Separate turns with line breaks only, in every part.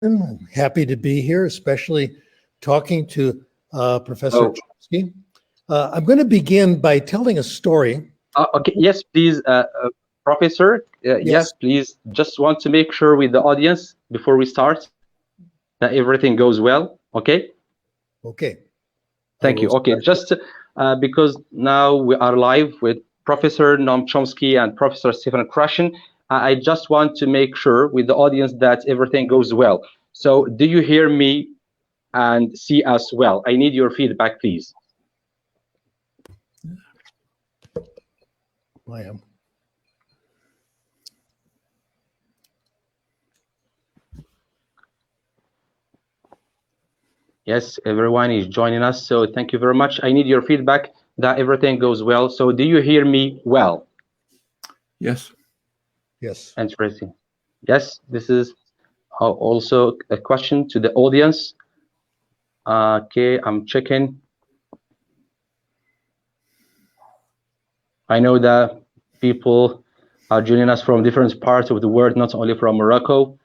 I'm happy to be here, especially talking to Professor Chomsky. I'm going to begin by telling a story.
Okay, yes, please, Professor. Yes, please. Just want to make sure with the audience before we start that everything goes well. Okay.
Okay.
Thank you. Okay, just because now we are live with Professor Noam Chomsky and Professor Stephen Crashen, I just want to make sure with the audience that everything goes well. So do you hear me and see us well? I need your feedback, please.
I am.
Yes, everyone is joining us, so thank you very much. I need your feedback that everything goes well. So do you hear me well?
Yes. Yes.
Interesting. Yes, this is also a question to the audience. Okay, I'm checking. I know that people are joining us from different parts of the world, not only from Morocco.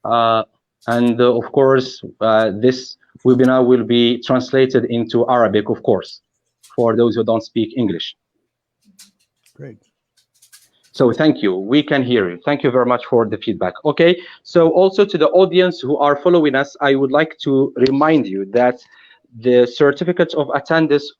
And of course, this webinar will be translated into Arabic, of course, for those who don't speak English.
Great.
So thank you. We can hear you. Thank you very much for the feedback. Okay. So also to the audience who are following us, I would like to remind you that the certificates of attendance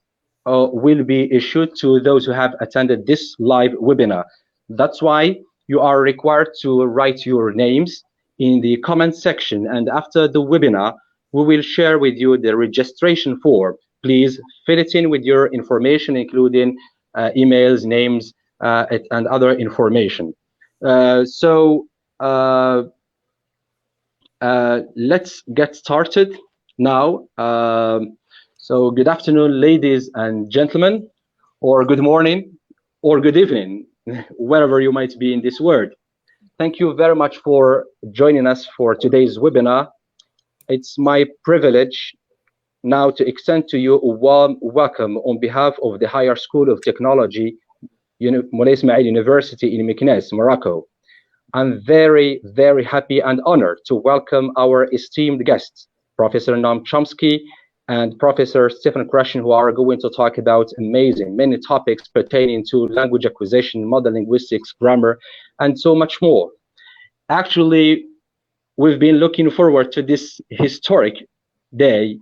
will be issued to those who have attended this live webinar. That's why you are required to write your names in the comment section. And after the webinar, we will share with you the registration form. Please fill it in with your information, including emails, names, and other information. Let's get started now. So good afternoon, ladies and gentlemen, or good morning, or good evening, wherever you might be in this world. Thank you very much for joining us for today's webinar. It's my privilege now to extend to you a warm welcome on behalf of the Higher School of Technology, Moulay Ismail University in Meknes, Morocco. I'm very, very happy and honored to welcome our esteemed guests, Professor Noam Chomsky and Professor Stephen Crashen, who are going to talk about many topics pertaining to language acquisition, modern linguistics, grammar, and so much more. Actually, we've been looking forward to this historic day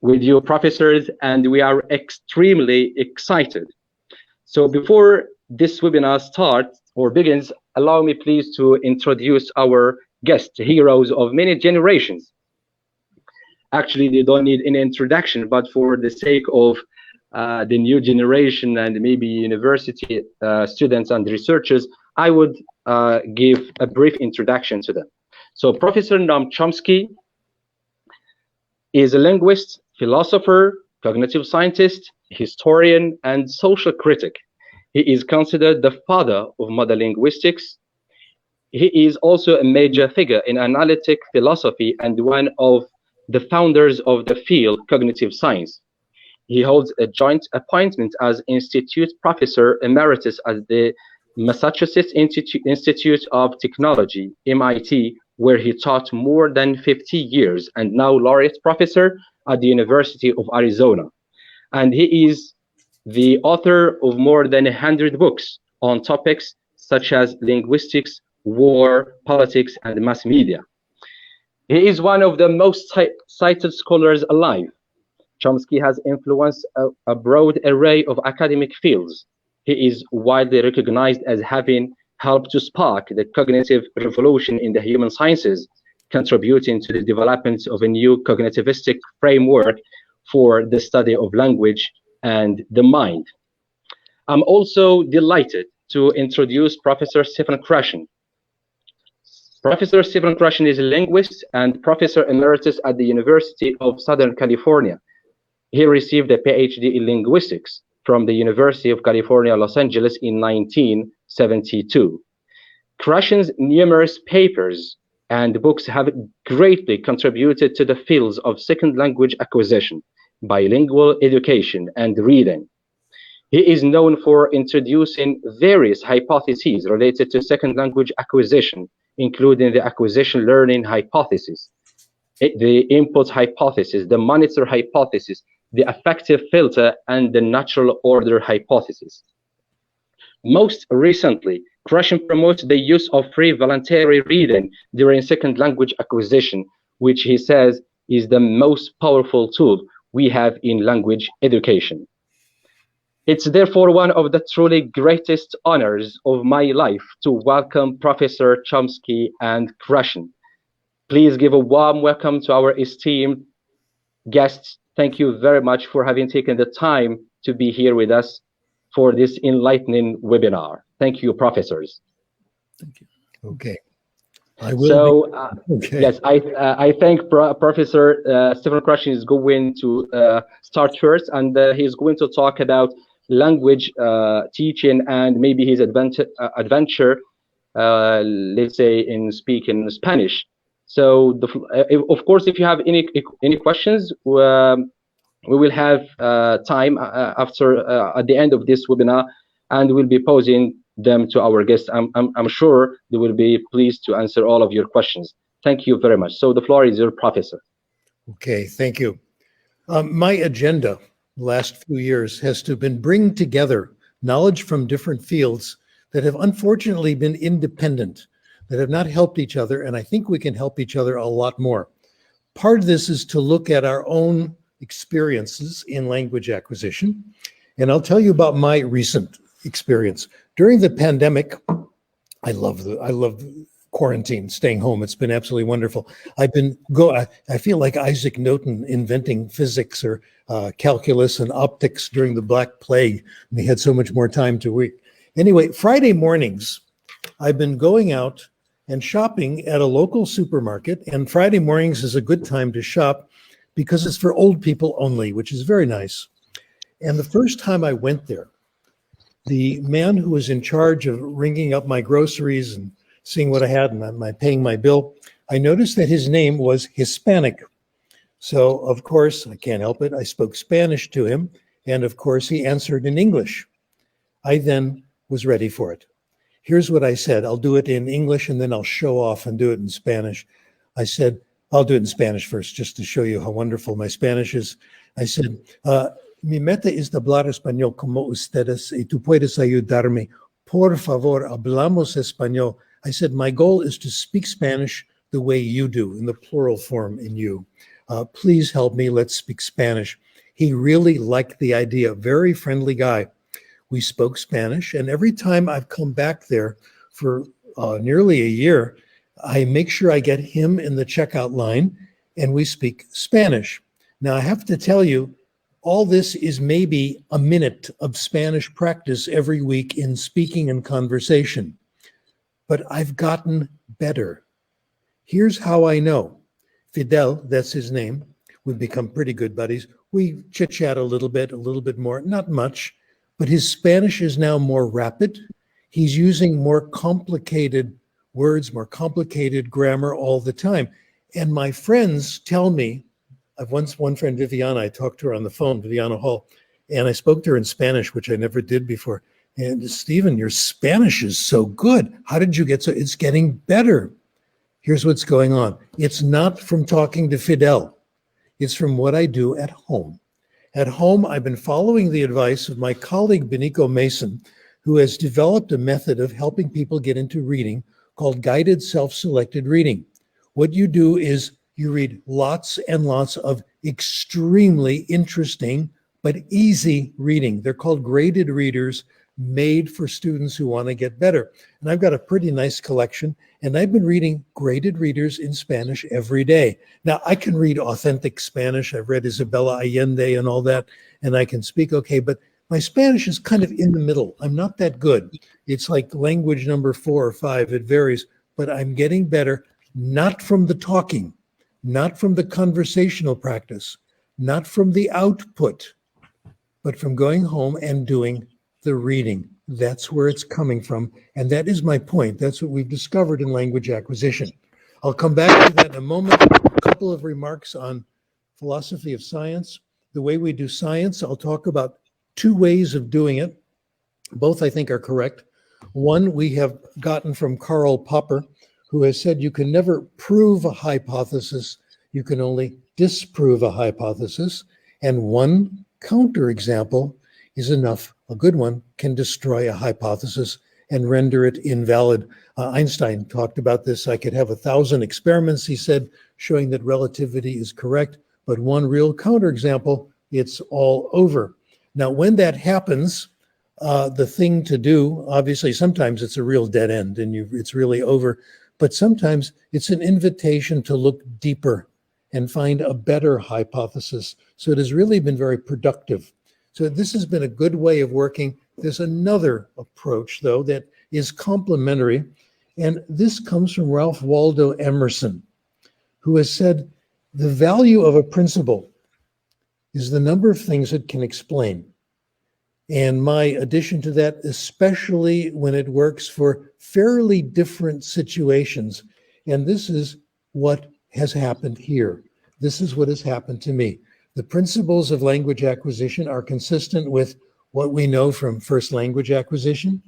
with you professors, and we are extremely excited. So before this webinar starts or begins, allow me please to introduce our guests, heroes of many generations. Actually, they don't need any introduction, but for the sake of the new generation and maybe university students and researchers, I would give a brief introduction to them. So Professor Noam Chomsky is a linguist, philosopher, cognitive scientist, historian, and social critic. He is considered the father of modern linguistics. He is also a major figure in analytic philosophy and one of the founders of the field cognitive science. He holds a joint appointment as Institute Professor Emeritus at the Massachusetts Institute of Technology, MIT, where he taught more than 50 years, and now Laureate Professor at the University of Arizona. And he is the author of more than 100 books on topics such as linguistics, war, politics, and mass media. He is one of the most cited scholars alive. Chomsky has influenced a broad array of academic fields. He is widely recognized as having helped to spark the cognitive revolution in the human sciences, contributing to the development of a new cognitivistic framework for the study of language and the mind. I'm also delighted to introduce Professor Stephen Crashen. Professor Stephen Crashen is a linguist and Professor Emeritus at the University of Southern California. He received a PhD in linguistics from the University of California, Los Angeles in 1972. Crashen's numerous papers and books have greatly contributed to the fields of second language acquisition, bilingual education, and reading. He is known for introducing various hypotheses related to second language acquisition, including the acquisition learning hypothesis, the input hypothesis, the monitor hypothesis, the affective filter, and the natural order hypothesis. Most recently, Crashen promotes the use of free voluntary reading during second language acquisition, which he says is the most powerful tool we have in language education. It's therefore one of the truly greatest honors of my life to welcome Professor Chomsky and Crashen. Please give a warm welcome to our esteemed guests. Thank you very much for having taken the time to be here with us for this enlightening webinar. Thank you, professors.
Thank you. Okay. I will.
Okay. Yes, I think Professor Stephen Crashen is going to start first, and he's going to talk about language teaching and maybe his adventure, let's say, in speaking Spanish. So, of course, if you have any questions, we will have time after at the end of this webinar, and we'll be posing them to our guests. I'm sure they will be pleased to answer all of your questions. Thank you very much. So the floor is your, Professor.
Okay, thank you. My agenda the last few years has to been bring together knowledge from different fields that have unfortunately been independent, that have not helped each other, and I think we can help each other a lot more. Part of this is to look at our own experiences in language acquisition, and I'll tell you about my recent experience. During the pandemic, I love quarantine, staying home. It's been absolutely wonderful. I feel like Isaac Newton inventing physics or calculus and optics during the Black Plague, and he had so much more time to read. Anyway, Friday mornings, I've been going out and shopping at a local supermarket, and Friday mornings is a good time to shop because it's for old people only, which is very nice. And the first time I went there, the man who was in charge of ringing up my groceries and seeing what I had and paying my bill, I noticed that his name was Hispanic. So, of course, I can't help it. I spoke Spanish to him, and of course, he answered in English. I then was ready for it. Here's what I said. I'll do it in English, and then I'll show off and do it in Spanish. I said, I'll do it in Spanish first, just to show you how wonderful my Spanish is. I said, mi meta es hablar español como ustedes, y tú puedes ayudarme. Por favor, hablamos español. I said, my goal is to speak Spanish the way you do, in the plural form in you. Please help me, let's speak Spanish. He really liked the idea, very friendly guy. We spoke Spanish, and every time I've come back there for nearly a year, I make sure I get him in the checkout line, and we speak Spanish. Now, I have to tell you, all this is maybe a minute of Spanish practice every week in speaking and conversation. But I've gotten better. Here's how I know. Fidel, that's his name. We've become pretty good buddies. We chit-chat a little bit more, not much, but his Spanish is now more rapid. He's using more complicated words, more complicated grammar all the time. And my friends tell me, I've one friend, Viviana, I talked to her on the phone, Viviana Hall, and I spoke to her in Spanish, which I never did before. And Stephen, your Spanish is so good. How did you get so? It's getting better. Here's what's going on. It's not from talking to Fidel. It's from what I do at home. At home, I've been following the advice of my colleague, Benico Mason, who has developed a method of helping people get into reading called guided self-selected reading. What you do is you read lots and lots of extremely interesting but easy reading. They're called graded readers, made for students who want to get better. And I've got a pretty nice collection, and I've been reading graded readers in Spanish every day. Now, I can read authentic Spanish. I've read Isabella Allende and all that, and I can speak okay, but my Spanish is kind of in the middle. I'm not that good. It's like language number 4 or 5. It varies, but I'm getting better, not from the talking, not from the conversational practice, not from the output, but from going home and doing the reading. That's where it's coming from. And that is my point. That's what we've discovered in language acquisition. I'll come back to that in a moment. A couple of remarks on philosophy of science. The way we do science, I'll talk about 2 ways of doing it. Both I think are correct. One we have gotten from Karl Popper, who has said you can never prove a hypothesis, you can only disprove a hypothesis. And one counterexample is enough. A good one can destroy a hypothesis and render it invalid. Einstein talked about this. I could have 1,000 experiments, he said, showing that relativity is correct, but one real counterexample, it's all over. Now, when that happens, the thing to do, obviously, sometimes it's a real dead end and it's really over, but sometimes it's an invitation to look deeper and find a better hypothesis. So it has really been very productive. So this has been a good way of working. There's another approach, though, that is complementary, and this comes from Ralph Waldo Emerson, who has said, the value of a principle is the number of things it can explain. And my addition to that, especially when it works for fairly different situations, and this is what has happened here. This is what has happened to me. The principles of language acquisition are consistent with what we know from first language acquisition,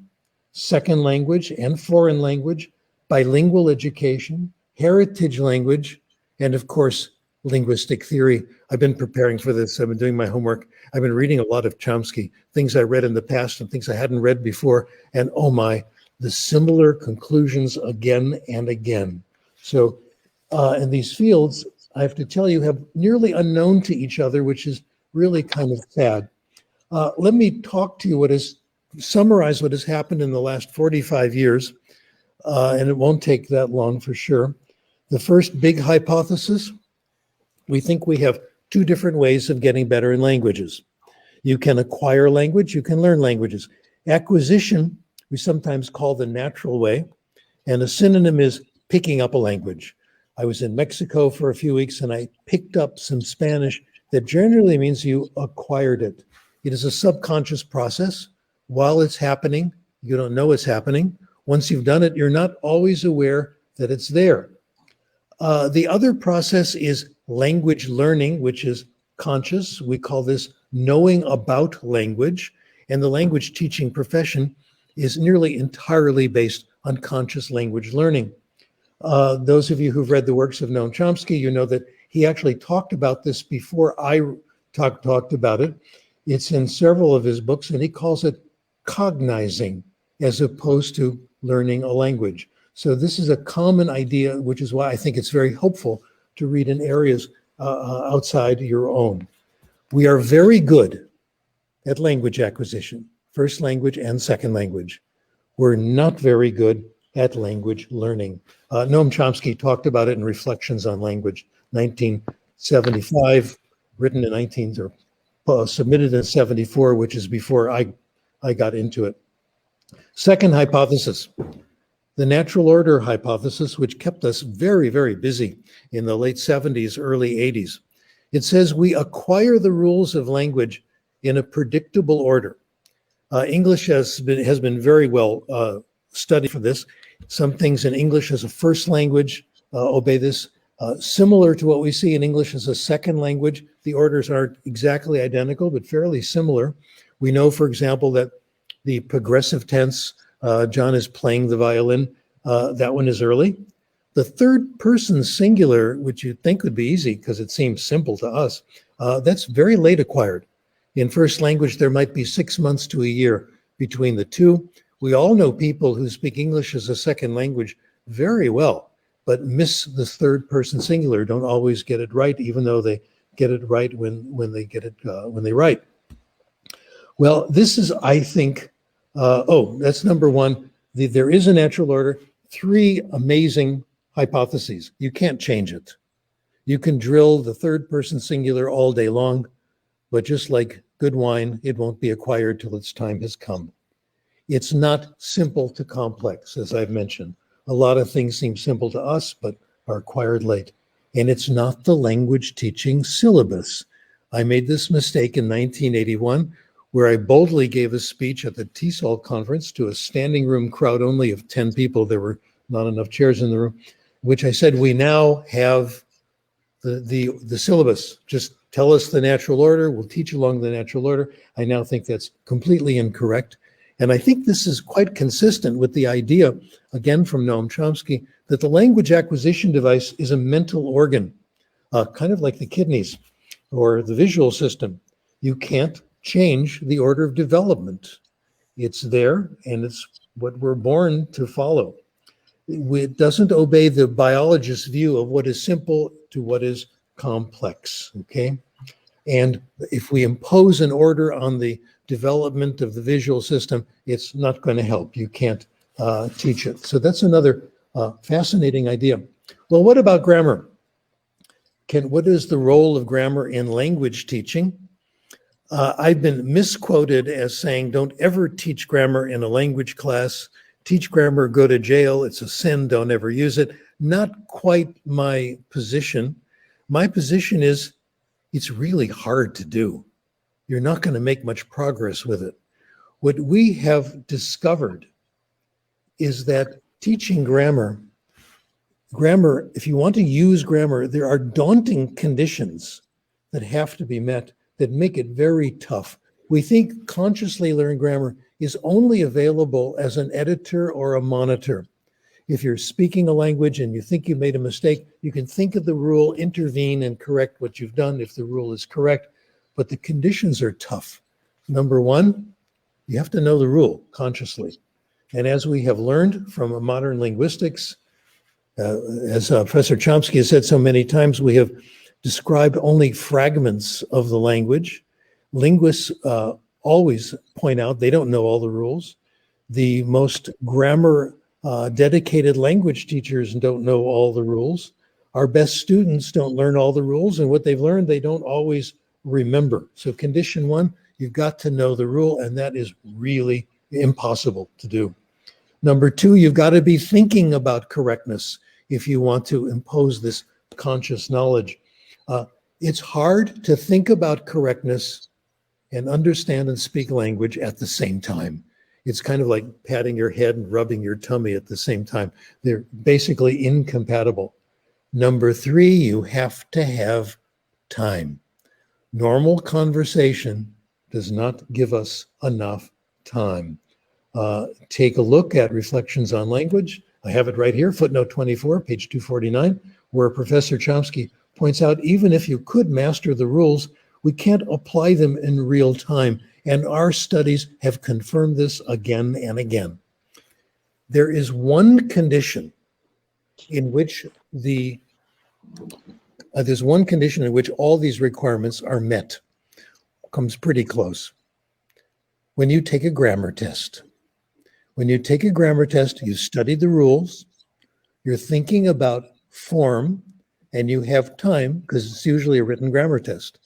second language and foreign language, bilingual education, heritage language, and of course, linguistic theory. I've been preparing for this. I've been doing my homework. I've been reading a lot of Chomsky, things I read in the past and things I hadn't read before. And oh my, the similar conclusions again and again. So in these fields, I have to tell you, have nearly unknown to each other, which is really kind of sad. Let me talk to you summarize what has happened in the last 45 years, and it won't take that long for sure. The first big hypothesis, we think we have two different ways of getting better in languages. You can acquire language, you can learn languages. Acquisition, we sometimes call the natural way, and a synonym is picking up a language. I was in Mexico for a few weeks and I picked up some Spanish that generally means you acquired it. It is a subconscious process. While it's happening, you don't know it's happening. Once you've done it, you're not always aware that it's there. The other process is language learning, which is conscious. We call this knowing about language. And the language teaching profession is nearly entirely based on conscious language learning. Those of you who've read the works of Noam Chomsky, you know that he actually talked about this before I talked about it. It's in several of his books, and he calls it cognizing as opposed to learning a language. So this is a common idea, which is why I think it's very helpful to read in areas outside your own. We are very good at language acquisition, first language and second language. We're not very good at language learning. Noam Chomsky talked about it in Reflections on Language, 1975, written in submitted in 74, which is before I got into it. Second hypothesis, the natural order hypothesis, which kept us very, very busy in the late 70s, early 80s. It says we acquire the rules of language in a predictable order. English has been very well studied for this. Some things in English as a first language obey this. Similar to what we see in English as a second language, the orders aren't exactly identical, but fairly similar. We know, for example, that the progressive tense, John is playing the violin, that one is early. The third person singular, which you'd think would be easy because it seems simple to us, that's very late acquired. In first language, there might be 6 months to a year between the two. We all know people who speak English as a second language very well, but miss the third person singular, don't always get it right, even though they get it right when they write. Well, this is, I think, that's number one. There is a natural order. 3 amazing hypotheses. You can't change it. You can drill the third person singular all day long, but just like good wine, it won't be acquired till its time has come. It's not simple to complex, as I've mentioned. A lot of things seem simple to us, but are acquired late. And it's not the language teaching syllabus. I made this mistake in 1981, where I boldly gave a speech at the TESOL conference to a standing room crowd only of 10 people. There were not enough chairs in the room, which I said, we now have the syllabus. Just tell us the natural order. We'll teach along the natural order. I now think that's completely incorrect. And I think this is quite consistent with the idea, again, from Noam Chomsky, that the language acquisition device is a mental organ, kind of like the kidneys or the visual system. You can't change the order of development. It's there, and it's what we're born to follow. It doesn't obey the biologist's view of what is simple to what is complex, okay? And if we impose an order on the development of the visual system, it's not going to help. You can't teach it. So that's another fascinating idea. Well, what about grammar? What is the role of grammar in language teaching? I've been misquoted as saying, don't ever teach grammar in a language class. Teach grammar, go to jail. It's a sin. Don't ever use it. Not quite my position. My position is it's really hard to do. You're not going to make much progress with it. What we have discovered is that teaching grammar, if you want to use grammar, there are daunting conditions that have to be met that make it very tough. We think consciously learned grammar is only available as an editor or a monitor. If you're speaking a language and you think you made a mistake, you can think of the rule, intervene, and correct what you've done if the rule is correct. But the conditions are tough. Number one, you have to know the rule consciously. And as we have learned from modern linguistics, as Professor Chomsky has said so many times, we have described only fragments of the language. Linguists always point out they don't know all the rules. The most grammar dedicated language teachers don't know all the rules. Our best students don't learn all the rules, and what they've learned, they don't always remember. So condition one, you've got to know the rule, and that is really impossible to do. Number two, you've got to be thinking about correctness if you want to impose this conscious knowledge. It's hard to think about correctness and understand and speak language at the same time. It's kind of like patting your head and rubbing your tummy at the same time. They're basically incompatible. Number three, you have to have time. Normal conversation does not give us enough time. Take a look at Reflections on Language. I have it right here, footnote 24, page 249, where Professor Chomsky points out, even if you could master the rules, we can't apply them in real time. And our studies have confirmed this again and again. There is one condition in which all these requirements are met. Comes pretty close. When you take a grammar test. When you take a grammar test, you studied the rules, you're thinking about form, and you have time, because it's usually a written grammar test.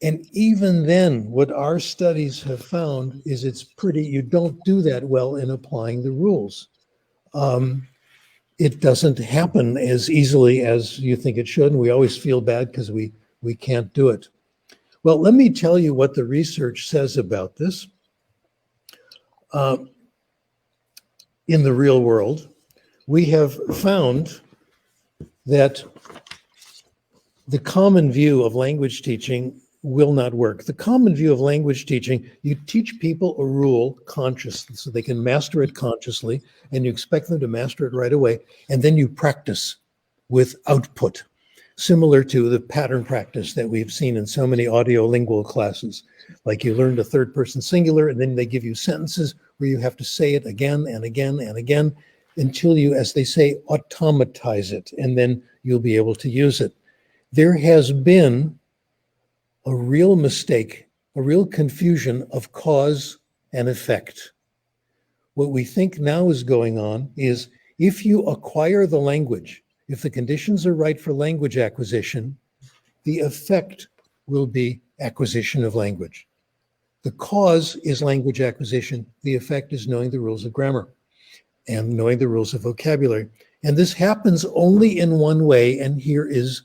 And even then, what our studies have found is you don't do that well in applying the rules. It doesn't happen as easily as you think it should, and we always feel bad because we can't do it. Well, let me tell you what the research says about this. In the real world, we have found that the common view of language teaching will not work. The common view of language teaching, you teach people a rule consciously so they can master it consciously, and you expect them to master it right away, and then you practice with output, similar to the pattern practice that we've seen in so many audiolingual classes. Like you learn the third person singular, and then they give you sentences where you have to say it again and again and again until you, as they say, automatize it, and then you'll be able to use it. There has been a real mistake, a real confusion of cause and effect. What we think now is going on is if you acquire the language, if the conditions are right for language acquisition, the effect will be acquisition of language. The cause is language acquisition. The effect is knowing the rules of grammar and knowing the rules of vocabulary. And this happens only in one way, and here is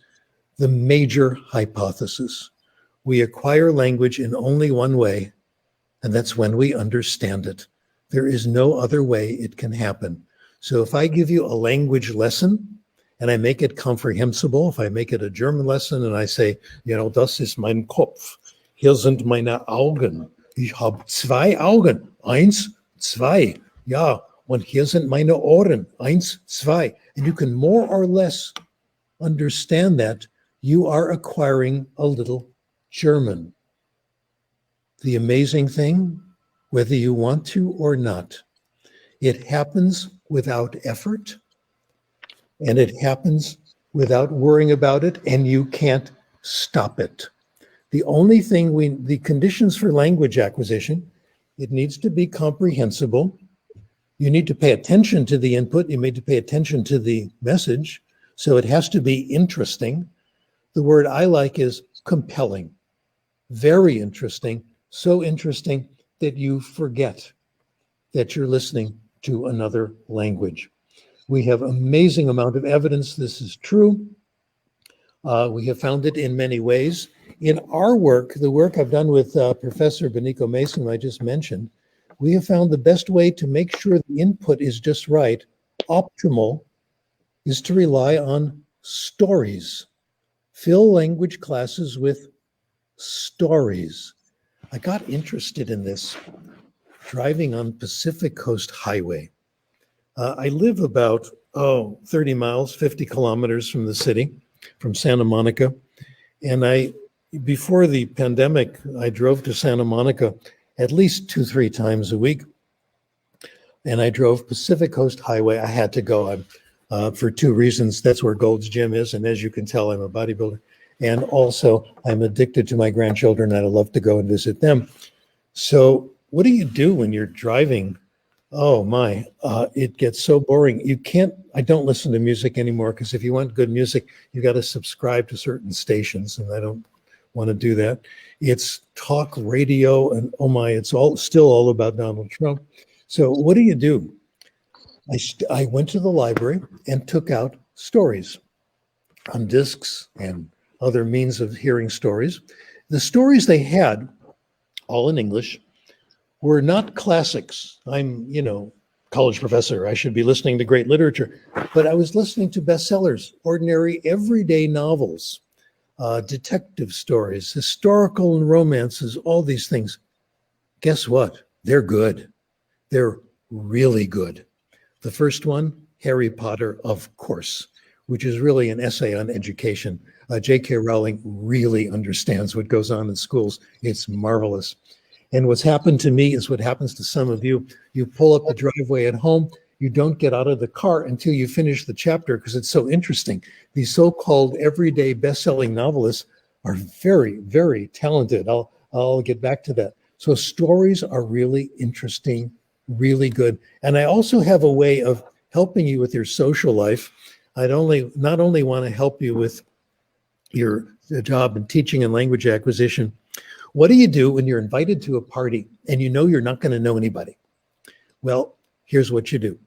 the major hypothesis. We acquire language in only one way, and that's when we understand it. There is no other way it can happen. So if I give you a language lesson and I make it comprehensible, if I make it a German lesson and I say, das ist mein Kopf, hier sind meine Augen, ich habe zwei Augen, eins, zwei, ja, Und hier sind meine Ohren. Eins, zwei. And you can more or less understand that you are acquiring a little German. The amazing thing, whether you want to or not, it happens without effort, and it happens without worrying about it, and you can't stop it. The only thing the conditions for language acquisition, it needs to be comprehensible. You need to pay attention to the input. You need to pay attention to the message. So it has to be interesting. The word I like is compelling. Very interesting. So interesting that you forget that you're listening to another language. We have amazing amount of evidence this is true. We have found it in many ways. In our work, the work I've done with Professor Benico Mason, who I just mentioned, we have found the best way to make sure the input is just right, optimal, is to rely on stories. Fill language classes with stories. I got interested in this driving on Pacific Coast Highway. I live about, 30 miles, 50 kilometers from the city, from Santa Monica. And before the pandemic, I drove to Santa Monica at least 2-3 times a week. And I drove Pacific Coast Highway. I had to go for 2 reasons. That's where Gold's Gym is. And as you can tell, I'm a bodybuilder. And also, I'm addicted to my grandchildren, and I love to go and visit them. So what do you do when you're driving? Oh my, it gets so boring. I don't listen to music anymore, because if you want good music, you got to subscribe to certain stations, and I don't want to do that. It's talk radio, and oh my, it's still all about Donald Trump. So what do? I went to the library and took out stories on discs and other means of hearing stories. The stories they had, all in English, were not classics. I'm, college professor. I should be listening to great literature, but I was listening to bestsellers, ordinary, everyday novels, detective stories, historical and romances, all these things. Guess what? They're good. They're really good. The first one, Harry Potter, of course, which is really an essay on education. J.K. Rowling really understands what goes on in schools. It's marvelous. And what's happened to me is what happens to some of you. You pull up the driveway at home. You don't get out of the car until you finish the chapter, because it's so interesting. These so-called everyday best-selling novelists are very, very talented. I'll get back to that. So stories are really interesting, really good. And I also have a way of helping you with your social life. Not only want to help you with your job in teaching and language acquisition. What do you do when you're invited to a party and you know you're not going to know anybody? Well, here's what you do.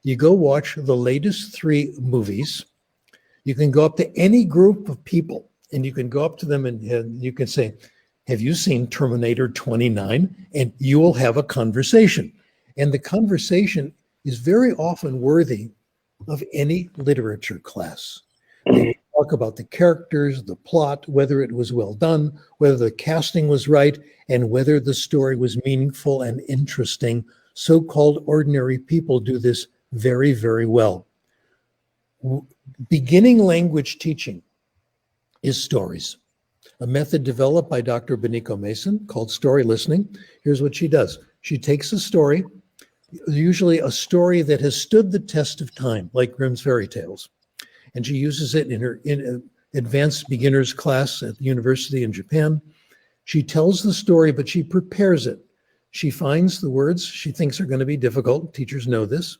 You go watch the latest 3 movies. You can go up to any group of people and you can go up to them and you can say, have you seen Terminator 29? And you will have a conversation. And the conversation is very often worthy of any literature class. They will talk about the characters, the plot, whether it was well done, whether the casting was right, and whether the story was meaningful and interesting. So-called ordinary people do this very, very well. Beginning language teaching is stories. A method developed by Dr. Benico Mason called story listening. Here's what she does. She takes a story, usually a story that has stood the test of time, like Grimm's fairy tales, and she uses it in her advanced beginners class at the university in Japan. She tells the story, but she prepares it. She finds the words she thinks are going to be difficult. Teachers know this.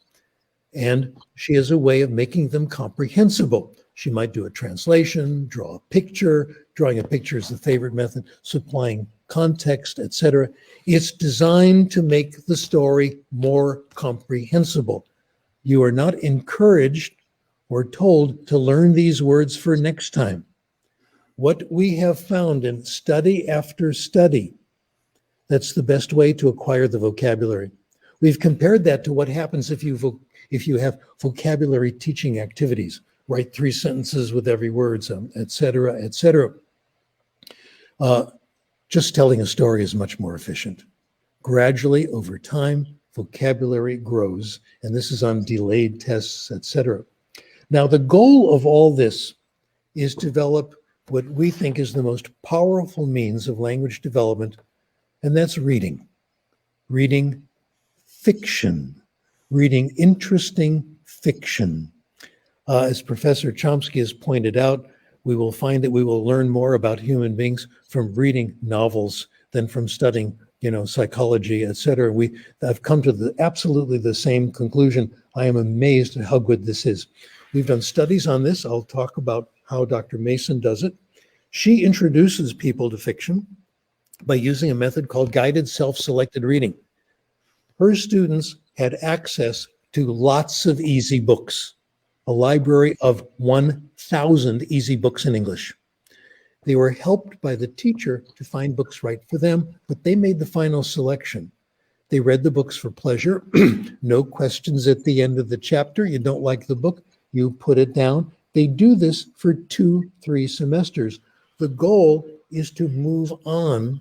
And she has a way of making them comprehensible. She might do a translation, draw a picture. Drawing a picture is the favorite method, supplying context, etc. It's designed to make the story more comprehensible. You are not encouraged or told to learn these words for next time. What we have found in study after study, that's the best way to acquire the vocabulary. We've compared that to what happens if you have vocabulary teaching activities. Write 3 sentences with every word, et cetera, et cetera. Just telling a story is much more efficient. Gradually, over time, vocabulary grows. And this is on delayed tests, etc. Now, the goal of all this is to develop what we think is the most powerful means of language development, and that's reading. Reading fiction, reading interesting fiction. As Professor Chomsky has pointed out, we will find that we will learn more about human beings from reading novels than from studying, psychology, etc. I've come to absolutely the same conclusion. I am amazed at how good this is. We've done studies on this. I'll talk about how Dr. Mason does it. She introduces people to fiction by using a method called guided self-selected reading. Her students had access to lots of easy books, a library of 1,000 easy books in English. They were helped by the teacher to find books right for them, but they made the final selection. They read the books for pleasure, no questions at the end of the chapter. You don't like the book, you put it down. They do this for 2-3 semesters. The goal is to move on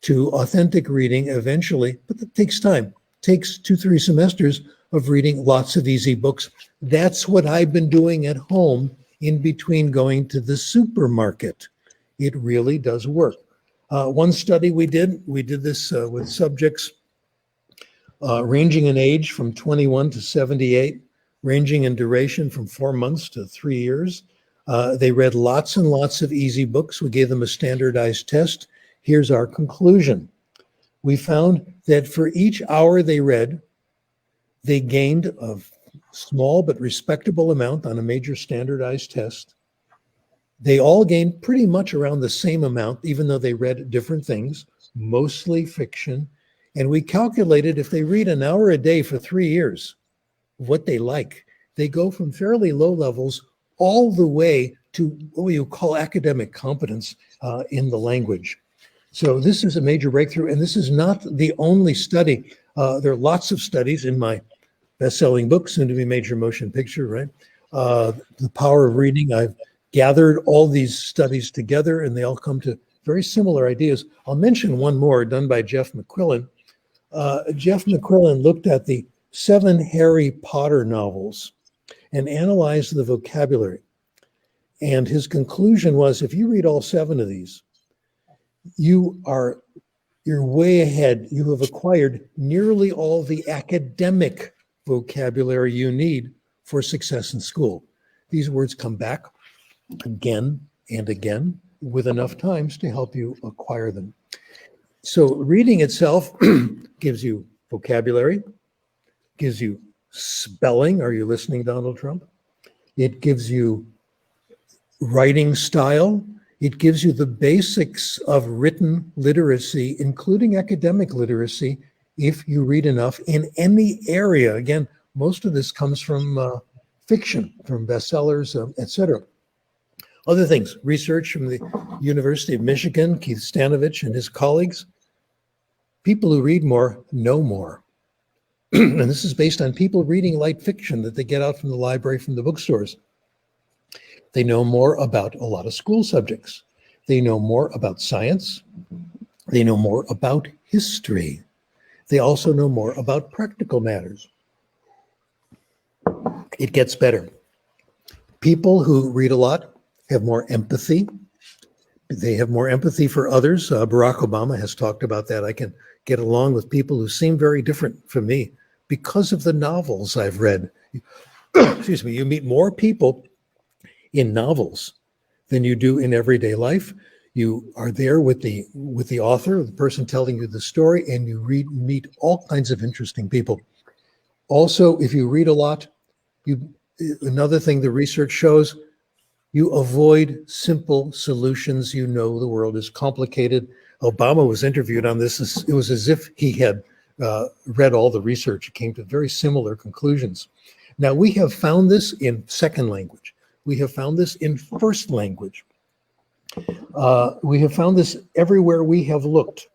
to authentic reading eventually, but that takes time. It takes 2-3 semesters of reading lots of easy books. That's what I've been doing at home in between going to the supermarket. It really does work. One study we did this with subjects ranging in age from 21 to 78, ranging in duration from 4 months to 3 years. They read lots and lots of easy books. We gave them a standardized test. Here's our conclusion. We found that for each hour they read, they gained a small but respectable amount on a major standardized test. They all gained pretty much around the same amount, even though they read different things, mostly fiction. And we calculated if they read an hour a day for 3 years, what they like. They go from fairly low levels all the way to what you call academic competence in the language. So this is a major breakthrough, and this is not the only study. There are lots of studies in my best-selling book, soon to be major motion picture, right? The Power of Reading. I've gathered all these studies together, and they all come to very similar ideas. I'll mention one more done by Jeff McQuillan. Jeff McQuillan looked at the 7 Harry Potter novels and analyzed the vocabulary. And his conclusion was, if you read all 7 of these, you're way ahead. You have acquired nearly all the academic vocabulary you need for success in school. These words come back again and again with enough times to help you acquire them. So reading itself gives you vocabulary, gives you spelling. Are you listening, Donald Trump? It gives you writing style. It gives you the basics of written literacy, including academic literacy, if you read enough in any area. Again, most of this comes from fiction, from bestsellers, etc. Other things, research from the University of Michigan, Keith Stanovich and his colleagues. People who read more know more. And this is based on people reading light fiction that they get out from the library, from the bookstores. They know more about a lot of school subjects. They know more about science. They know more about history. They also know more about practical matters. It gets better. People who read a lot have more empathy. They have more empathy for others. Barack Obama has talked about that. I can get along with people who seem very different from me because of the novels I've read. Excuse me, you meet more people in novels than you do in everyday life. You are there with the author, the person telling you the story, and you meet all kinds of interesting people. Also, if you read a lot, another thing the research shows, you avoid simple solutions. You know the world is complicated. Obama was interviewed on this. It was as if he had read all the research. He came to very similar conclusions. Now, we have found this in second language. We have found this in first language. We have found this everywhere we have looked.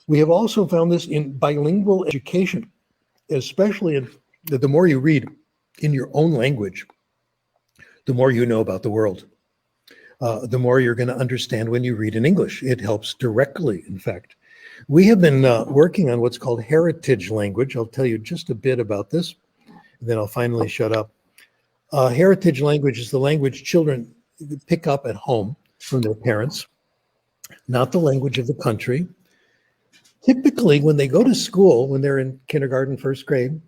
We have also found this in bilingual education, especially the more you read in your own language, the more you know about the world. The more you're going to understand when you read in English. It helps directly, in fact. We have been working on what's called heritage language. I'll tell you just a bit about this, and then I'll finally shut up. Heritage language is the language children pick up at home from their parents, not the language of the country. Typically, when they go to school, when they're in kindergarten, first grade,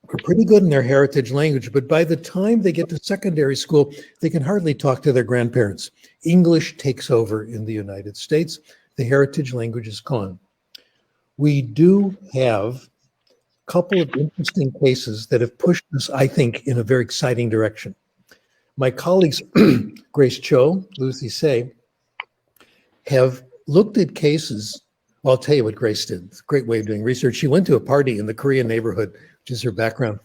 are pretty good in their heritage language, but by the time they get to secondary school, they can hardly talk to their grandparents. English takes over in the United States. The heritage language is gone. We do have a couple of interesting cases that have pushed us, I think, in a very exciting direction. My colleagues, Grace Cho, Lucy Say, have looked at cases. Well, I'll tell you what Grace did. It's a great way of doing research. She went to a party in the Korean neighborhood, which is her background.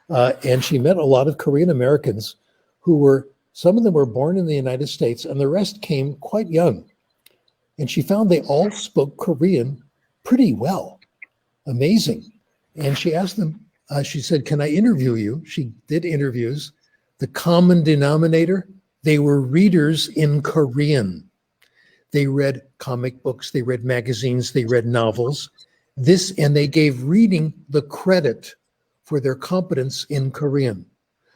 And she met a lot of Korean Americans who were, some of them were born in the United States and the rest came quite young. And she found they all spoke Korean pretty well. Amazing. And she asked them, she said, can I interview you? She did interviews. The common denominator, they were readers in Korean. They read comic books, they read magazines, they read novels. And they gave reading the credit for their competence in Korean.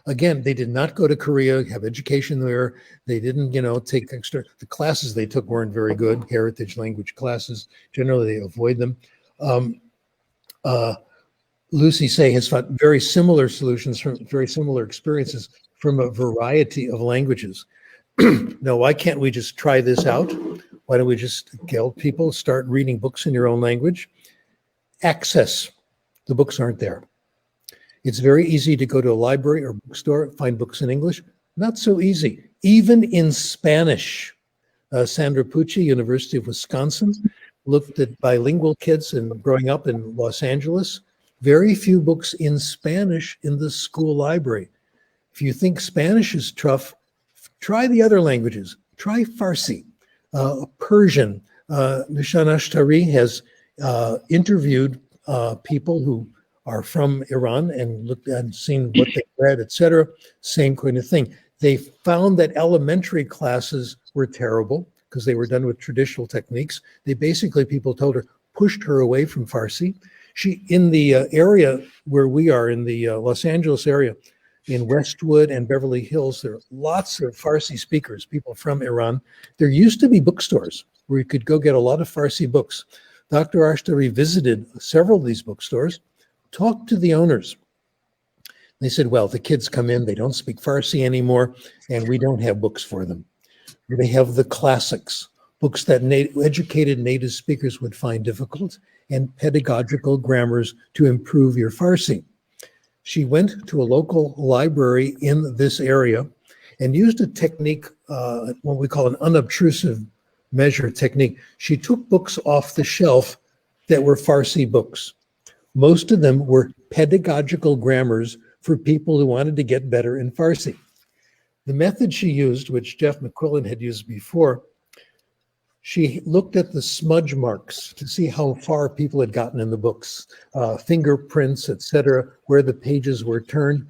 Again, they did not go to Korea, have education there. They didn't, take extra, the classes they took weren't very good, heritage language classes. Generally, they avoid them. Lucy Say has found very similar solutions from very similar experiences from a variety of languages. Now, why can't we just try this out? Why don't we just tell people, start reading books in your own language? Access. The books aren't there. It's very easy to go to a library or bookstore, find books in English. Not so easy. Even in Spanish. Sandra Pucci, University of Wisconsin, looked at bilingual kids and growing up in Los Angeles. Very few books in Spanish in the school library. If you think Spanish is tough, try the other languages. Try Farsi, Persian. Nishan Ashtari has interviewed people who are from Iran and looked and seen what they read, etc. Same kind of thing. They found that elementary classes were terrible because they were done with traditional techniques. They basically, people told her, pushed her away from Farsi. She, in the area where we are, in the Los Angeles area, in Westwood and Beverly Hills, there are lots of Farsi speakers, people from Iran. There used to be bookstores where you could go get a lot of Farsi books. Dr. Ashtari visited several of these bookstores, talked to the owners. They said, well, the kids come in, they don't speak Farsi anymore, and we don't have books for them. They have the classics, books that educated native speakers would find difficult, and pedagogical grammars to improve your Farsi. She went to a local library in this area and used a technique, what we call an unobtrusive measure technique. She took books off the shelf that were Farsi books. Most of them were pedagogical grammars for people who wanted to get better in Farsi. The method she used, which Jeff McQuillan had used before, she looked at the smudge marks to see how far people had gotten in the books, fingerprints, etc., where the pages were turned.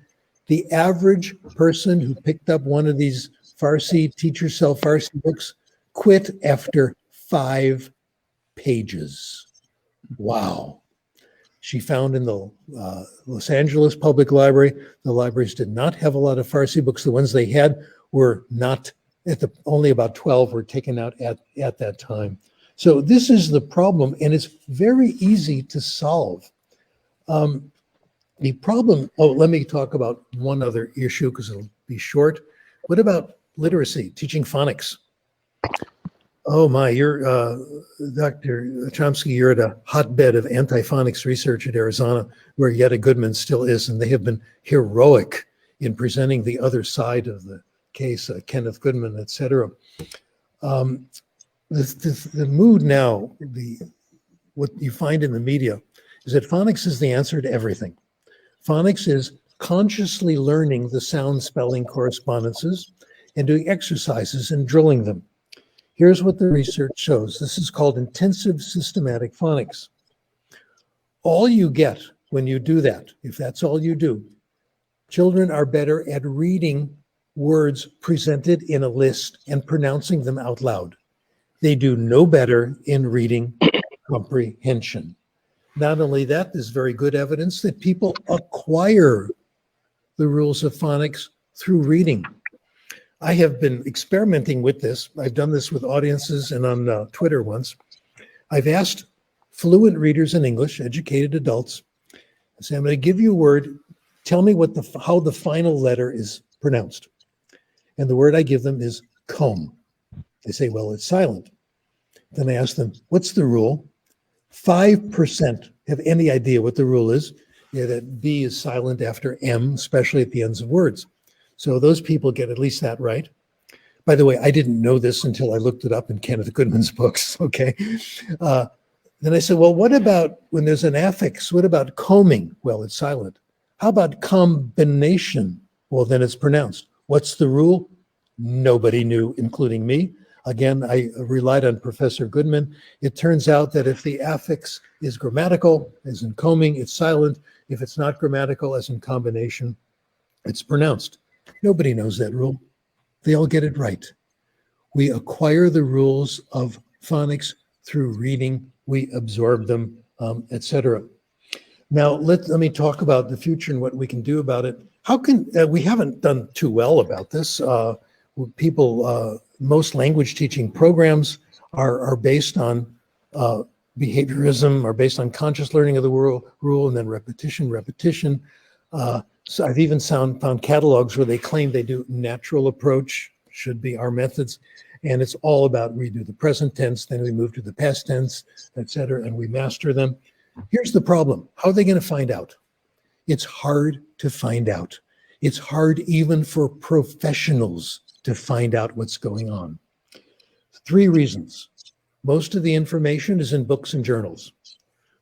The average person who picked up one of these Farsi, teach yourself Farsi books, quit after 5 pages. Wow. She found in the Los Angeles Public Library, the libraries did not have a lot of Farsi books. The ones they had were not only about 12 were taken out at that time. So this is the problem, and it's very easy to solve. The problem, let me talk about one other issue because it'll be short. What about literacy, teaching phonics? Oh my, you're, Dr. Chomsky, you're at a hotbed of anti-phonics research at Arizona, where Yetta Goodman still is, and they have been heroic in presenting the other side of the case, Kenneth Goodman, et cetera. The mood now, what you find in the media is that phonics is the answer to everything. Phonics is consciously learning the sound spelling correspondences and doing exercises and drilling them. Here's what the research shows. This is called intensive systematic phonics. All you get when you do that, if that's all you do, children are better at reading words presented in a list and pronouncing them out loud. They do no better in reading comprehension. Not only that, there's very good evidence that people acquire the rules of phonics through reading. I have been experimenting with this. I've done this with audiences and on Twitter once. I've asked fluent readers in English, educated adults, I say, I'm going to give you a word. Tell me how the final letter is pronounced. And the word I give them is comb. They say, well, it's silent. Then I ask them, what's the rule? 5% have any idea what the rule is. Yeah, that B is silent after M, especially at the ends of words. So those people get at least that right. By the way, I didn't know this until I looked it up in Kenneth Goodman's books, okay? Then I said, well, what about when there's an affix? What about combing? Well, it's silent. How about combination? Well, then it's pronounced. What's the rule? Nobody knew, including me. Again, I relied on Professor Goodman. It turns out that if the affix is grammatical, as in combing, it's silent. If it's not grammatical, as in combination, it's pronounced. Nobody knows that rule. They all get it right. We acquire the rules of phonics through reading. We absorb them, etc. Now, let me talk about the future and what we can do about it. How can we haven't done too well about this. Most language teaching programs are based on behaviorism, are based on conscious learning of the rule, and then repetition. So I've even found catalogs where they claim they do natural approach, should be our methods, and it's all about we do the present tense, then we move to the past tense, etc., and we master them. Here's the problem. How are they going to find out? It's hard to find out. It's hard even for professionals to find out what's going on. 3 reasons. Most of the information is in books and journals.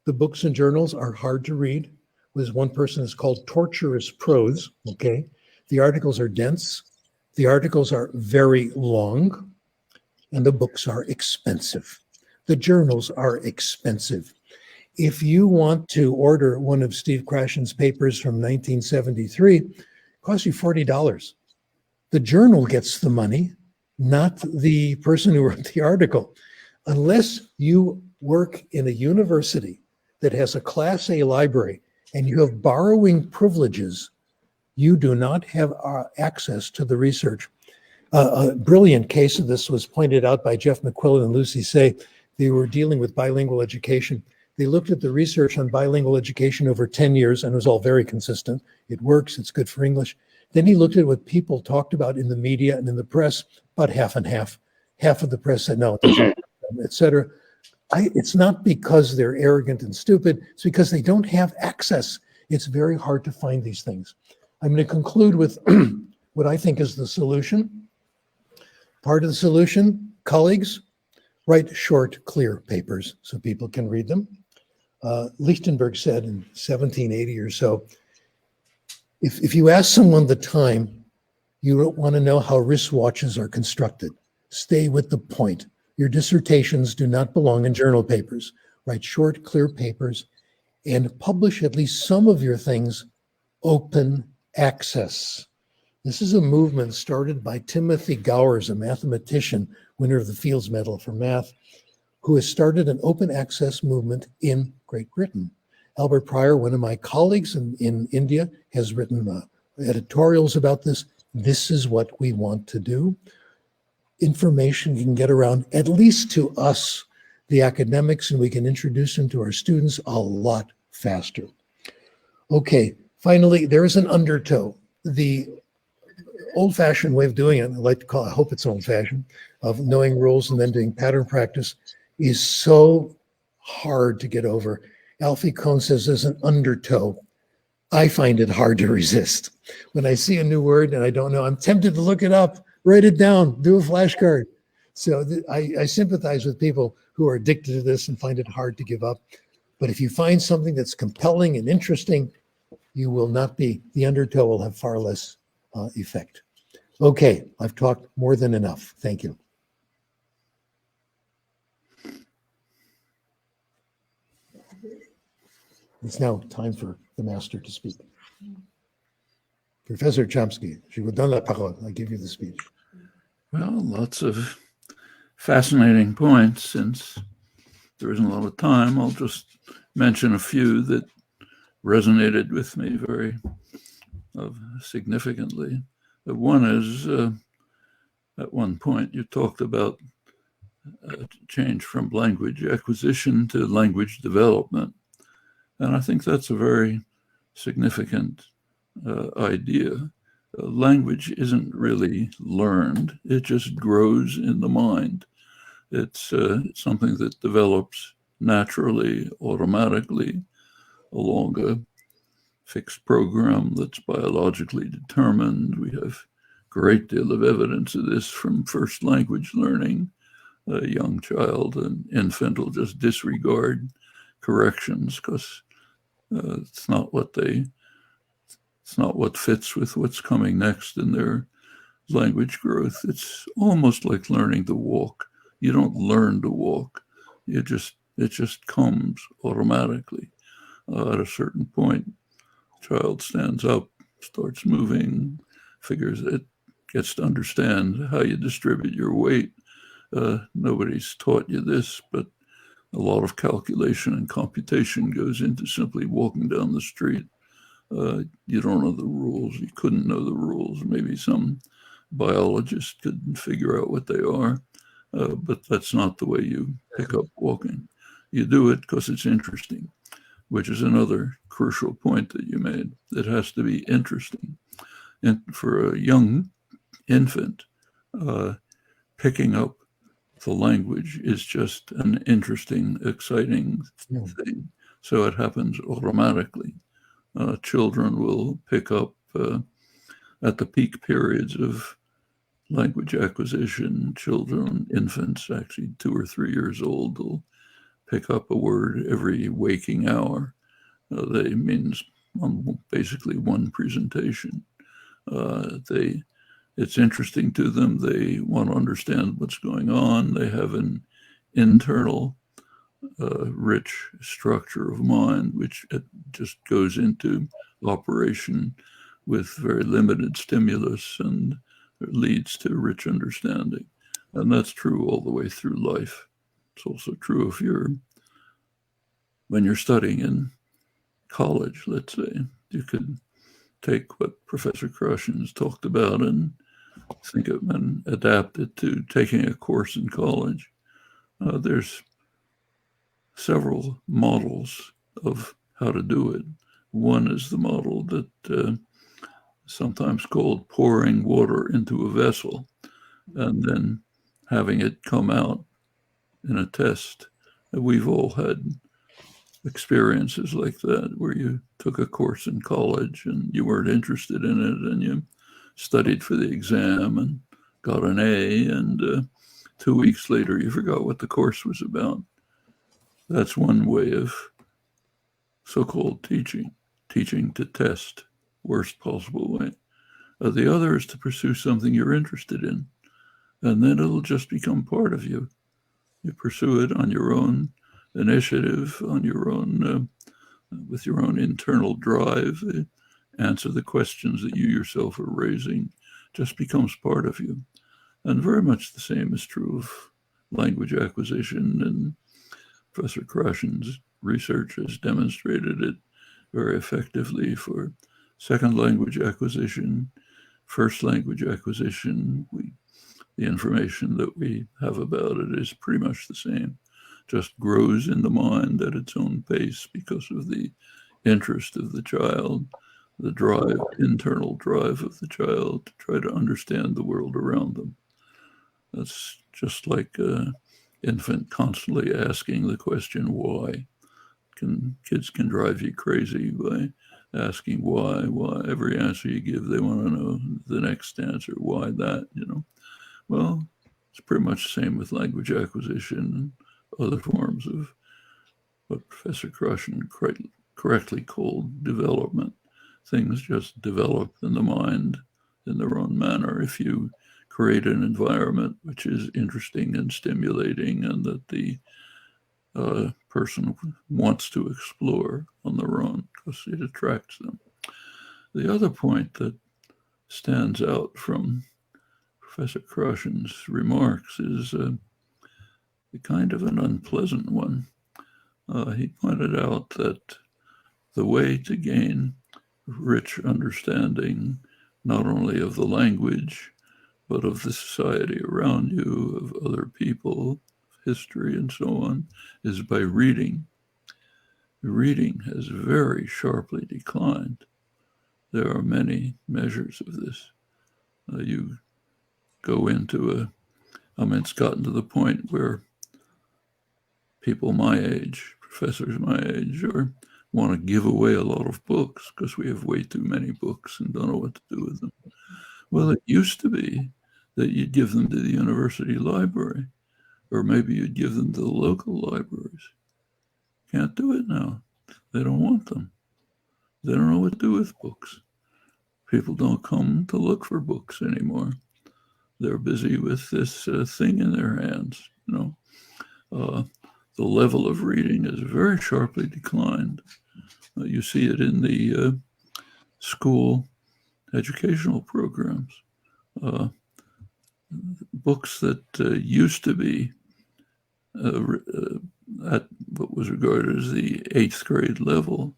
The books and journals are hard to read. There's one person is called torturous prose, okay? The articles are dense. The articles are very long. And the books are expensive. The journals are expensive. If you want to order one of Steve Crashen's papers from 1973, it costs you $40. The journal gets the money, not the person who wrote the article. Unless you work in a university that has a Class A library and you have borrowing privileges, you do not have access to the research. A brilliant case of this was pointed out by Jeff McQuillan and Lucy Say. They were dealing with bilingual education. They looked at the research on bilingual education over 10 years, and it was all very consistent. It works, it's good for English. Then he looked at what people talked about in the media and in the press, about half and half. Half of the press said, no, it doesn't, et cetera. It's not because they're arrogant and stupid, it's because they don't have access. It's very hard to find these things. I'm going to conclude with what I think is the solution. Part of the solution, colleagues, write short, clear papers so people can read them. Lichtenberg said in 1780 or so, if you ask someone the time, you don't want to know how wristwatches are constructed. Stay with the point. Your dissertations do not belong in journal papers. Write short, clear papers and publish at least some of your things open access. This is a movement started by Timothy Gowers, a mathematician, winner of the Fields Medal for Math, who has started an open access movement in Great Britain. Albert Pryor, one of my colleagues in India, has written editorials about this. This is what we want to do. Information can get around, at least to us, the academics, and we can introduce them to our students a lot faster. Okay, finally, there is an undertow. The old-fashioned way of doing it, I like to call it, I hope it's old-fashioned, of knowing rules and then doing pattern practice is so hard to get over. Alfie Kohn says there's an undertow. I find it hard to resist. When I see a new word and I don't know, I'm tempted to look it up, write it down, do a flashcard. So I sympathize with people who are addicted to this and find it hard to give up. But if you find something that's compelling and interesting, you will not be, the undertow will have far less effect. Okay, I've talked more than enough. Thank you. It's now time for the master to speak. Professor Chomsky, je vous donne la parole. I give you the speech.
Well, lots of fascinating points. Since there isn't a lot of time, I'll just mention a few that resonated with me very significantly. One is, at one point, you talked about change from language acquisition to language development. And I think that's a very significant idea. Language isn't really learned, it just grows in the mind. It's something that develops naturally, automatically, along a fixed program that's biologically determined. We have a great deal of evidence of this from first language learning. A young child, an infant, will just disregard corrections because it's not what fits with what's coming next in their language growth. It's almost like learning to walk. You don't learn to walk. It just comes automatically. At a certain point, the child stands up, starts moving, figures it, gets to understand how you distribute your weight. Nobody's taught you this, but a lot of calculation and computation goes into simply walking down the street. You don't know the rules. You couldn't know the rules. Maybe some biologist could figure out what they are, but that's not the way you pick up walking. You do it because it's interesting, which is another crucial point that you made. It has to be interesting. And for a young infant, picking up the language is just an interesting, exciting thing. So it happens automatically. Children will pick up at the peak periods of language acquisition. Children, infants, actually 2 or 3 years old, will pick up a word every waking hour. They means basically one presentation. It's interesting to them. They want to understand what's going on. They have an internal rich structure of mind, which it just goes into operation with very limited stimulus and leads to rich understanding. And that's true all the way through life. It's also true when you're studying in college, let's say. You could take what Professor Crashen has talked about and think of and adapt it to taking a course in college. There's several models of how to do it. One is the model that sometimes called pouring water into a vessel and then having it come out in a test. We've all had experiences like that where you took a course in college and you weren't interested in it and you studied for the exam and got an A, and 2 weeks later you forgot what the course was about. That's one way of so-called teaching to test, worst possible way. The other is to pursue something you're interested in, and then it'll just become part of you. You pursue it on your own initiative, on your own, with your own internal drive. Answer the questions that you yourself are raising, just becomes part of you. And very much the same is true of language acquisition, and Professor Crashen's research has demonstrated it very effectively for second language acquisition, first language acquisition. The information that we have about it is pretty much the same, just grows in the mind at its own pace because of the interest of the child, the drive, internal drive of the child to try to understand the world around them. That's just like an infant constantly asking the question, why? Kids can drive you crazy by asking why. Every answer you give, they want to know the next answer. Why that, Well, it's pretty much the same with language acquisition and other forms of what Professor Crashen correctly called development. Things just develop in the mind in their own manner if you create an environment which is interesting and stimulating and that the person wants to explore on their own because it attracts them. The other point that stands out from Professor Crashen's remarks is kind of an unpleasant one. He pointed out that the way to gain rich understanding, not only of the language, but of the society around you, of other people, history, and so on, is by reading. Reading has very sharply declined. There are many measures of this. You go into it's gotten to the point where people my age, professors my age, want to give away a lot of books because we have way too many books and don't know what to do with them. Well, it used to be that you'd give them to the university library, or maybe you'd give them to the local libraries. Can't do it now. They don't want them. They don't know what to do with books. People don't come to look for books anymore. They're busy with this thing in their hands. The level of reading is very sharply declined. You see it in the school educational programs. Books that used to be at what was regarded as the 8th grade level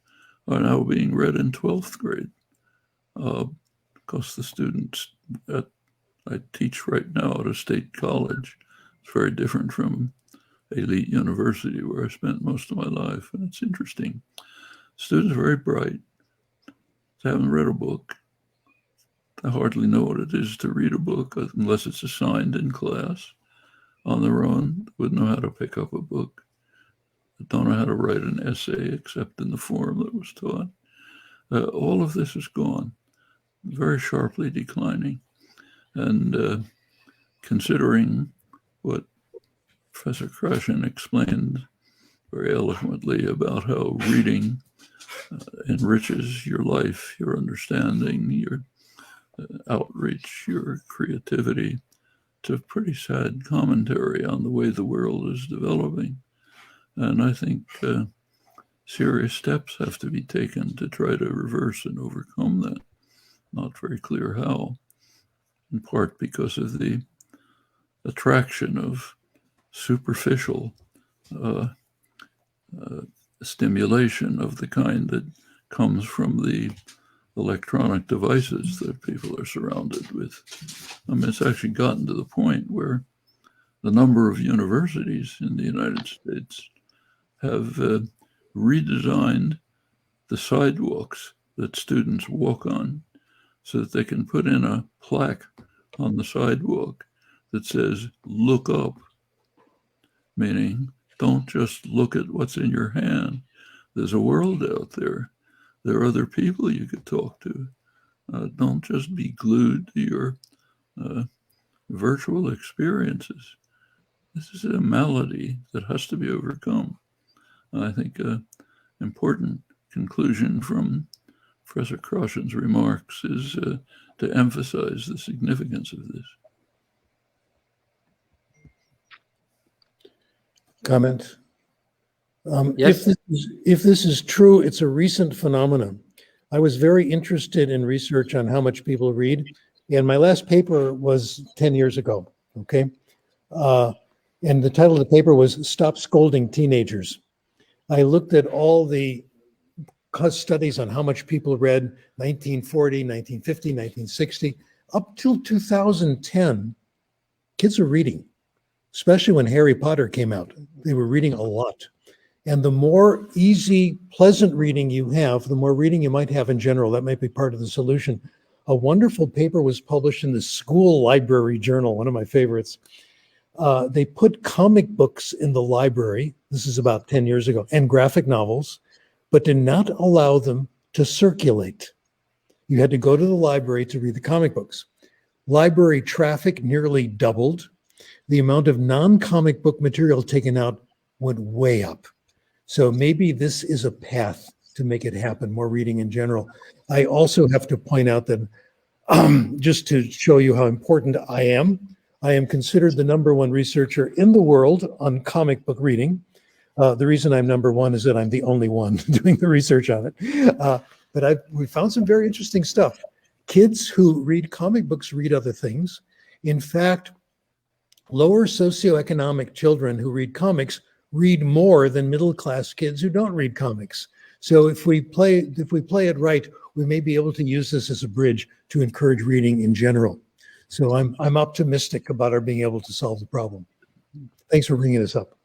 are now being read in 12th grade. Because the students I teach right now at a state college, it's very different from elite university where I spent most of my life, and it's interesting. Students are very bright. They haven't read a book. They hardly know what it is to read a book unless it's assigned in class. On their own, they wouldn't know how to pick up a book. They don't know how to write an essay except in the form that was taught. All of this is gone, very sharply declining. And considering what Professor Crashen explained very eloquently about how reading enriches your life, your understanding, your outreach, your creativity, it's a pretty sad commentary on the way the world is developing. And I think serious steps have to be taken to try to reverse and overcome that. Not very clear how, in part because of the attraction of superficial stimulation of the kind that comes from the electronic devices that people are surrounded with. It's actually gotten to the point where the number of universities in the United States have redesigned the sidewalks that students walk on so that they can put in a plaque on the sidewalk that says, "Look up," meaning don't just look at what's in your hand. There's a world out there. There are other people you could talk to. Don't just be glued to your virtual experiences. This is a malady that has to be overcome. I think an important conclusion from Professor Crashen's remarks is to emphasize the significance of this.
Comment?
Yes.
If this is true, it's a recent phenomenon. I was very interested in research on how much people read, and my last paper was 10 years ago, okay? And the title of the paper was "Stop Scolding Teenagers." I looked at all the studies on how much people read 1940, 1950, 1960. Up till 2010, kids are reading, especially when Harry Potter came out. They were reading a lot. And the more easy, pleasant reading you have, the more reading you might have in general. That might be part of the solution. A wonderful paper was published in the School Library Journal, one of my favorites. They put comic books in the library, this is about 10 years ago, and graphic novels, but did not allow them to circulate. You had to go to the library to read the comic books. Library traffic nearly doubled. The amount of non-comic book material taken out went way up. So maybe this is a path to make it happen, more reading in general. I also have to point out that just to show you how important I am considered the #1 researcher in the world on comic book reading. The reason I'm #1 is that I'm the only one doing the research on it. But we found some very interesting stuff. Kids who read comic books read other things. In fact, lower socioeconomic children who read comics read more than middle-class kids who don't read comics. So if we play it right, we may be able to use this as a bridge to encourage reading in general. So I'm optimistic about our being able to solve the problem. Thanks for bringing this up.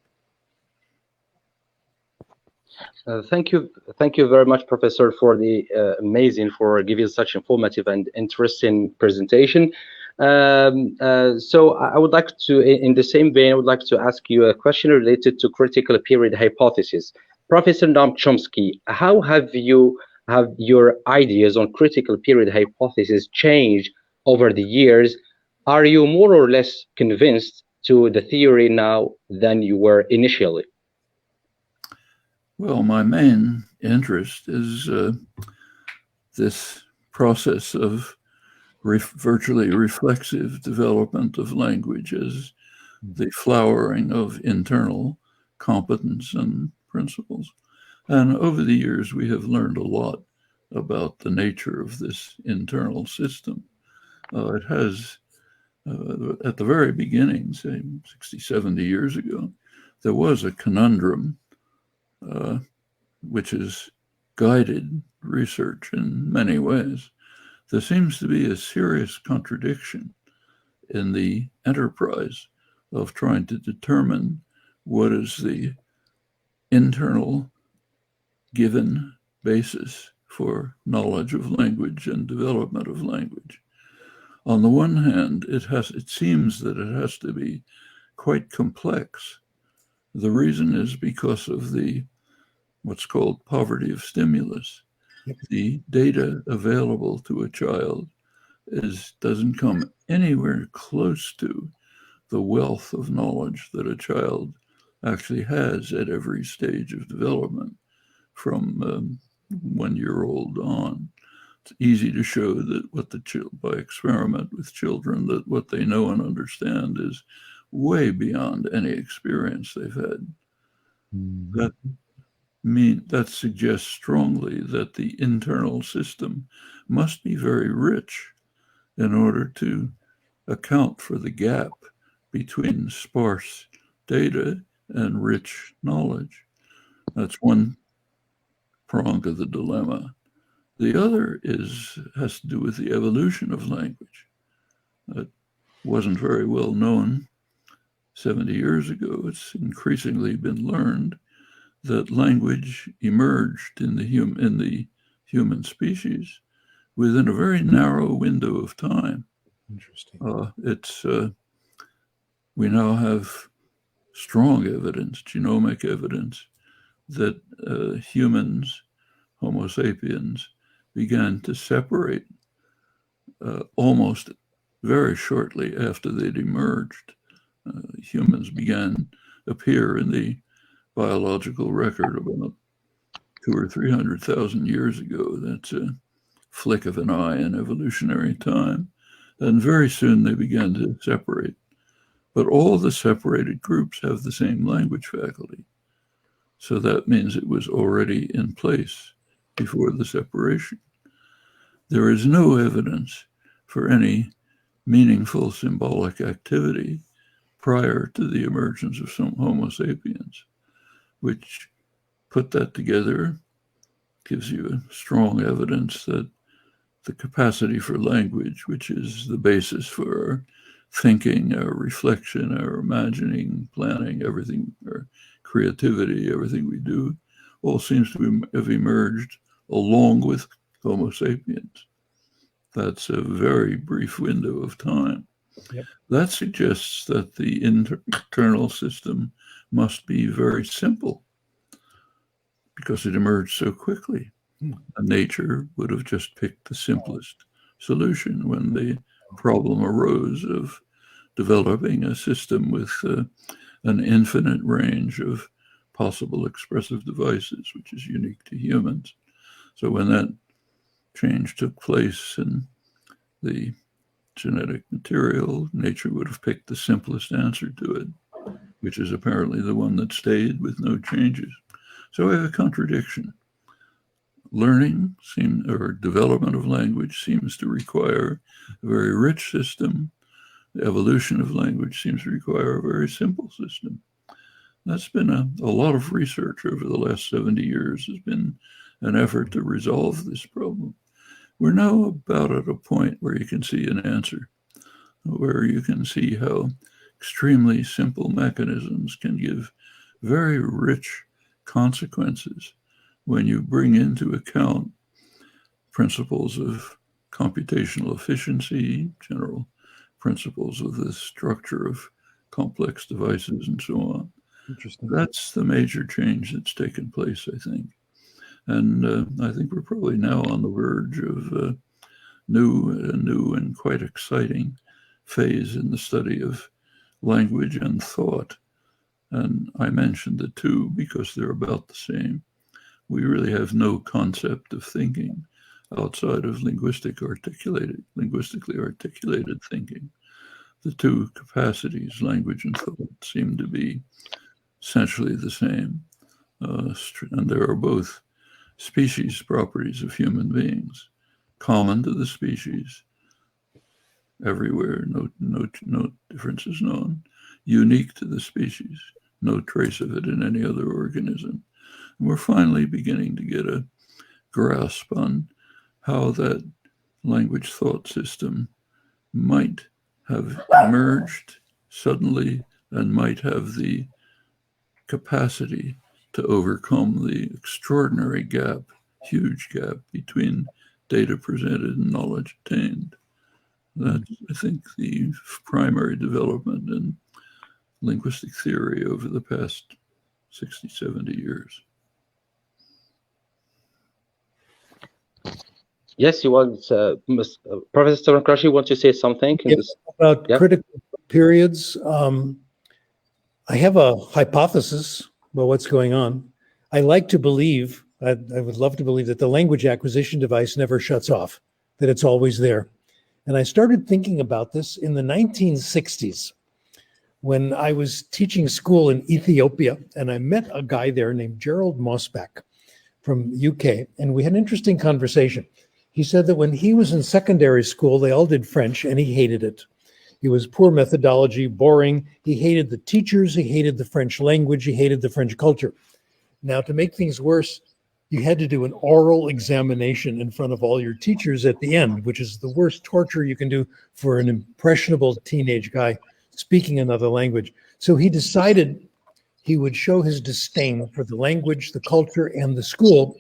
Thank you very much, Professor, for the for giving such informative and interesting presentation. So I would like to, in the same vein, I would like to ask you a question related to critical period hypothesis. Professor Noam Chomsky, how have your ideas on critical period hypothesis changed over the years? Are you more or less convinced to the theory now than you were initially?
Well, my main interest is this process of virtually reflexive development of language as the flowering of internal competence and principles. And over the years, we have learned a lot about the nature of this internal system. It has, at the very beginning, say 60, 70 years ago, there was a conundrum which has guided research in many ways. There seems to be a serious contradiction in the enterprise of trying to determine what is the internal given basis for knowledge of language and development of language. On the one hand, it seems that it has to be quite complex. The reason is because of what's called poverty of stimulus. The data available to a child doesn't come anywhere close to the wealth of knowledge that a child actually has at every stage of development, from 1 year old on. It's easy to show that by experiment with children, that what they know and understand is way beyond any experience they've had. That suggests strongly that the internal system must be very rich in order to account for the gap between sparse data and rich knowledge. That's one prong of the dilemma. The other has to do with the evolution of language. It wasn't very well known 70 years ago. It's increasingly been learned that language emerged in the human species within a very narrow window of time.
Interesting.
We now have strong evidence, genomic evidence, that humans, Homo sapiens, began to separate almost very shortly after they'd emerged. Humans began to appear in the biological record about 200,000 or 300,000 years ago. That's a flick of an eye in evolutionary time. And very soon they began to separate. But all the separated groups have the same language faculty. So that means it was already in place before the separation. There is no evidence for any meaningful symbolic activity prior to the emergence of some Homo sapiens, which, put that together, gives you a strong evidence that the capacity for language, which is the basis for our thinking, our reflection, our imagining, planning, everything, our creativity, everything we do, all seems to have emerged along with Homo sapiens. That's a very brief window of time.
Yep.
That suggests that the internal system must be very simple because it emerged so quickly. And nature would have just picked the simplest solution when the problem arose of developing a system with an infinite range of possible expressive devices, which is unique to humans. So when that change took place in the genetic material, nature would have picked the simplest answer to it, which is apparently the one that stayed with no changes. So we have a contradiction. Learning or development of language seems to require a very rich system the evolution of language seems to require a very simple system. That's been a lot of research over the last 70 years has been an effort to resolve this problem. We're now about at a point where you can see an answer, where you can see how extremely simple mechanisms can give very rich consequences when you bring into account principles of computational efficiency, general principles of the structure of complex devices, and so on.
Interesting.
That's the major change that's taken place, I think. And I think we're probably now on the verge of a new and quite exciting phase in the study of language and thought. And I mentioned the two because they're about the same. We really have no concept of thinking outside of linguistically articulated thinking. The two capacities, language and thought, seem to be essentially the same. And there are both species properties of human beings, common to the species, everywhere, no difference is known, unique to the species, no trace of it in any other organism. And we're finally beginning to get a grasp on how that language thought system might have emerged suddenly and might have the capacity to overcome the extraordinary gap, huge gap between data presented and knowledge attained. That's, I think, the primary development in linguistic theory over the past 60, 70 years.
Yes, you want, Professor Crashen, you want to say something?
About critical periods. I have a hypothesis about what's going on. I like to believe, I would love to believe that the language acquisition device never shuts off, that it's always there. And I started thinking about this in the 1960s when I was teaching school in Ethiopia, and I met a guy there named Gerald Mosbach from UK, and we had an interesting conversation. He said that when he was in secondary school, they all did French, and he hated it. It was poor methodology, boring. He hated the teachers. He hated the French language. He hated the French culture. Now, to make things worse, you had to do an oral examination in front of all your teachers at the end, which is the worst torture you can do for an impressionable teenage guy speaking another language. So he decided he would show his disdain for the language, the culture, and the school.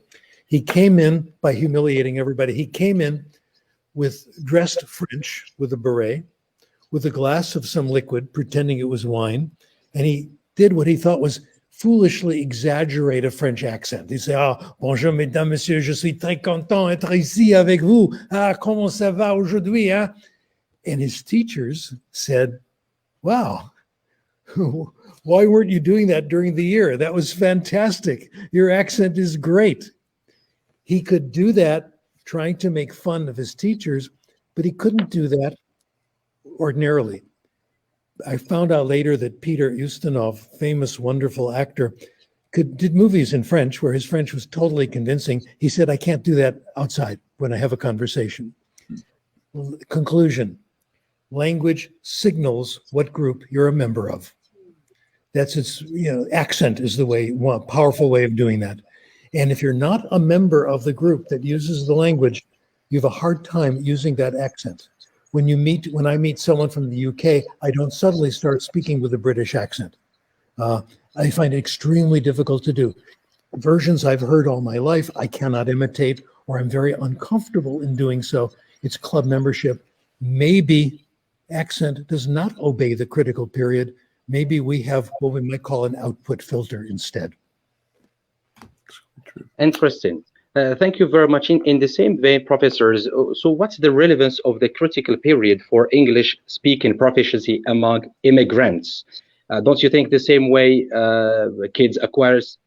He came in by humiliating everybody. He came in with dressed French with a beret, with a glass of some liquid, pretending it was wine. And he did what he thought was foolishly exaggerate a French accent. He said, "Ah, bonjour, mesdames, messieurs, je suis très content d'être ici avec vous. Ah, comment ça va aujourd'hui, hein?" And his teachers said, "Wow, why weren't you doing that during the year? That was fantastic. Your accent is great." He could do that trying to make fun of his teachers, but he couldn't do that ordinarily. I found out later that Peter Ustinov, famous, wonderful actor, did movies in French where his French was totally convincing. He said, "I can't do that outside when I have a conversation." Conclusion, language signals what group you're a member of. That's its, accent is the one powerful way of doing that. And if you're not a member of the group that uses the language, you have a hard time using that accent. When I meet someone from the UK, I don't suddenly start speaking with a British accent. I find it extremely difficult to do. Versions I've heard all my life, I cannot imitate, or I'm very uncomfortable in doing so. It's club membership. Maybe accent does not obey the critical period. Maybe we have what we might call an output filter instead.
Interesting. Thank you very much. In the same vein, professors, so what's the relevance of the critical period for English speaking proficiency among immigrants? Don't you think the same way kids acquires?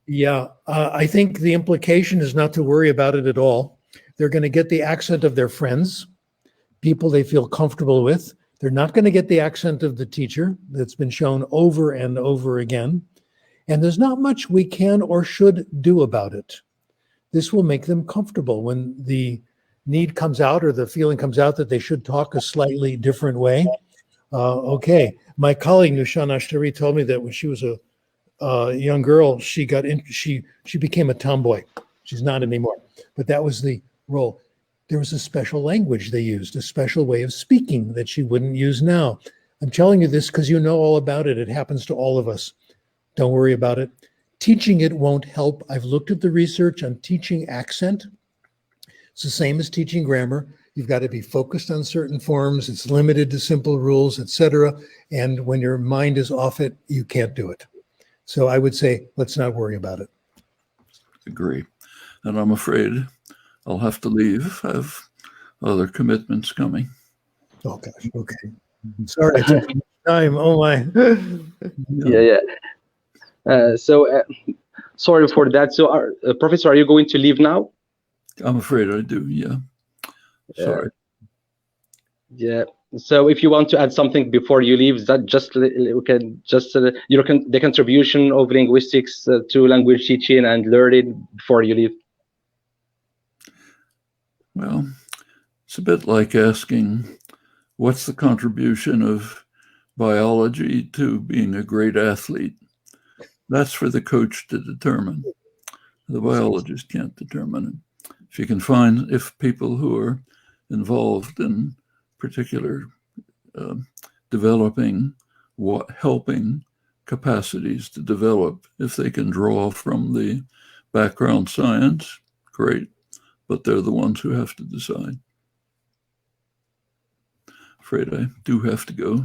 Yeah, I think the implication is not to worry about it at all. They're going to get the accent of their friends, people they feel comfortable with. They're not going to get the accent of the teacher that's been shown over and over again. And there's not much we can or should do about it. This will make them comfortable when the need comes out or the feeling comes out that they should talk a slightly different way. Okay. My colleague Nushan Ashtari told me that when she was a young girl, she became a tomboy. She's not anymore, but that was the role. There was a special language they used, a special way of speaking that she wouldn't use now. I'm telling you this because you know all about it. It happens to all of us. Don't worry about it. Teaching it won't help. I've looked at the research on teaching accent. It's the same as teaching grammar. You've got to be focused on certain forms. It's limited to simple rules, etc. And when your mind is off it, you can't do it. So I would say, let's not worry about it.
Agree. And I'm afraid I'll have to leave. I have other commitments coming.
Oh gosh, okay. Sorry, I took too much time. Oh my.
Yeah. Sorry for that. So, Professor, are you going to leave now?
I'm afraid I do, yeah. Sorry.
Yeah. So if you want to add something before you leave, that we can just the contribution of linguistics to language teaching and learning before you leave.
Well, it's a bit like asking, what's the contribution of biology to being a great athlete? That's for the coach to determine. The biologist can't determine it. If you can find, if people who are involved in particular developing, helping capacities to develop, if they can draw from the background science, great, but they're the ones who have to decide. Afraid I do have to go.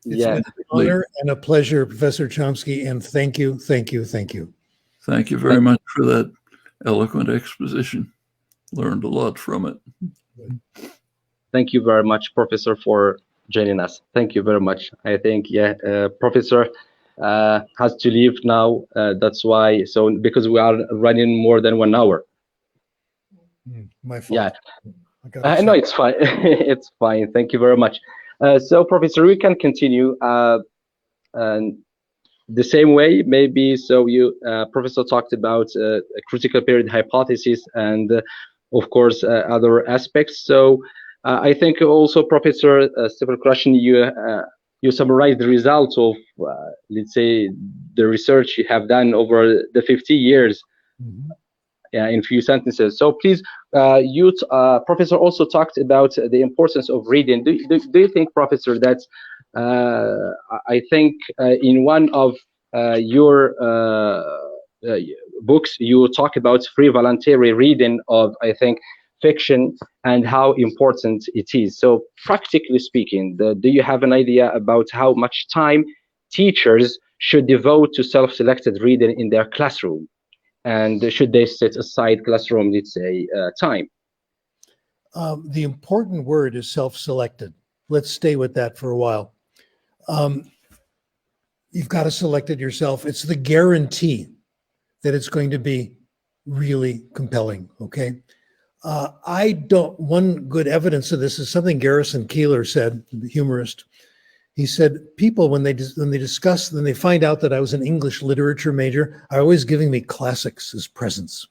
It's been an honor and a pleasure, Professor Chomsky, and thank you.
Thank you very much for that eloquent exposition. Learned a lot from it.
Thank you very much, Professor, for joining us. Thank you very much. I think, Professor has to leave now. That's why, because we are running more than 1 hour.
My fault.
Yeah. No, it's fine. It's fine. Thank you very much. So, Professor, we can continue and the same way, maybe. So, Professor talked about a critical period hypothesis and, of course, other aspects. So, I think also, Professor Chomsky Crashen, you summarized the results of, let's say, the research you have done over the 50 years. Mm-hmm. In few sentences. So please, Professor also talked about the importance of reading. Do you think, Professor, that I think in one of your books, you talk about free voluntary reading of, I think, fiction and how important it is. So practically speaking, do you have an idea about how much time teachers should devote to self-selected reading in their classroom? And should they set aside classroom, let's say, time?
The important word is self-selected. Let's stay with that for a while. You've got to select it yourself. It's the guarantee that it's going to be really compelling, okay? One good evidence of this is something Garrison Keillor said, the humorist. He said, people, when they find out that I was an English literature major, are always giving me classics as presents.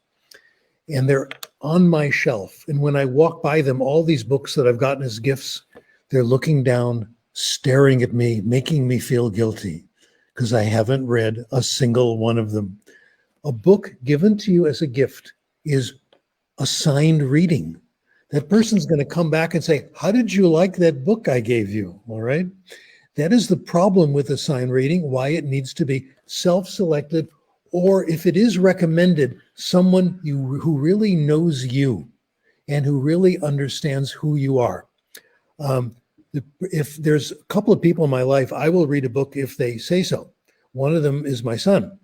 And they're on my shelf. And when I walk by them, all these books that I've gotten as gifts, they're looking down, staring at me, making me feel guilty because I haven't read a single one of them. A book given to you as a gift is assigned reading. That person's going to come back and say, how did you like that book I gave you? All right. That is the problem with assigned reading, why it needs to be self-selected, or if it is recommended, someone who really knows you and who really understands who you are. If there's a couple of people in my life, I will read a book if they say so. One of them is my son.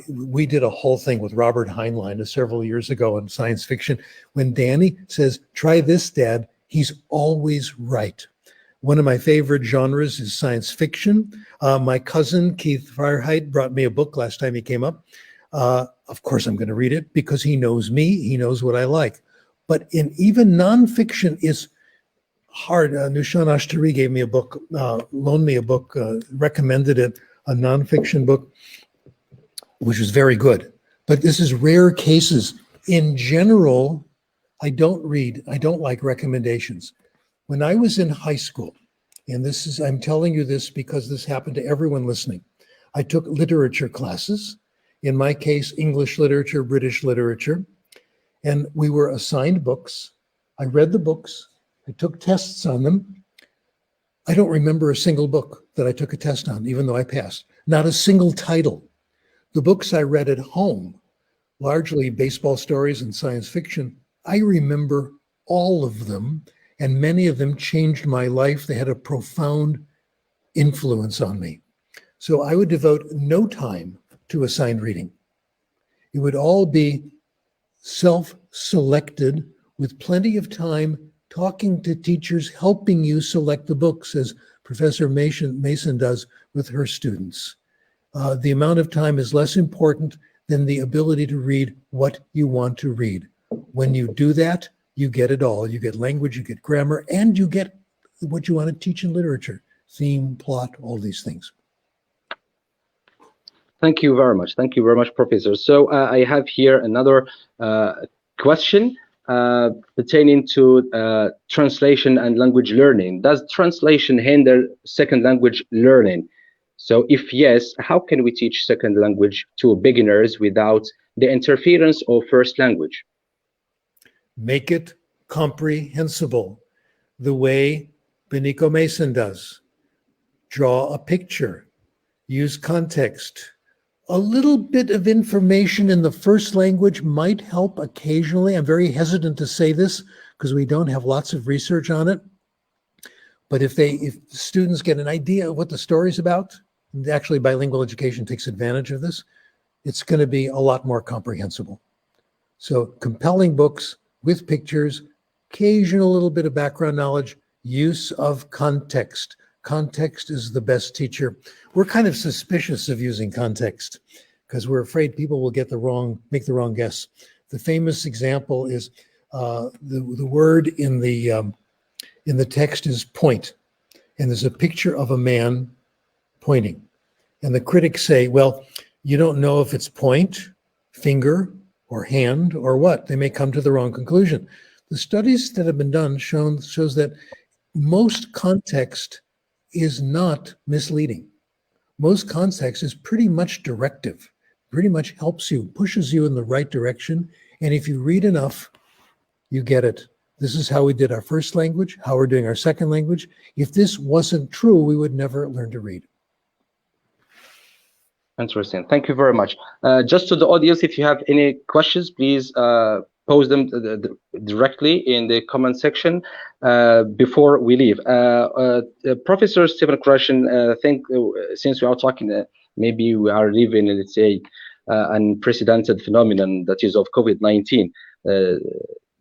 We did a whole thing with Robert Heinlein several years ago in science fiction. When Danny says, try this, Dad, he's always right. One of my favorite genres is science fiction. My cousin, Keith Freiheit, brought me a book last time he came up. Of course, I'm going to read it because he knows me. He knows what I like. But in even nonfiction is hard. Nushan Ashtari gave me a book, loaned me a book, recommended it, a nonfiction book, which was very good. But this is rare cases. In general, I don't read. I don't like recommendations. When I was in high school, and I'm telling you this because this happened to everyone listening, I took literature classes, in my case, English literature, British literature, and we were assigned books. I read the books. I took tests on them. I don't remember a single book that I took a test on, even though I passed. Not a single title. The books I read at home, largely baseball stories and science fiction, I remember all of them, and many of them changed my life. They had a profound influence on me. So I would devote no time to assigned reading. It would all be self-selected with plenty of time talking to teachers, helping you select the books, as Professor Mason does with her students. The amount of time is less important than the ability to read what you want to read. When you do that, you get it all. You get language, you get grammar, and you get what you want to teach in literature, theme, plot, all these things.
Thank you very much. Thank you very much, Professor. So I have here another question pertaining to translation and language learning. Does translation hinder second language learning? So if yes, how can we teach second language to beginners without the interference of first language?
Make it comprehensible the way Benico Mason does. Draw a picture, use context. A little bit of information in the first language might help occasionally. I'm very hesitant to say this because we don't have lots of research on it. But if students get an idea of what the story's about, and actually bilingual education takes advantage of this, it's going to be a lot more comprehensible. So compelling books with pictures, occasional little bit of background knowledge, use of context. Context is the best teacher. We're kind of suspicious of using context because we're afraid people will make the wrong guess. The famous example is the word in the text is point, and there's a picture of a man pointing. And the critics say, well, you don't know if it's point, finger, or hand, or what. They may come to the wrong conclusion. The studies that have been done shows that most context is not misleading. Most context is pretty much directive, pretty much helps you, pushes you in the right direction. And if you read enough, you get it. This is how we did our first language, how we're doing our second language. If this wasn't true, we would never learn to read.
Interesting. Thank you very much. Just to the audience, if you have any questions, please pose them directly in the comment section before we leave. Professor Stephen Crashen, I think since we are talking, maybe we are living, let's say, unprecedented phenomenon that is of COVID-19,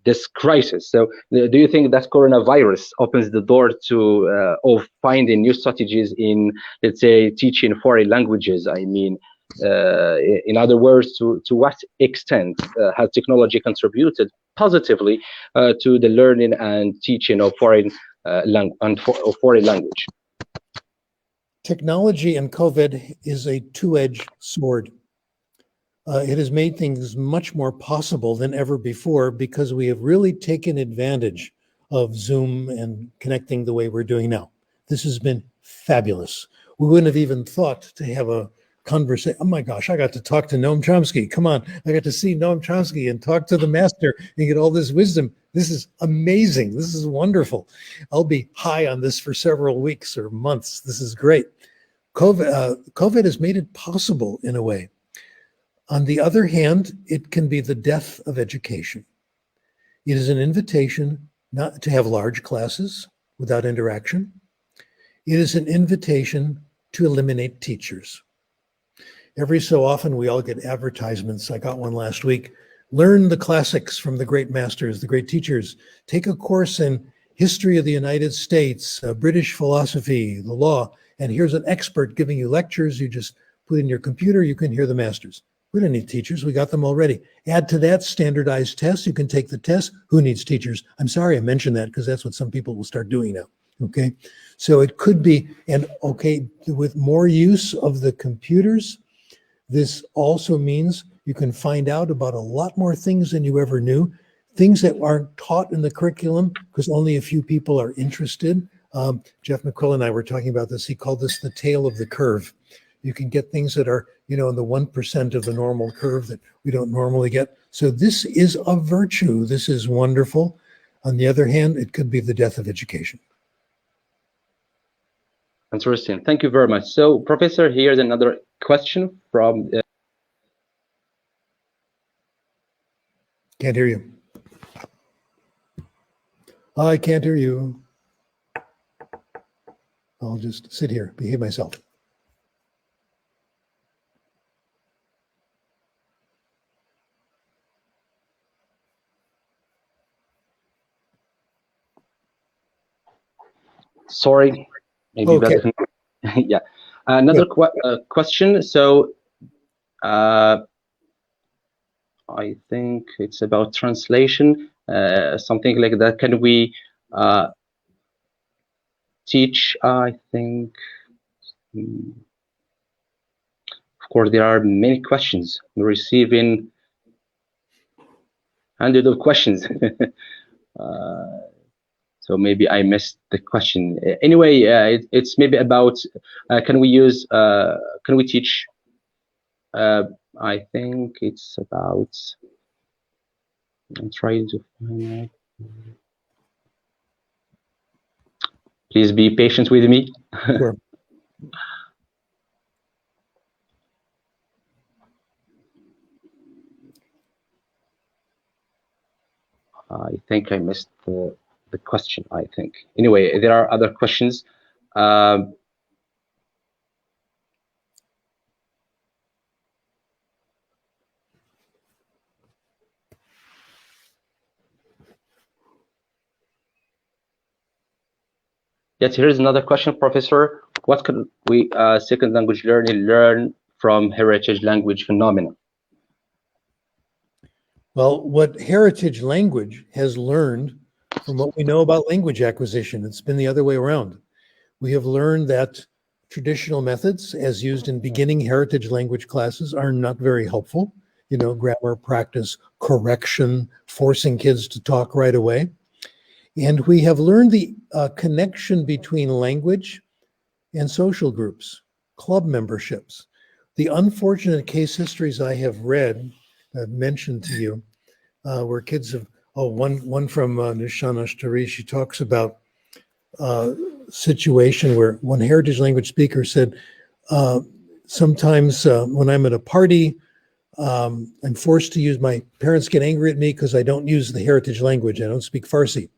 this crisis. So do you think that coronavirus opens the door to of finding new strategies in, let's say, teaching foreign languages? I mean, in other words, to what extent has technology contributed positively to the learning and teaching of foreign language?
Technology and COVID is a two-edged sword. It has made things much more possible than ever before because we have really taken advantage of Zoom and connecting the way we're doing now. This has been fabulous. We wouldn't have even thought to have a conversation. Oh my gosh, I got to talk to Noam Chomsky. Come on, I got to see Noam Chomsky and talk to the master and get all this wisdom. This is amazing. This is wonderful. I'll be high on this for several weeks or months. This is great. COVID has made it possible in a way. On the other hand, it can be the death of education. It is an invitation not to have large classes without interaction. It is an invitation to eliminate teachers. Every so often, we all get advertisements. I got one last week. Learn the classics from the great masters, the great teachers. Take a course in history of the United States, British philosophy, the law, and here's an expert giving you lectures. You just put in your computer, you can hear the masters. We don't need teachers. We got them already. Add to that standardized tests. You can take the test. Who needs teachers? I'm sorry I mentioned that because that's what some people will start doing now. Okay. So it could be, and okay, with more use of the computers, this also means you can find out about a lot more things than you ever knew. things that aren't taught in the curriculum because only a few people are interested. Jeff McQuill and I were talking about this. He called this the tail of the curve. You can get things that are, in the 1% of the normal curve that we don't normally get. So this is a virtue. This is wonderful. On the other hand, it could be the death of education.
Interesting. Thank you very much. So, Professor, here's another question from...
Can't hear you. I can't hear you. I'll just sit here, behave myself.
Sorry, maybe
Okay.
yeah. Another question. So, I think it's about translation, something like that. Can we teach? I think, of course, there are many questions. We're receiving hundreds of questions. So maybe I missed the question. Anyway, it's maybe about can we teach? I think it's about. I'm trying to find out. Please be patient with me.
Sure.
I think I missed the question, I think. Anyway, there are other questions. Yes, here's another question, Professor. What can we, second language learn from heritage language phenomena?
Well, what heritage language has learned from what we know about language acquisition, it's been the other way around. We have learned that traditional methods, as used in beginning heritage language classes, are not very helpful. Grammar practice, correction, forcing kids to talk right away. And we have learned the connection between language and social groups, club memberships. The unfortunate case histories I have read, I've mentioned to you, where kids have, one from Nishana Ashtari, she talks about a situation where one heritage language speaker said, sometimes when I'm at a party, I'm forced to use, my parents get angry at me because I don't use the heritage language, I don't speak Farsi.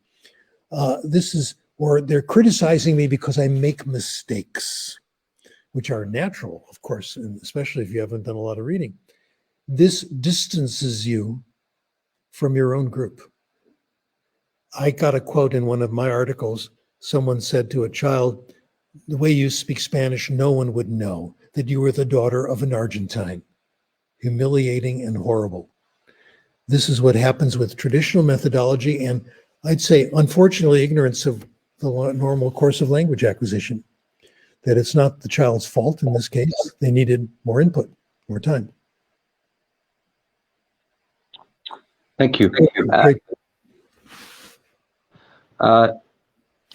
Or they're criticizing me because I make mistakes, which are natural, of course, and especially if you haven't done a lot of reading. This distances you from your own group. I got a quote in one of my articles. Someone said to a child, the way you speak Spanish, no one would know that you were the daughter of an Argentine. Humiliating and horrible. This is what happens with traditional methodology, and I'd say, unfortunately, ignorance of the normal course of language acquisition, that it's not the child's fault in this case. They needed more input, more time.
Thank you.
Great.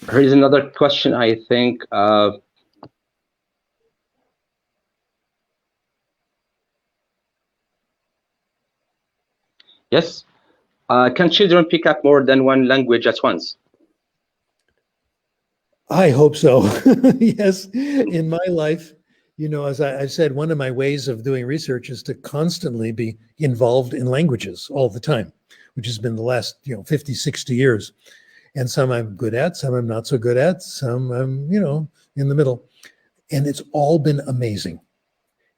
Here's another question, I think. Yes. Can children pick up more than one language at once?
I hope so. Yes. In my life, as I said, one of my ways of doing research is to constantly be involved in languages all the time, which has been the last, 50, 60 years. And some I'm good at, some I'm not so good at, some I'm, in the middle. And it's all been amazing.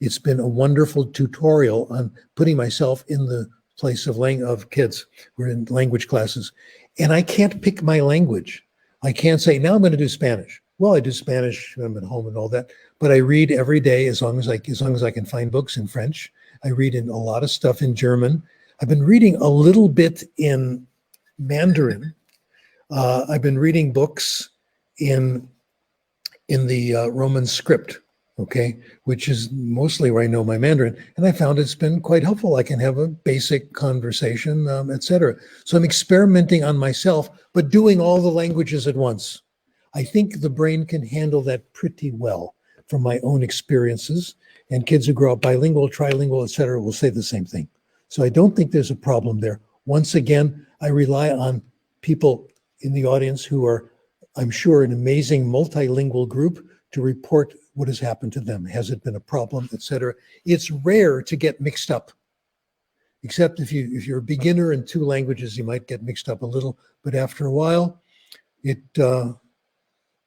It's been a wonderful tutorial on putting myself in the place of kids. We're in language classes. And I can't pick my language. I can't say, now I'm going to do Spanish. Well, I do Spanish when I'm at home and all that, but I read every day as long as I can find books in French. I read in a lot of stuff in German. I've been reading a little bit in Mandarin. I've been reading books in the Roman script, okay, which is mostly where I know my Mandarin. And I found it's been quite helpful. I can have a basic conversation, etc. So I'm experimenting on myself, but doing all the languages at once. I think the brain can handle that pretty well from my own experiences. And kids who grow up bilingual, trilingual, etc., will say the same thing. So I don't think there's a problem there. Once again, I rely on people in the audience who are, I'm sure, an amazing multilingual group to report what has happened to them. Has it been a problem, etc.? It's rare to get mixed up, except if you're a beginner in two languages, you might get mixed up a little. But after a while, it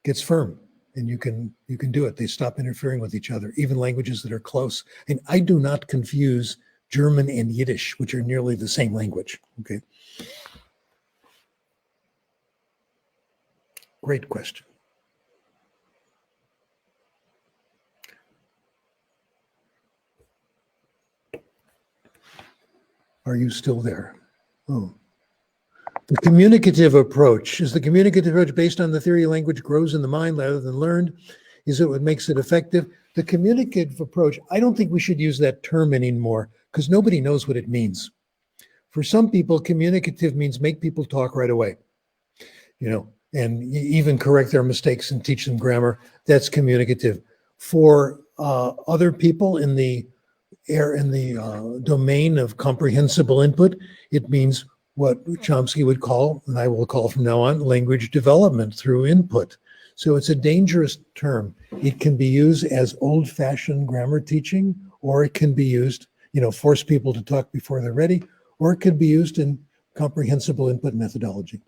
gets firm, and you can do it. They stop interfering with each other, even languages that are close. And I do not confuse German and Yiddish, which are nearly the same language. Okay. Great question. Are you still there? Oh. The communicative approach. Is the communicative approach based on the theory language grows in the mind rather than learned? Is it what makes it effective? The communicative approach, I don't think we should use that term anymore because nobody knows what it means. For some people, communicative means make people talk right away, and even correct their mistakes and teach them grammar. That's communicative. For other people in the domain of comprehensible input, it means what Chomsky would call, and I will call from now on, language development through input. So it's a dangerous term. It can be used as old-fashioned grammar teaching, or it can be used, force people to talk before they're ready, or it could be used in comprehensible input methodology.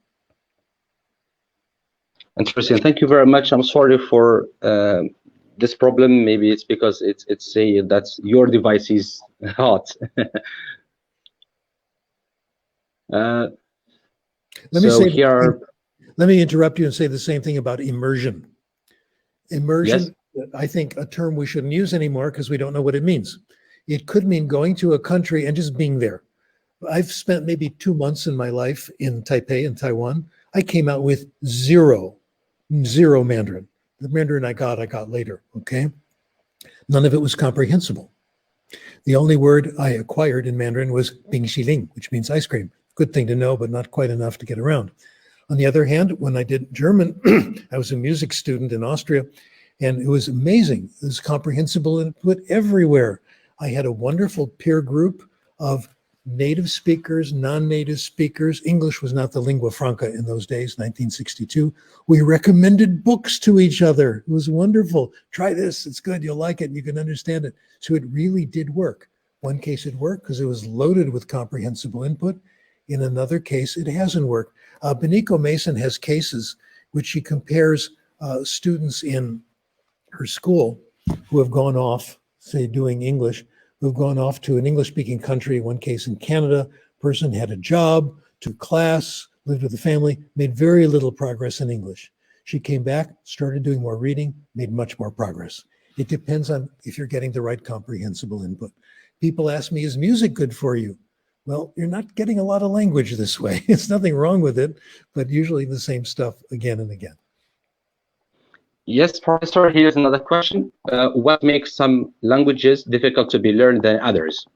Interesting. Thank you very much. I'm sorry for this problem. Maybe it's because it's say that your device is hot.
Let me interrupt you and say the same thing about immersion. Immersion, yes. I think a term we shouldn't use anymore because we don't know what it means. It could mean going to a country and just being there. I've spent maybe 2 months in my life in Taipei in Taiwan. I came out with zero Mandarin. The Mandarin I got later, okay? None of it was comprehensible. The only word I acquired in Mandarin was bingxiling, which means ice cream. Good thing to know, but not quite enough to get around. On the other hand, when I did German, I was a music student in Austria, and it was amazing. It was comprehensible input everywhere. I had a wonderful peer group of native speakers, non-native speakers. English was not the lingua franca in those days, 1962. We recommended books to each other. It was wonderful. Try this, it's good, you'll like it, and you can understand it. So it really did work. One case it worked because it was loaded with comprehensible input. In another case, it hasn't worked. Beniko Mason has cases which she compares students in her school who have gone off, say, doing English, who have gone off to an English-speaking country, one case in Canada, person had a job, took class, lived with the family, made very little progress in English. She came back, started doing more reading, made much more progress. It depends on if you're getting the right comprehensible input. People ask me, is music good for you? Well, you're not getting a lot of language this way. It's nothing wrong with it, but usually the same stuff again and again.
Yes, Professor, here's another question. What makes some languages difficult to be learned than others?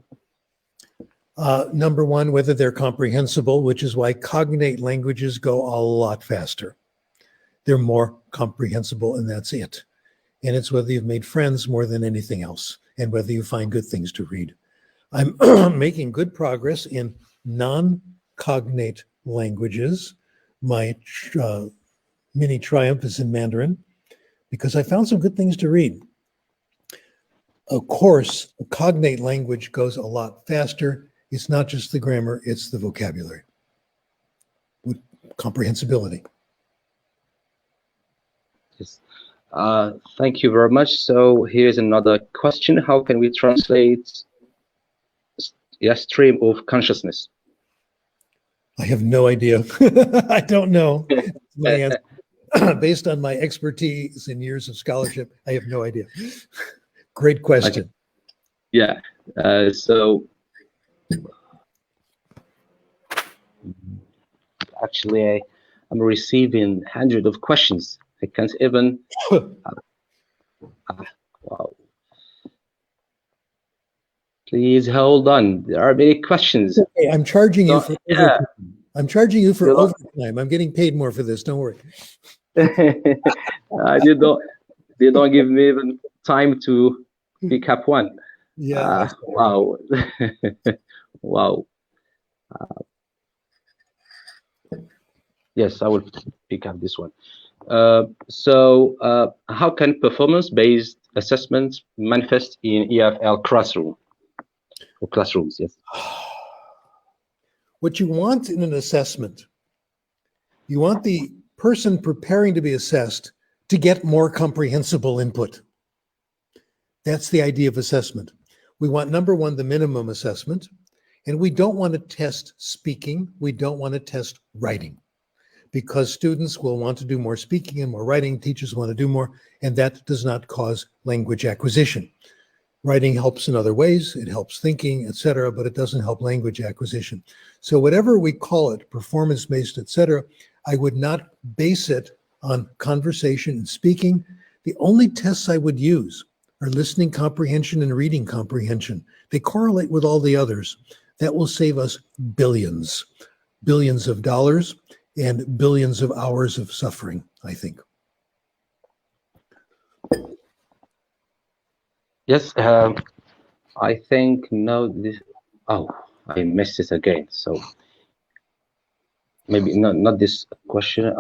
Number one, whether they're comprehensible, which is why cognate languages go a lot faster. They're more comprehensible, and that's it. And it's whether you've made friends more than anything else, and whether you find good things to read. I'm making good progress in non-cognate languages. My mini triumph is in Mandarin because I found some good things to read. Of course, a cognate language goes a lot faster. It's not just the grammar, it's the vocabulary with comprehensibility.
Yes. Thank you very much. So here's another question. How can we translate stream of consciousness?
I have no idea. I don't know. My answer. Based on my expertise and years of scholarship, I have no idea. Great question.
Okay. Yeah. So actually, I'm receiving hundreds of questions. I can't even. Wow. Please hold on. There are many questions.
Hey, I'm charging you
So,
for
yeah.
overtime. I'm charging you for
You know-
overtime. I'm getting paid more for this. Don't worry.
they don't give me even time to pick up one.
Yeah.
Wow. Wow. Yes, I will pick up this one. How can performance-based assessments manifest in EFL classrooms? Yes.
What you want in an assessment, you want the person preparing to be assessed to get more comprehensible input. That's the idea of assessment. We want, number one, the minimum assessment, and we don't want to test speaking. We don't want to test writing, because students will want to do more speaking and more writing. Teachers want to do more, and that does not cause language acquisition. Writing helps in other ways. It helps thinking, etc., but it doesn't help language acquisition. So whatever we call it, performance-based, etc., I would not base it on conversation and speaking. The only tests I would use are listening comprehension and reading comprehension. They correlate with all the others. That will save us billions of dollars and billions of hours of suffering, I think.
Yes, I think no. I missed it again. So maybe not this question.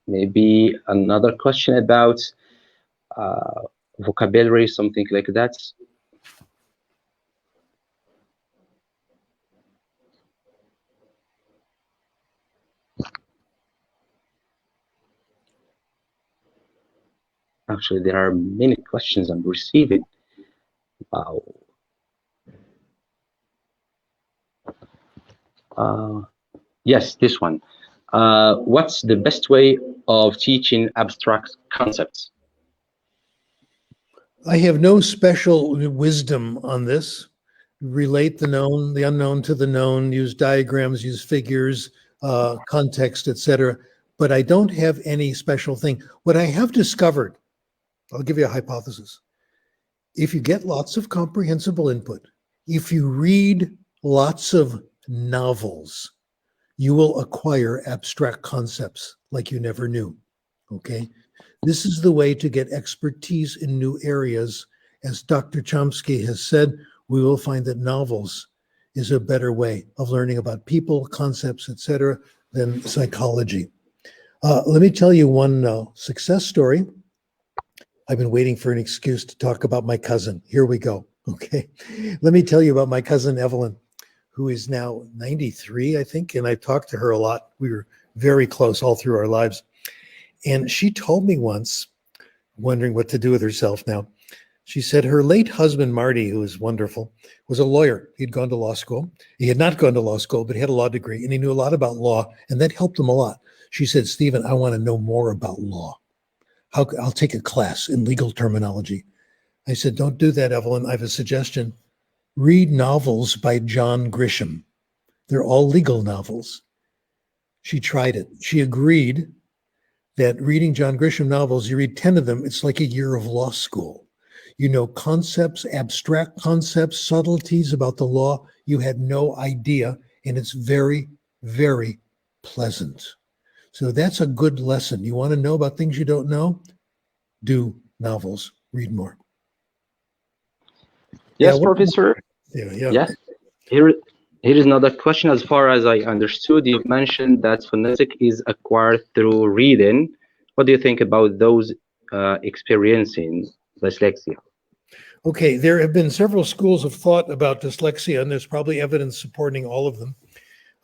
Maybe another question about vocabulary, something like that. Actually, there are many questions I'm receiving. Wow. Yes, this one. What's the best way of teaching abstract concepts?
I have no special wisdom on this. Relate the known, the unknown to the known, use diagrams, use figures, context, etc. But I don't have any special thing. What I have discovered, I'll give you a hypothesis. If you get lots of comprehensible input, if you read lots of novels, you will acquire abstract concepts like you never knew, okay? This is the way to get expertise in new areas. As Dr. Chomsky has said, we will find that novels is a better way of learning about people, concepts, etc., than psychology. Let me tell you one success story. I've been waiting for an excuse to talk about my cousin. Here we go, okay? Let me tell you about my cousin Evelyn, who is now 93, I think, and I talked to her a lot. We were very close all through our lives. And she told me once, wondering what to do with herself now, she said her late husband, Marty, who is wonderful, was a lawyer. He'd gone to law school. He had not gone to law school, but he had a law degree, and he knew a lot about law, and that helped him a lot. She said, Stephen, I want to know more about law. I'll take a class in legal terminology. I said, don't do that, Evelyn. I have a suggestion. Read novels by John Grisham. They're all legal novels. She tried it. She agreed that reading John Grisham novels, you read 10 of them, it's like a year of law school. You know concepts, abstract concepts, subtleties about the law you had no idea, and it's very, very pleasant. So that's a good lesson. You want to know about things you don't know? Do novels. Read more.
Yes,
Yeah,
Professor.
Yeah.
Yes. Here is another question. As far as I understood, you mentioned that phonetic is acquired through reading. What do you think about those experiencing dyslexia?
Okay, there have been several schools of thought about dyslexia, and there's probably evidence supporting all of them.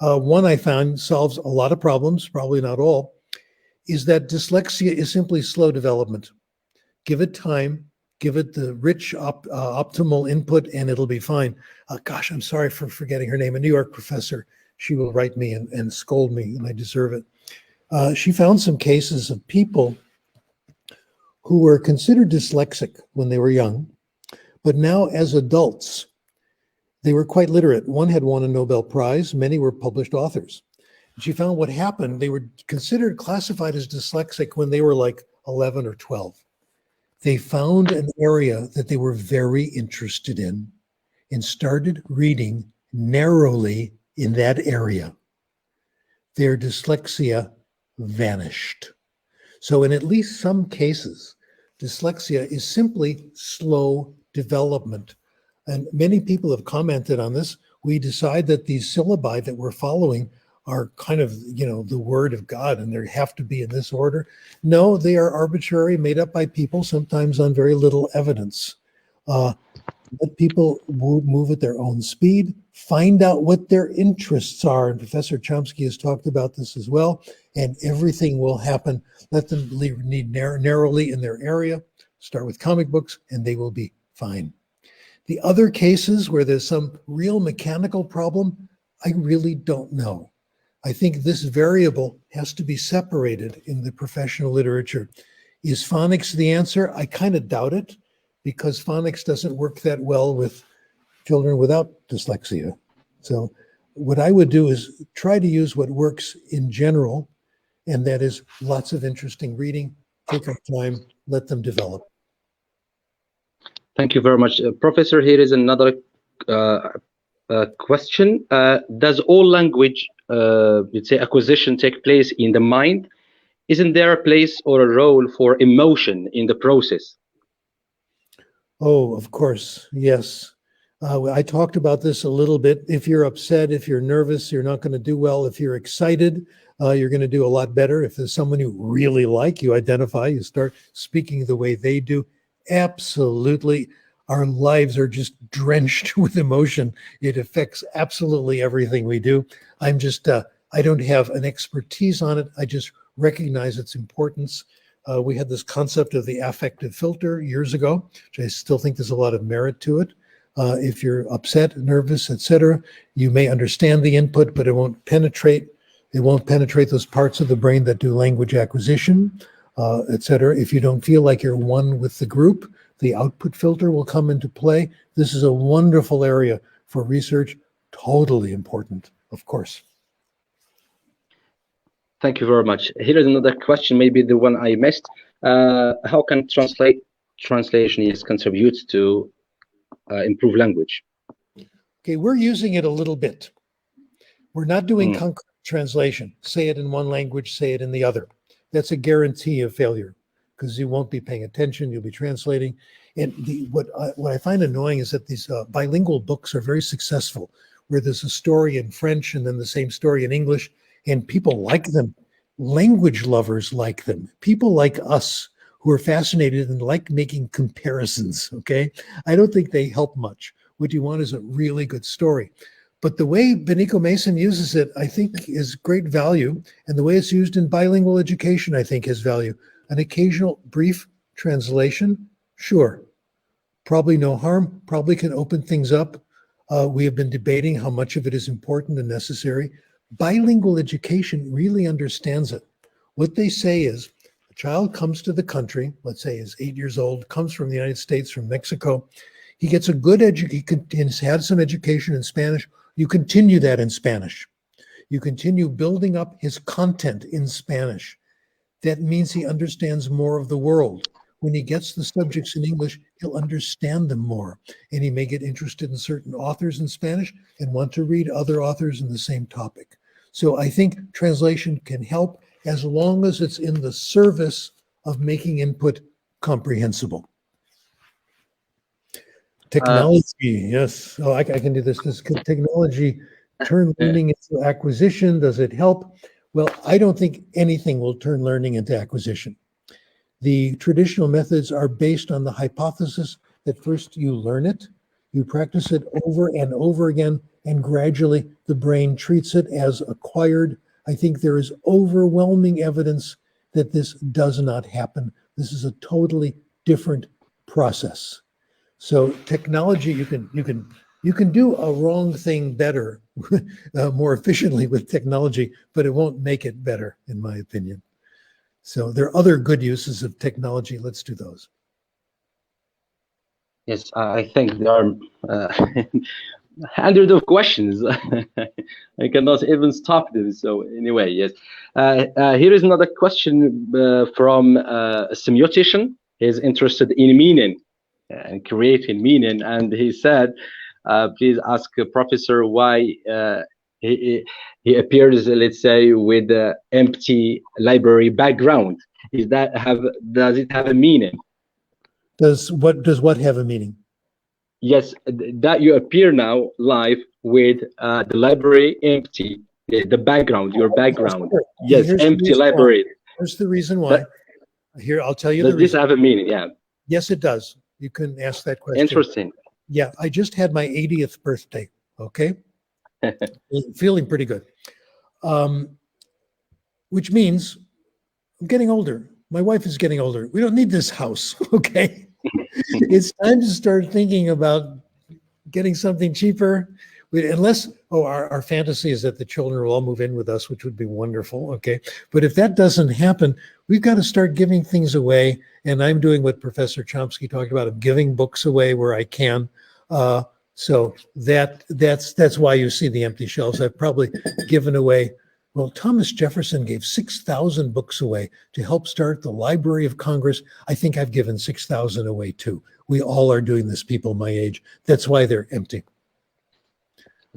One I found solves a lot of problems, probably not all, is that dyslexia is simply slow development. Give it time, give it the rich optimal input, and it'll be fine. Gosh, I'm sorry for forgetting her name, a New York professor. She will write me and scold me, and I deserve it. She found some cases of people who were considered dyslexic when they were young, but now as adults, they were quite literate. One had won a Nobel Prize. Many were published authors. She found what happened. They were considered classified as dyslexic when they were like 11 or 12. They found an area that they were very interested in, and started reading narrowly in that area, their dyslexia vanished. So in at least some cases, dyslexia is simply slow development. And many people have commented on this. We decide that these syllabi that we're following are kind of, the word of God, and they have to be in this order. No, they are arbitrary, made up by people, sometimes on very little evidence. Let people move at their own speed, find out what their interests are. And Professor Chomsky has talked about this as well, and everything will happen. Let them read narrowly in their area, start with comic books, and they will be fine. The other cases where there's some real mechanical problem, I really don't know. I think this variable has to be separated in the professional literature. Is phonics the answer? I kind of doubt it, because phonics doesn't work that well with children without dyslexia. So what I would do is try to use what works in general, and that is lots of interesting reading, take our time, let them develop.
Thank you very much. Professor, here is another question. Does all language, let's say, acquisition take place in the mind? Isn't there a place or a role for emotion in the process?
Oh, of course, yes. I talked about this a little bit. If you're upset, if you're nervous, you're not going to do well. If you're excited, you're going to do a lot better. If there's someone you really like, you identify, you start speaking the way they do. Absolutely. Our lives are just drenched with emotion. It affects absolutely everything we do. I don't have an expertise on it. I just recognize its importance. We had this concept of the affective filter years ago, which I still think there's a lot of merit to it. If you're upset, nervous, etc., you may understand the input, but it won't penetrate. It won't penetrate those parts of the brain that do language acquisition, etc. If you don't feel like you're one with the group, the output filter will come into play. This is a wonderful area for research, totally important, of course.
Thank you very much. Here is another question, maybe the one I missed. How can translation contribute to improve language?
Okay, we're using it a little bit. We're not doing concrete translation. Say it in one language, say it in the other. That's a guarantee of failure, because you won't be paying attention, you'll be translating. And what I find annoying is that these bilingual books are very successful, where there's a story in French and then the same story in English, and people like them. Language lovers like them. People like us who are fascinated and like making comparisons, okay? I don't think they help much. What you want is a really good story. But the way Benico Mason uses it, I think, is great value. And the way it's used in bilingual education, I think, has value. An occasional brief translation, sure. Probably no harm, probably can open things up. We have been debating how much of it is important and necessary. Bilingual education really understands it. What they say is, a child comes to the country, let's say is 8 years old, comes from the United States, from Mexico. He gets a good education, he's had some education in Spanish. You continue that in Spanish. You continue building up his content in Spanish. That means he understands more of the world. When he gets the subjects in English, he'll understand them more. And he may get interested in certain authors in Spanish and want to read other authors in the same topic. So I think translation can help as long as it's in the service of making input comprehensible. Technology, yes. Oh, I can do this. Could technology turn learning into acquisition? Does it help? Well, I don't think anything will turn learning into acquisition. The traditional methods are based on the hypothesis that first you learn it, you practice it over and over again, and gradually the brain treats it as acquired. I think there is overwhelming evidence that this does not happen. This is a totally different process. So technology, you can do a wrong thing better, more efficiently with technology, but it won't make it better, in my opinion. So there are other good uses of technology. Let's do those.
Yes, I think there are hundreds of questions. I cannot even stop them. So anyway, yes. Here is another question from a semiotician. He's interested in meaning and creating meaning. And he said, please ask Professor why he appears, let's say, with the empty library background. Does it have a meaning?
Does what have a meaning?
Yes, that you appear now live with the library empty, the background, your background. Yes,
Here's
empty library.
Here's the reason why. Here, I'll tell you the
Does this
reason.
have a meaning? Yeah.
Yes, it does. You can ask that question.
Interesting.
Yeah, I just had my 80th birthday. Okay, feeling pretty good. Which means I'm getting older. My wife is getting older. We don't need this house. Okay, it's time to start thinking about getting something cheaper. Unless, our fantasy is that the children will all move in with us, which would be wonderful. Okay, but if that doesn't happen, we've got to start giving things away. And I'm doing what Professor Chomsky talked about, of giving books away where I can. So that's why you see the empty shelves. I've probably given away. Well, Thomas Jefferson gave 6,000 books away to help start the Library of Congress. I think I've given 6,000 away too. We all are doing this, people my age. That's why they're empty.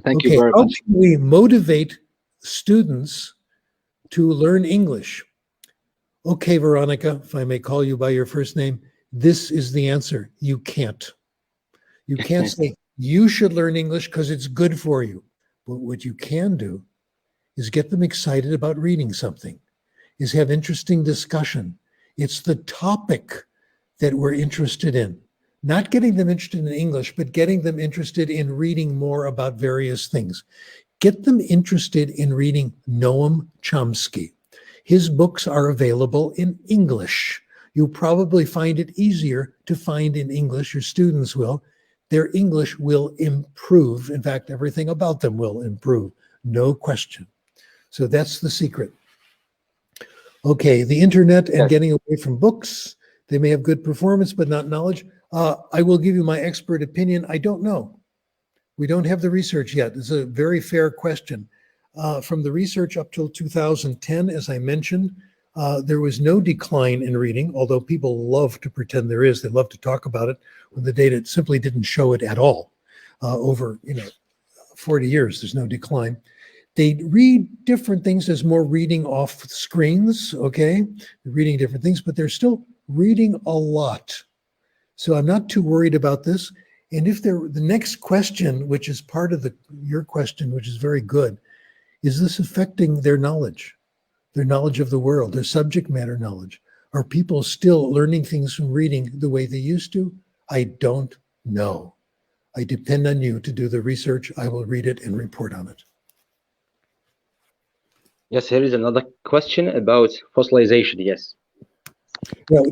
Thank you very
How
much.
can we motivate students to learn English? Okay, Veronica, if I may call you by your first name, this is the answer. You can't. You can't say you should learn English because it's good for you. But what you can do is get them excited about reading something, is have interesting discussion. It's the topic that we're interested in. Not getting them interested in English, but getting them interested in reading more about various things. Get them interested in reading Noam Chomsky. His books are available in English. You'll probably find it easier to find in English. Your students will. Their English will improve. In fact, everything about them will improve. No question. So that's the secret. Okay, the internet and getting away from books. They may have good performance, but not knowledge. I will give you my expert opinion. I don't know. We don't have the research yet. It's a very fair question. From the research up till 2010, as I mentioned, there was no decline in reading, although people love to pretend there is. They love to talk about it when the data simply didn't show it at all. Over 40 years, there's no decline. They read different things. There's more reading off screens, okay? They're reading different things, but they're still reading a lot. So I'm not too worried about this. And if the next question, which is part of your question, which is very good, is this affecting their knowledge of the world, their subject matter knowledge? Are people still learning things from reading the way they used to? I don't know. I depend on you to do the research. I will read it and report on it.
Yes, here is another question about fossilization. Yes.
Well,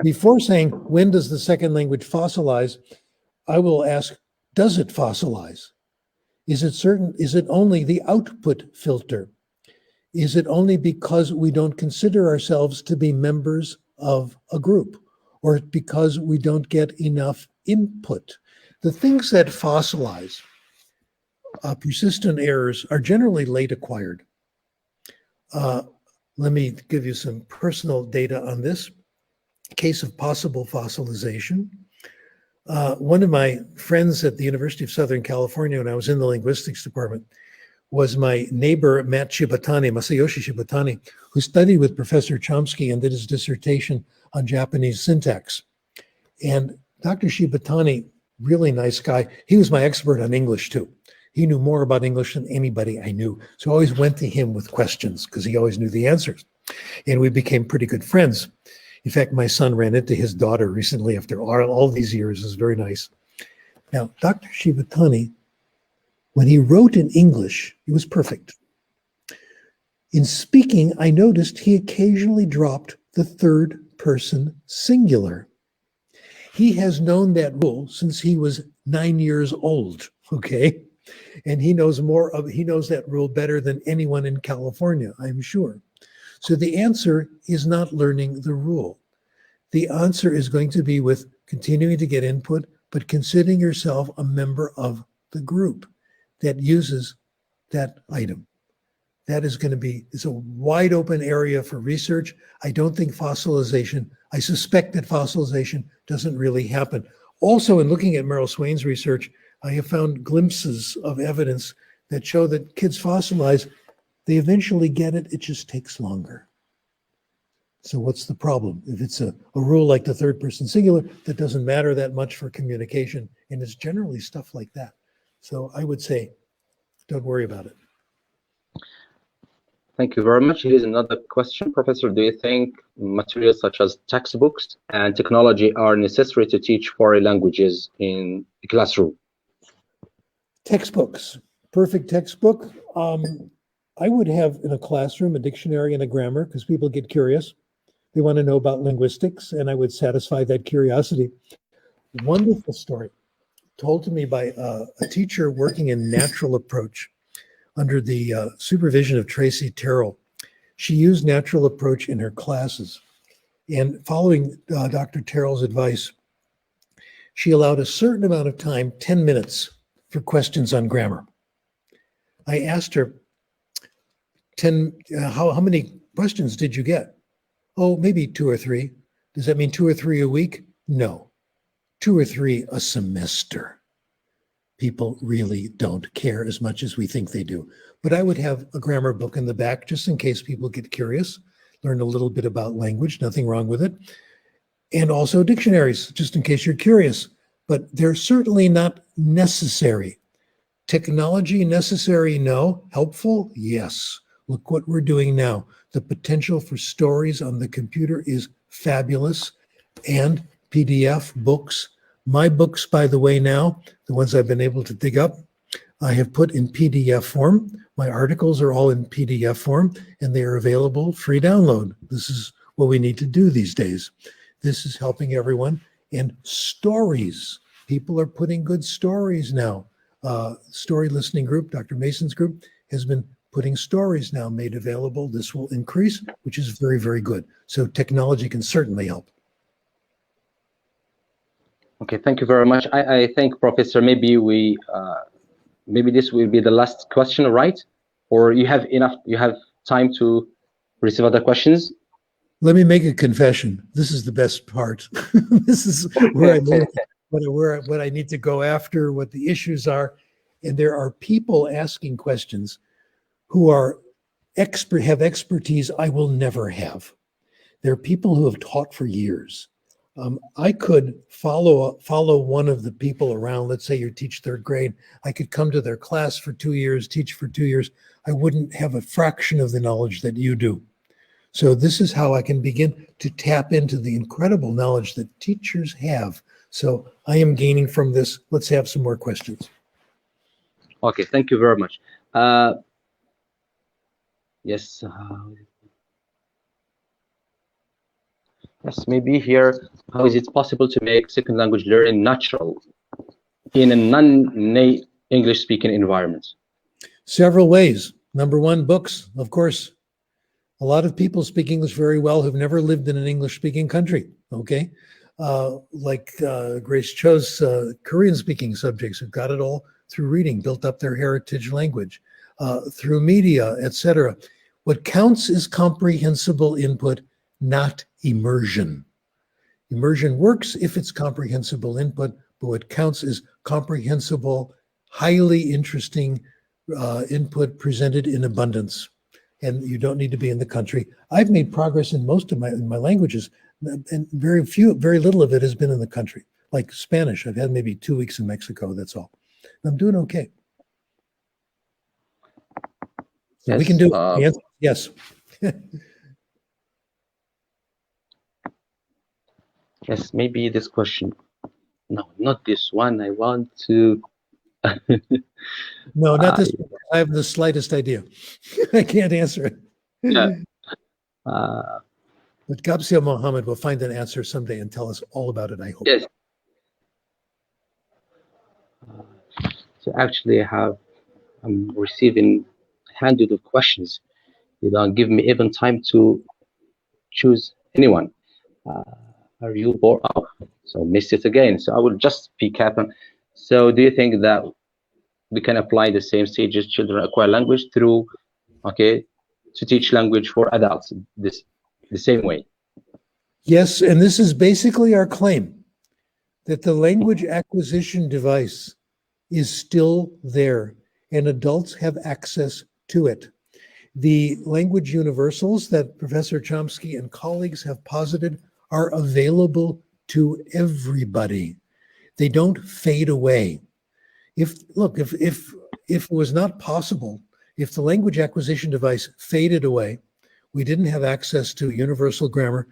before saying when does the second language fossilize, I will ask, does it fossilize? Is it only the output filter? Is it only because we don't consider ourselves to be members of a group, or because we don't get enough input? The things that fossilize, persistent errors, are generally late acquired. Let me give you some personal data on this. Case of possible fossilization. One of my friends at the University of Southern California, when I was in the linguistics department, was my neighbor, Masayoshi Shibatani, who studied with Professor Chomsky and did his dissertation on Japanese syntax. And Dr. Shibatani, really nice guy. He was my expert on English too. He knew more about English than anybody I knew. So I always went to him with questions because he always knew the answers. And we became pretty good friends. In fact, my son ran into his daughter recently after all these years. It was very nice. Now, Dr. Shibatani, when he wrote in English, it was perfect. In speaking, I noticed he occasionally dropped the third person singular. He has known that rule since he was 9 years old, okay? And he knows that rule better than anyone in California, I'm sure. So the answer is not learning the rule. The answer is going to be with continuing to get input, but considering yourself a member of the group that uses that item. That is going to be, it's a wide open area for research. I don't think fossilization, I suspect that fossilization doesn't really happen. Also, in looking at Merrill Swain's research, I have found glimpses of evidence that show that kids fossilize, they eventually get it, it just takes longer. So what's the problem? If it's a rule like the third person singular, that doesn't matter that much for communication, and it's generally stuff like that. So I would say, don't worry about it.
Thank you very much. Here's another question. Professor, do you think materials such as textbooks and technology are necessary to teach foreign languages in the classroom?
Textbooks, perfect textbook. I would have in a classroom a dictionary and a grammar because people get curious. They want to know about linguistics, and I would satisfy that curiosity. Wonderful story told to me by a teacher working in natural approach under the supervision of Tracy Terrell. She used natural approach in her classes. And following Dr. Terrell's advice, she allowed a certain amount of time, 10 minutes, for questions on grammar. I asked her, how many questions did you get? Oh, maybe 2 or 3. Does that mean 2 or 3 a week? No, 2 or 3 a semester. People really don't care as much as we think they do. But I would have a grammar book in the back just in case people get curious, learn a little bit about language, nothing wrong with it. And also dictionaries, just in case you're curious. But they're certainly not necessary. Technology necessary? No. Helpful? Yes. Look what we're doing now. The potential for stories on the computer is fabulous. And PDF books. My books, by the way, now, the ones I've been able to dig up, I have put in PDF form. My articles are all in PDF form, and they are available free download. This is what we need to do these days. This is helping everyone. And stories. People are putting good stories now. Story listening group, Dr. Mason's group, has been putting stories now made available. This will increase, which is very, very good. So technology can certainly help.
Okay, thank you very much. I think, Professor, maybe this will be the last question, right? Or you have time to receive other questions?
Let me make a confession. This is the best part. This is where I learn what I need to go after, what the issues are. And there are people asking questions who are have expertise I will never have. There are people who have taught for years. I could follow one of the people around. Let's say you teach 3rd grade. I could come to their class for 2 years, teach for 2 years. I wouldn't have a fraction of the knowledge that you do. So this is how I can begin to tap into the incredible knowledge that teachers have. So I am gaining from this. Let's have some more questions.
Okay, thank you very much. Yes. Yes, maybe here, how is it possible to make second language learning natural in a non-English speaking environment?
Several ways. Number one, books, of course. A lot of people speak English very well who've never lived in an English-speaking country, okay? Like Grace Cho's Korean-speaking subjects who've got it all through reading, built up their heritage language, through media, etc. What counts is comprehensible input, not immersion. Immersion works if it's comprehensible input, but what counts is comprehensible, highly interesting input presented in abundance. And you don't need to be in the country. I've made progress in most of my languages, and very little of it has been in the country. Like Spanish, I've had maybe 2 weeks in Mexico, that's all. I'm doing okay. So yes, we can do it. Yes.
Yes, maybe this question. No, not this one. I want to.
No, not this one. I have the slightest idea. I can't answer it.
Yeah.
But Gabsia Mohammed will find an answer someday and tell us all about it, I hope.
Yes. So actually, I'm receiving hundreds of questions. You don't give me even time to choose anyone. Are you bored? Oh, so missed it again. So I will just pick up. So do you think that we can apply the same stages children acquire language through, okay, to teach language for adults the same way?
Yes, and this is basically our claim, that the language acquisition device is still there, and adults have access to it. The language universals that Professor Chomsky and colleagues have posited are available to everybody. They don't fade away. If it was not possible, if the language acquisition device faded away, we didn't have access to universal grammar,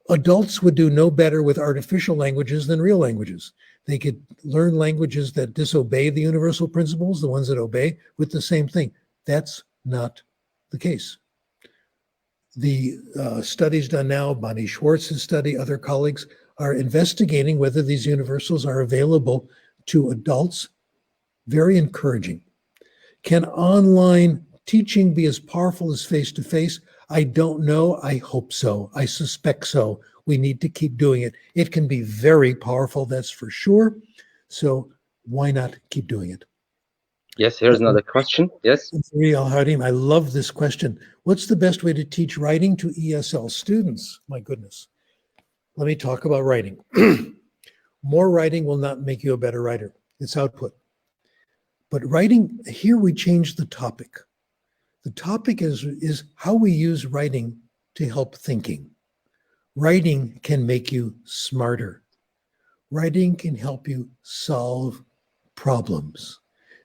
adults would do no better with artificial languages than real languages. They could learn languages that disobey the universal principles, the ones that obey, with the same thing. That's not the case. The studies done now, Bonnie Schwartz's study, other colleagues, are investigating whether these universals are available to adults. Very encouraging. Can online teaching be as powerful as face-to-face? I don't know. I hope so. I suspect so. We need to keep doing it. It can be very powerful, that's for sure. So why not keep doing it?
Yes, here's another question. Yes.
Al-Hadim, I love this question. What's the best way to teach writing to ESL students? My goodness. Let me talk about writing. More writing will not make you a better writer. It's output. But writing, here we change the topic. The topic is how we use writing to help thinking. Writing can make you smarter. Writing can help you solve problems.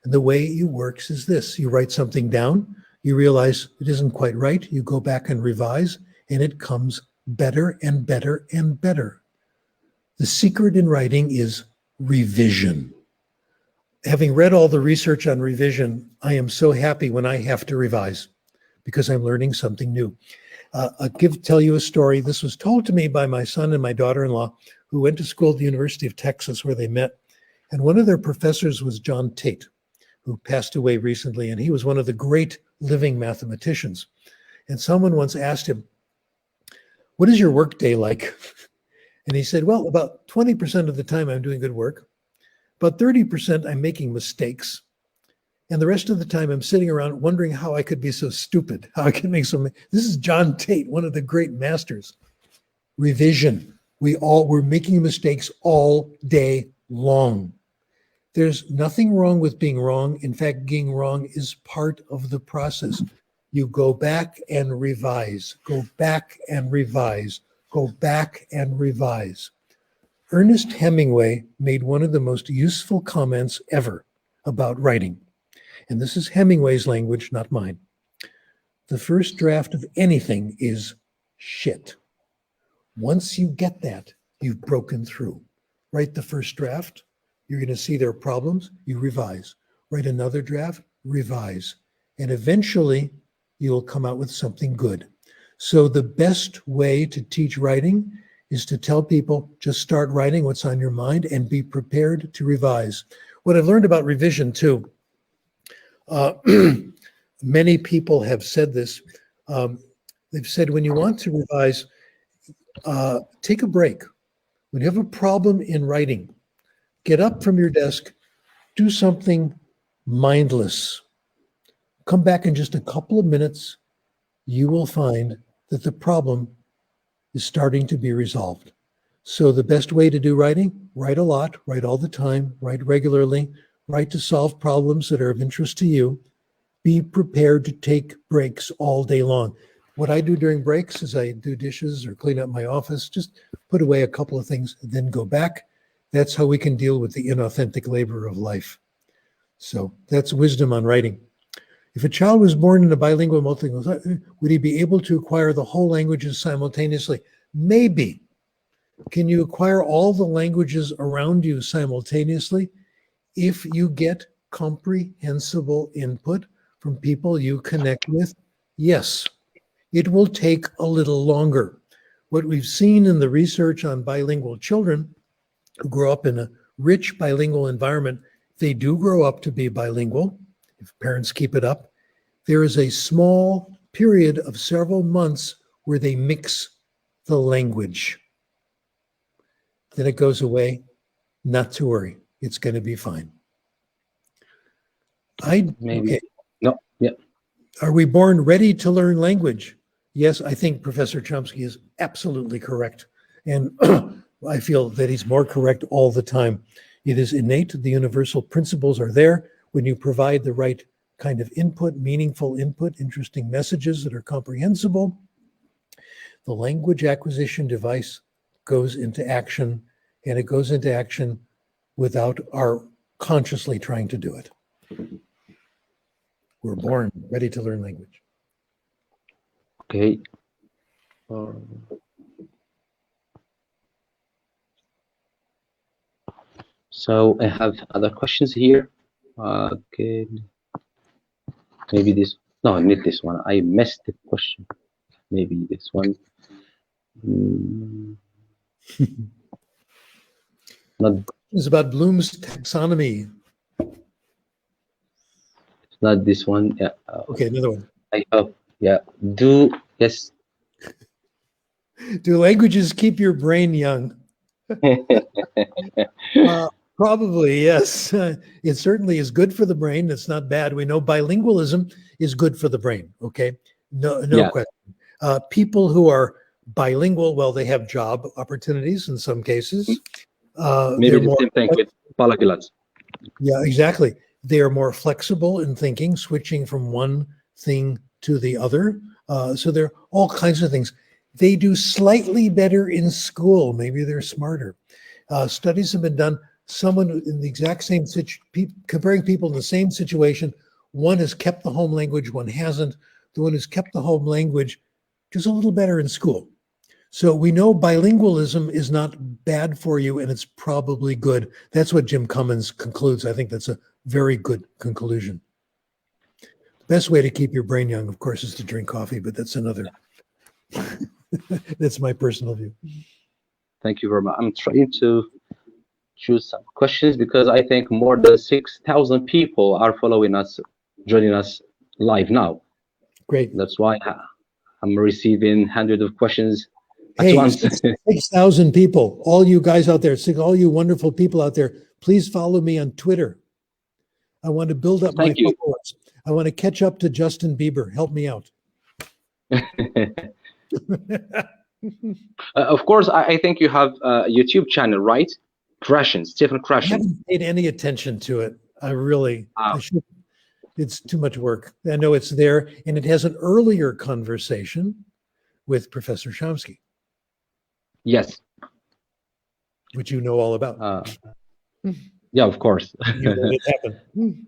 And the way it works is this. You write something down, you realize it isn't quite right, you go back and revise, and it comes better and better and better. The secret in writing is revision. Having read all the research on revision, I am so happy when I have to revise because I'm learning something new. I'll tell you a story. This was told to me by my son and my daughter-in-law who went to school at the University of Texas where they met. And one of their professors was John Tate, who passed away recently, and he was one of the great living mathematicians. And someone once asked him, "What is your work day like?" And he said, "Well, about 20% of the time I'm doing good work. About 30% I'm making mistakes. And the rest of the time I'm sitting around wondering how I could be so stupid, how I can make so many." This is John Tate, one of the great masters. Revision. We're making mistakes all day long. There's nothing wrong with being wrong. In fact, being wrong is part of the process. You go back and revise, go back and revise, go back and revise. Ernest Hemingway made one of the most useful comments ever about writing. And this is Hemingway's language, not mine. The first draft of anything is shit. Once you get that, you've broken through. Write the first draft. You're going to see there are problems. You revise. Write another draft, revise. And eventually, you'll come out with something good. So the best way to teach writing is to tell people, just start writing what's on your mind and be prepared to revise. What I've learned about revision too, many people have said this. They've said when you want to revise, take a break. When you have a problem in writing, get up from your desk, do something mindless. Come back in just a couple of minutes, you will find that the problem is starting to be resolved. So the best way to do writing, write a lot, write all the time, write regularly, write to solve problems that are of interest to you. Be prepared to take breaks all day long. What I do during breaks is I do dishes or clean up my office, just put away a couple of things, then go back. That's how we can deal with the inauthentic labor of life. So that's wisdom on writing. If a child was born in a bilingual multilingual, would he be able to acquire the whole languages simultaneously? Maybe. Can you acquire all the languages around you simultaneously? If you get comprehensible input from people you connect with, yes. It will take a little longer. What we've seen in the research on bilingual children who grow up in a rich bilingual environment, they do grow up to be bilingual, if parents keep it up. There is a small period of several months where they mix the language. Then it goes away. Not to worry. It's going to be fine.
Maybe. Okay. No, yeah.
Are we born ready to learn language? Yes, I think Professor Chomsky is absolutely correct. And I feel that he's more correct all the time. It is innate. The universal principles are there when you provide the right kind of input, meaningful input, interesting messages that are comprehensible. The language acquisition device goes into action, and it goes into action without our consciously trying to do it. We're born ready to learn language.
Okay. So I have other questions here. Okay. Maybe this. No, not this one. I missed the question. Maybe this one. Not.
It's about Bloom's taxonomy.
Not this one. Yeah.
Okay, another one.
I have. Yeah. Yes.
Do languages keep your brain young? Probably, yes. It certainly is good for the brain. It's not bad. We know bilingualism is good for the brain. Okay, no question. People who are bilingual, well, they have job opportunities in some cases.
Maybe the same thing with polyglots.
Yeah, exactly. They are more flexible in thinking, switching from one thing to the other. So there are all kinds of things. They do slightly better in school. Maybe they're smarter. Studies have been done. Someone in the exact same comparing people in the same situation, one has kept the home language, one hasn't. The one who's kept the home language does a little better in school. So we know bilingualism is not bad for you, and it's probably good. That's what Jim Cummins concludes. I think that's a very good conclusion. The best way to keep your brain young, of course, is to drink coffee, but that's another. That's my personal view.
Thank you very much. I'm trying to choose some questions because I think more than 6,000 people are following us, joining us live now.
Great.
That's why I'm receiving hundreds of questions at once.
6,000 people, all you guys out there, all you wonderful people out there, please follow me on Twitter. I want to build up my followers. I want to catch up to Justin Bieber. Help me out.
Of course, I think you have a YouTube channel, right? Crashen, Stephen Crashen.
I haven't paid any attention to it. I should. It's too much work. I know it's there, and it has an earlier conversation with Professor Chomsky.
Yes.
Which you know all about.
Yeah, of course.
You know it happened.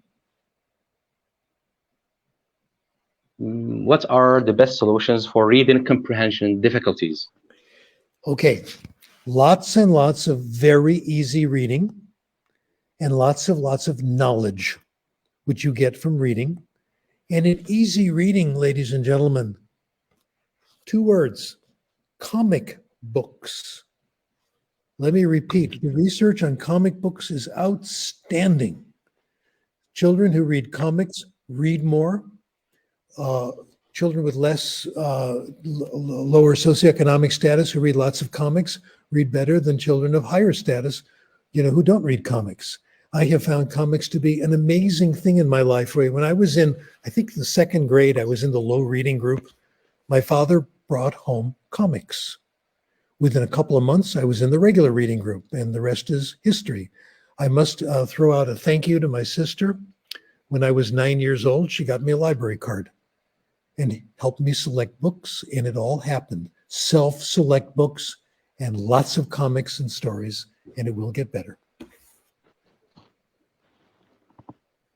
What are the best solutions for reading comprehension difficulties?
Okay, lots and lots of very easy reading and lots of knowledge, which you get from reading. And in easy reading, ladies and gentlemen, 2 words, comic books. Let me repeat, the research on comic books is outstanding. Children who read comics read more. Children with lower socioeconomic status who read lots of comics read better than children of higher status, who don't read comics. I have found comics to be an amazing thing in my life. When I was in, I think the 2nd grade, I was in the low reading group. My father brought home comics. Within a couple of months, I was in the regular reading group, and the rest is history. I must throw out a thank you to my sister. When I was 9 years old, she got me a library card and helped me select books, and it all happened. Self-select books and lots of comics and stories, and it will get better.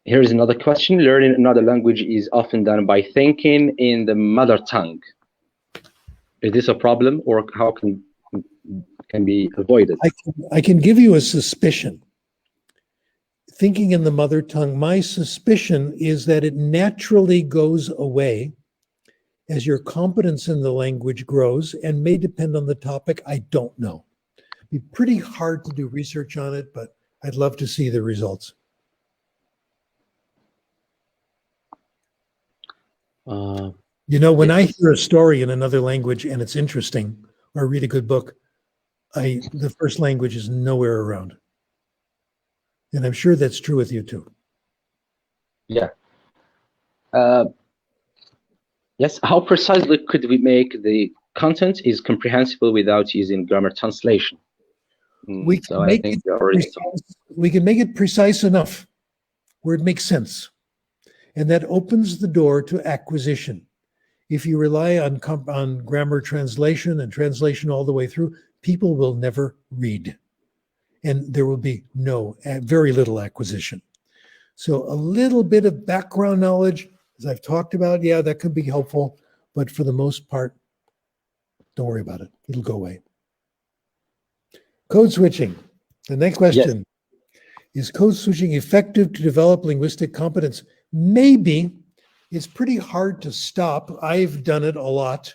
Here is another question. Learning another language is often done by thinking in the mother tongue. Is this a problem, or how can be avoided?
I can give you a suspicion. Thinking in the mother tongue, my suspicion is that it naturally goes away as your competence in the language grows, and may depend on the topic. I don't know. It'd be pretty hard to do research on it, but I'd love to see the results. When I hear a story in another language and it's interesting, or read a good book, the first language is nowhere around. And I'm sure that's true with you too.
Yeah. Yes. How precisely could we make the content is comprehensible without using grammar translation?
We
So
can
I
make
think
it
we already
precise, we can make it precise enough where it makes sense. And that opens the door to acquisition. If you rely on grammar translation and translation all the way through, people will never read. And there will be very little acquisition. So a little bit of background knowledge, as I've talked about, yeah, that could be helpful. But for the most part, don't worry about it. It'll go away. Code switching. The next question. Is code switching effective to develop linguistic competence? Maybe. It's pretty hard to stop. I've done it a lot.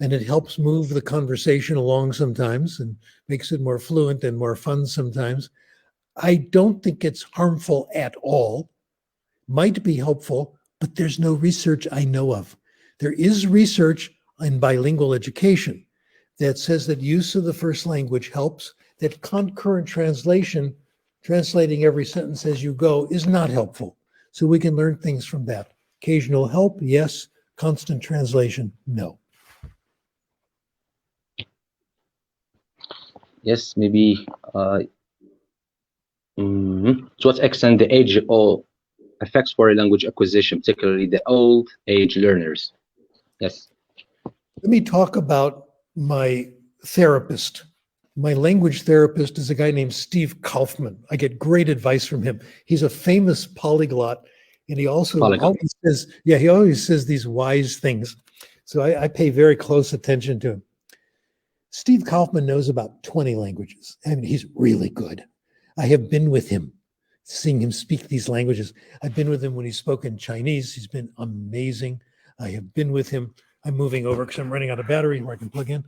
And it helps move the conversation along sometimes and makes it more fluent and more fun sometimes. I don't think it's harmful at all. Might be helpful, but there's no research I know of. There is research in bilingual education that says that use of the first language helps, that concurrent translation, translating every sentence as you go, is not helpful. So we can learn things from that. Occasional help, yes. Constant translation, no.
Yes, maybe to what extent the age or affects for language acquisition, particularly the old age learners. Yes.
Let me talk about my therapist. My language therapist is a guy named Steve Kaufman. I get great advice from him. He's a famous polyglot, and he also always says, he always says these wise things. So I pay very close attention to him. Steve Kaufman knows about 20 languages. I mean, he's really good. I have been with him, seeing him speak these languages. I've been with him when he spoke in Chinese. He's been amazing. I have been with him. I'm moving over because I'm running out of battery where I can plug in.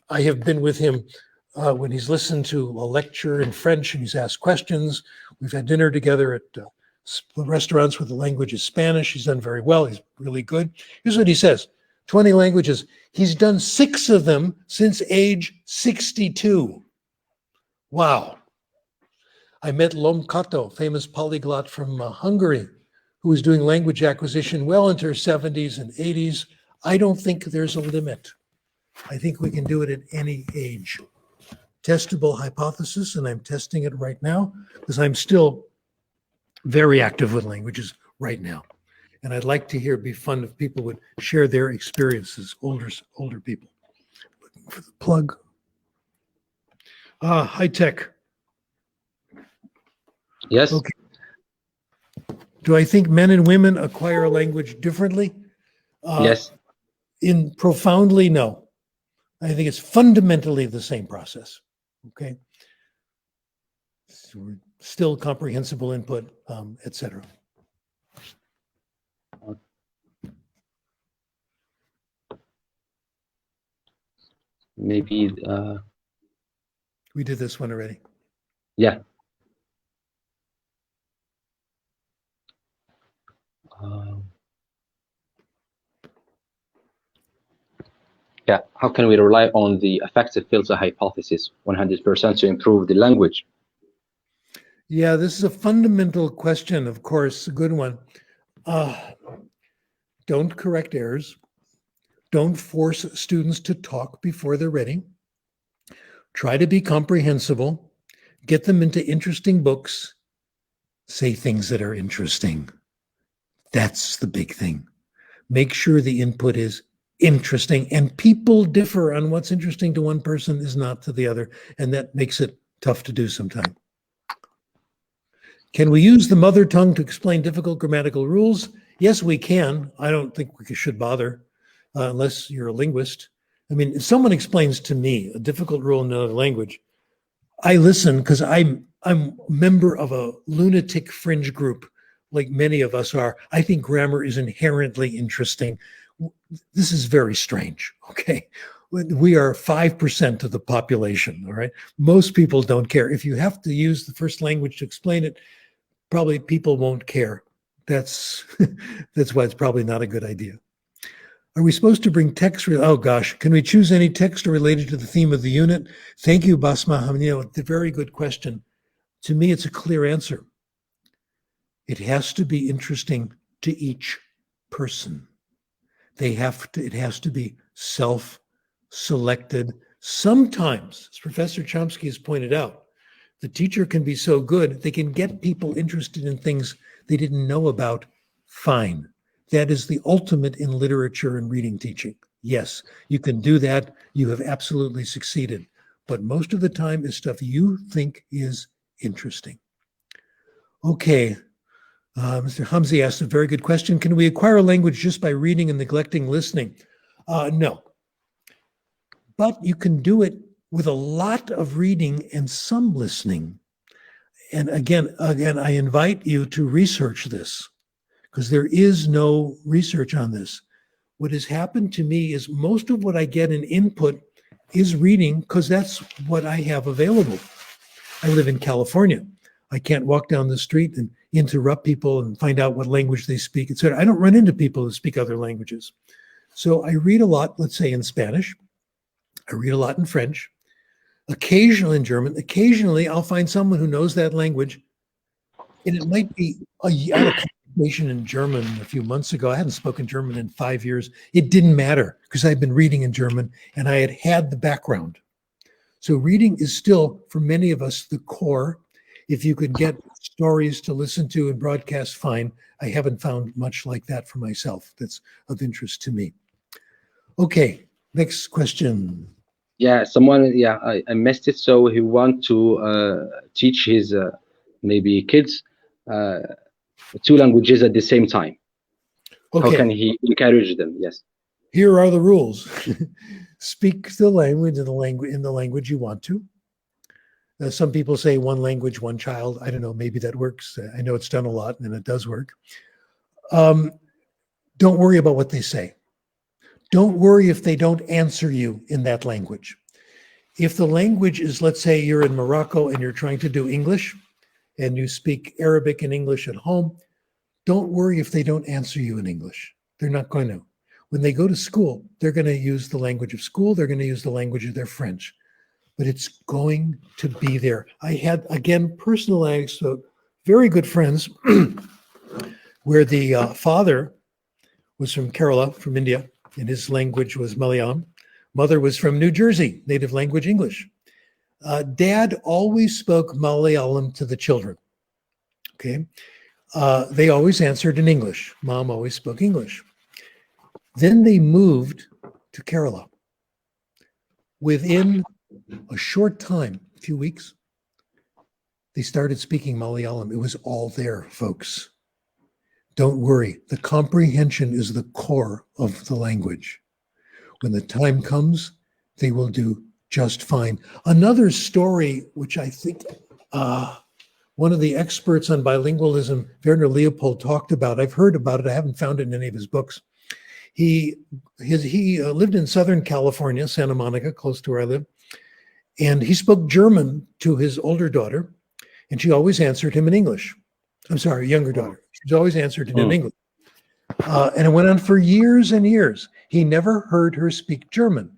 I have been with him when he's listened to a lecture in French and he's asked questions. We've had dinner together at restaurants where the language is Spanish. He's done very well. He's really good. Here's what he says. 20 languages. He's done 6 of them since age 62. Wow. I met Lom Kato, famous polyglot from Hungary, who was doing language acquisition well into her 70s and 80s. I don't think there's a limit. I think we can do it at any age. Testable hypothesis, and I'm testing it right now because I'm still very active with languages right now. And I'd like to hear, it'd be fun if people would share their experiences, older people. Looking for the plug. High tech.
Yes.
Okay. Do I think men and women acquire a language differently?
Yes.
In profoundly, no. I think it's fundamentally the same process. Okay. So still comprehensible input, etc.
Maybe.
We did this one already.
Yeah. Yeah. How can we rely on the effective filter hypothesis 100% to improve the language?
Yeah, this is a fundamental question, of course, a good one. Don't correct errors. Don't force students to talk before they're ready. Try to be comprehensible. Get them into interesting books. Say things that are interesting. That's the big thing. Make sure the input is interesting, and people differ on what's interesting to one person is not to the other, and that makes it tough to do sometimes. Can we use the mother tongue to explain difficult grammatical rules? Yes, we can. I don't think we should bother unless you're a linguist. I mean, if someone explains to me a difficult rule in another language, I listen because I'm a member of a lunatic fringe group, like many of us are. I think grammar is inherently interesting. This is very strange, okay? We are 5% of the population, all right? Most people don't care. If you have to use the first language to explain it, probably people won't care. That's why it's probably not a good idea. Are we supposed to bring text? Oh gosh, can we choose any text related to the theme of the unit? Thank you, Basma. It's a very good question. To me, it's a clear answer. It has to be interesting to each person. It has to be self-selected, Sometimes, as Professor Chomsky has pointed out, the teacher can be so good, they can get people interested in things they didn't know about. Fine. That is the ultimate in literature and reading teaching. Yes, you can do that. You have absolutely succeeded. But most of the time is stuff you think is interesting. Okay. Mr. Hamzi asked a very good question. Can we acquire a language just by reading and neglecting listening? No. But you can do it with a lot of reading and some listening. And again, I invite you to research this because there is no research on this. What has happened to me is most of what I get in input is reading because that's what I have available. I live in California. I can't walk down the street and interrupt people and find out what language they speak, etc. I don't run into people who speak other languages. So I read a lot, let's say in Spanish. I read a lot in French, occasionally in German. Occasionally I'll find someone who knows that language. And it might be, I had a conversation in German a few months ago. I hadn't spoken German in 5 years. It didn't matter because I'd been reading in German and I had the background. So reading is still, for many of us, the core. If you could get stories to listen to and broadcast, fine. I haven't found much like that for myself that's of interest to me. Okay, next question.
Yeah, I missed it. So he want to teach his maybe kids 2 languages at the same time.
Okay.
How can he encourage them? Yes.
Here are the rules. Speak the language in the language you want to. Some people say 1 language, 1 child. I don't know, maybe that works. I know it's done a lot and it does work. Don't worry about what they say. Don't worry if they don't answer you in that language. If the language is, let's say you're in Morocco and you're trying to do English and you speak Arabic and English at home, don't worry if they don't answer you in English. They're not going to. When they go to school, they're going to use the language of school. They're going to use the language of their French. But it's going to be there. I had, again, personal anecdote, very good friends where the father was from Kerala, from India, and his language was Malayalam. Mother was from New Jersey, native language English. Dad always spoke Malayalam to the children, okay? They always answered in English. Mom always spoke English. Then they moved to Kerala. Within a short time, a few weeks, they started speaking Malayalam. It was all there, folks. Don't worry. The comprehension is the core of the language. When the time comes, they will do just fine. Another story, which I think one of the experts on bilingualism, Werner Leopold, talked about. I've heard about it. I haven't found it in any of his books. He lived in Southern California, Santa Monica, close to where I live. And he spoke German to his older daughter, and she always answered him in English. I'm sorry, younger daughter. She always answered him in English. And it went on for years and years. He never heard her speak German.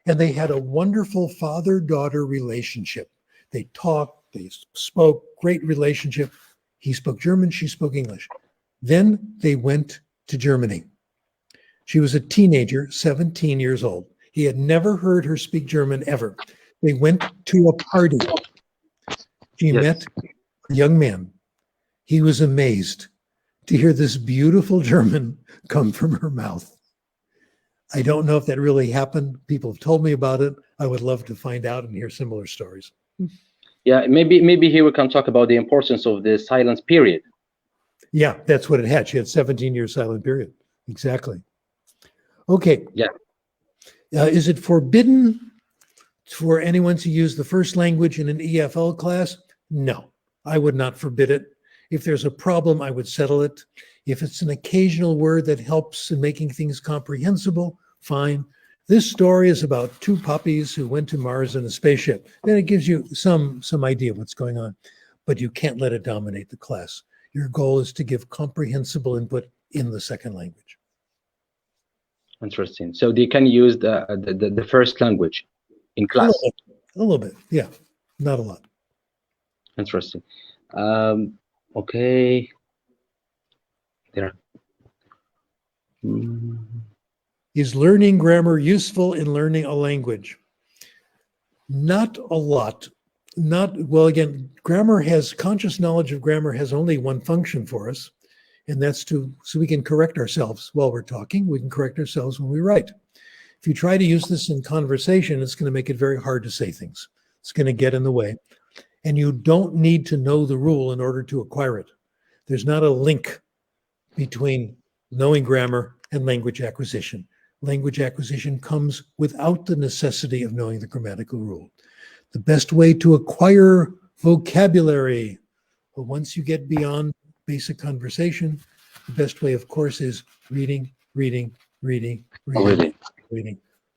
And they had a wonderful father-daughter relationship. They talked, they spoke, great relationship. He spoke German, she spoke English. Then they went to Germany. She was a teenager, 17 years old. He had never heard her speak German ever. They went to a party. She met a young man. He was amazed to hear this beautiful German come from her mouth. I don't know if that really happened. People have told me about it. I would love to find out and hear similar stories.
Yeah, maybe here we can talk about the importance of the silence period.
Yeah, that's what it had. She had 17 years silent period. Exactly. Okay.
Yeah.
Is it forbidden for anyone to use the first language in an EFL class? No, I would not forbid it. If there's a problem, I would settle it. If it's an occasional word that helps in making things comprehensible, fine. This story is about 2 puppies who went to Mars in a spaceship. Then it gives you some idea of what's going on, but you can't let it dominate the class. Your goal is to give comprehensible input in the second language.
Interesting. So they can use the first language in class.
A little bit, yeah, not a lot.
Interesting. Okay. There.
Is learning grammar useful in learning a language? Not a lot. Not, well, again, grammar has, conscious knowledge of grammar has only one function for us, and that's so we can correct ourselves while we're talking. We can correct ourselves when we write. If you try to use this in conversation, it's going to make it very hard to say things. It's going to get in the way. And you don't need to know the rule in order to acquire it. There's not a link between knowing grammar and language acquisition. Language acquisition comes without the necessity of knowing the grammatical rule. The best way to acquire vocabulary, but once you get beyond basic conversation, the best way, of course, is reading,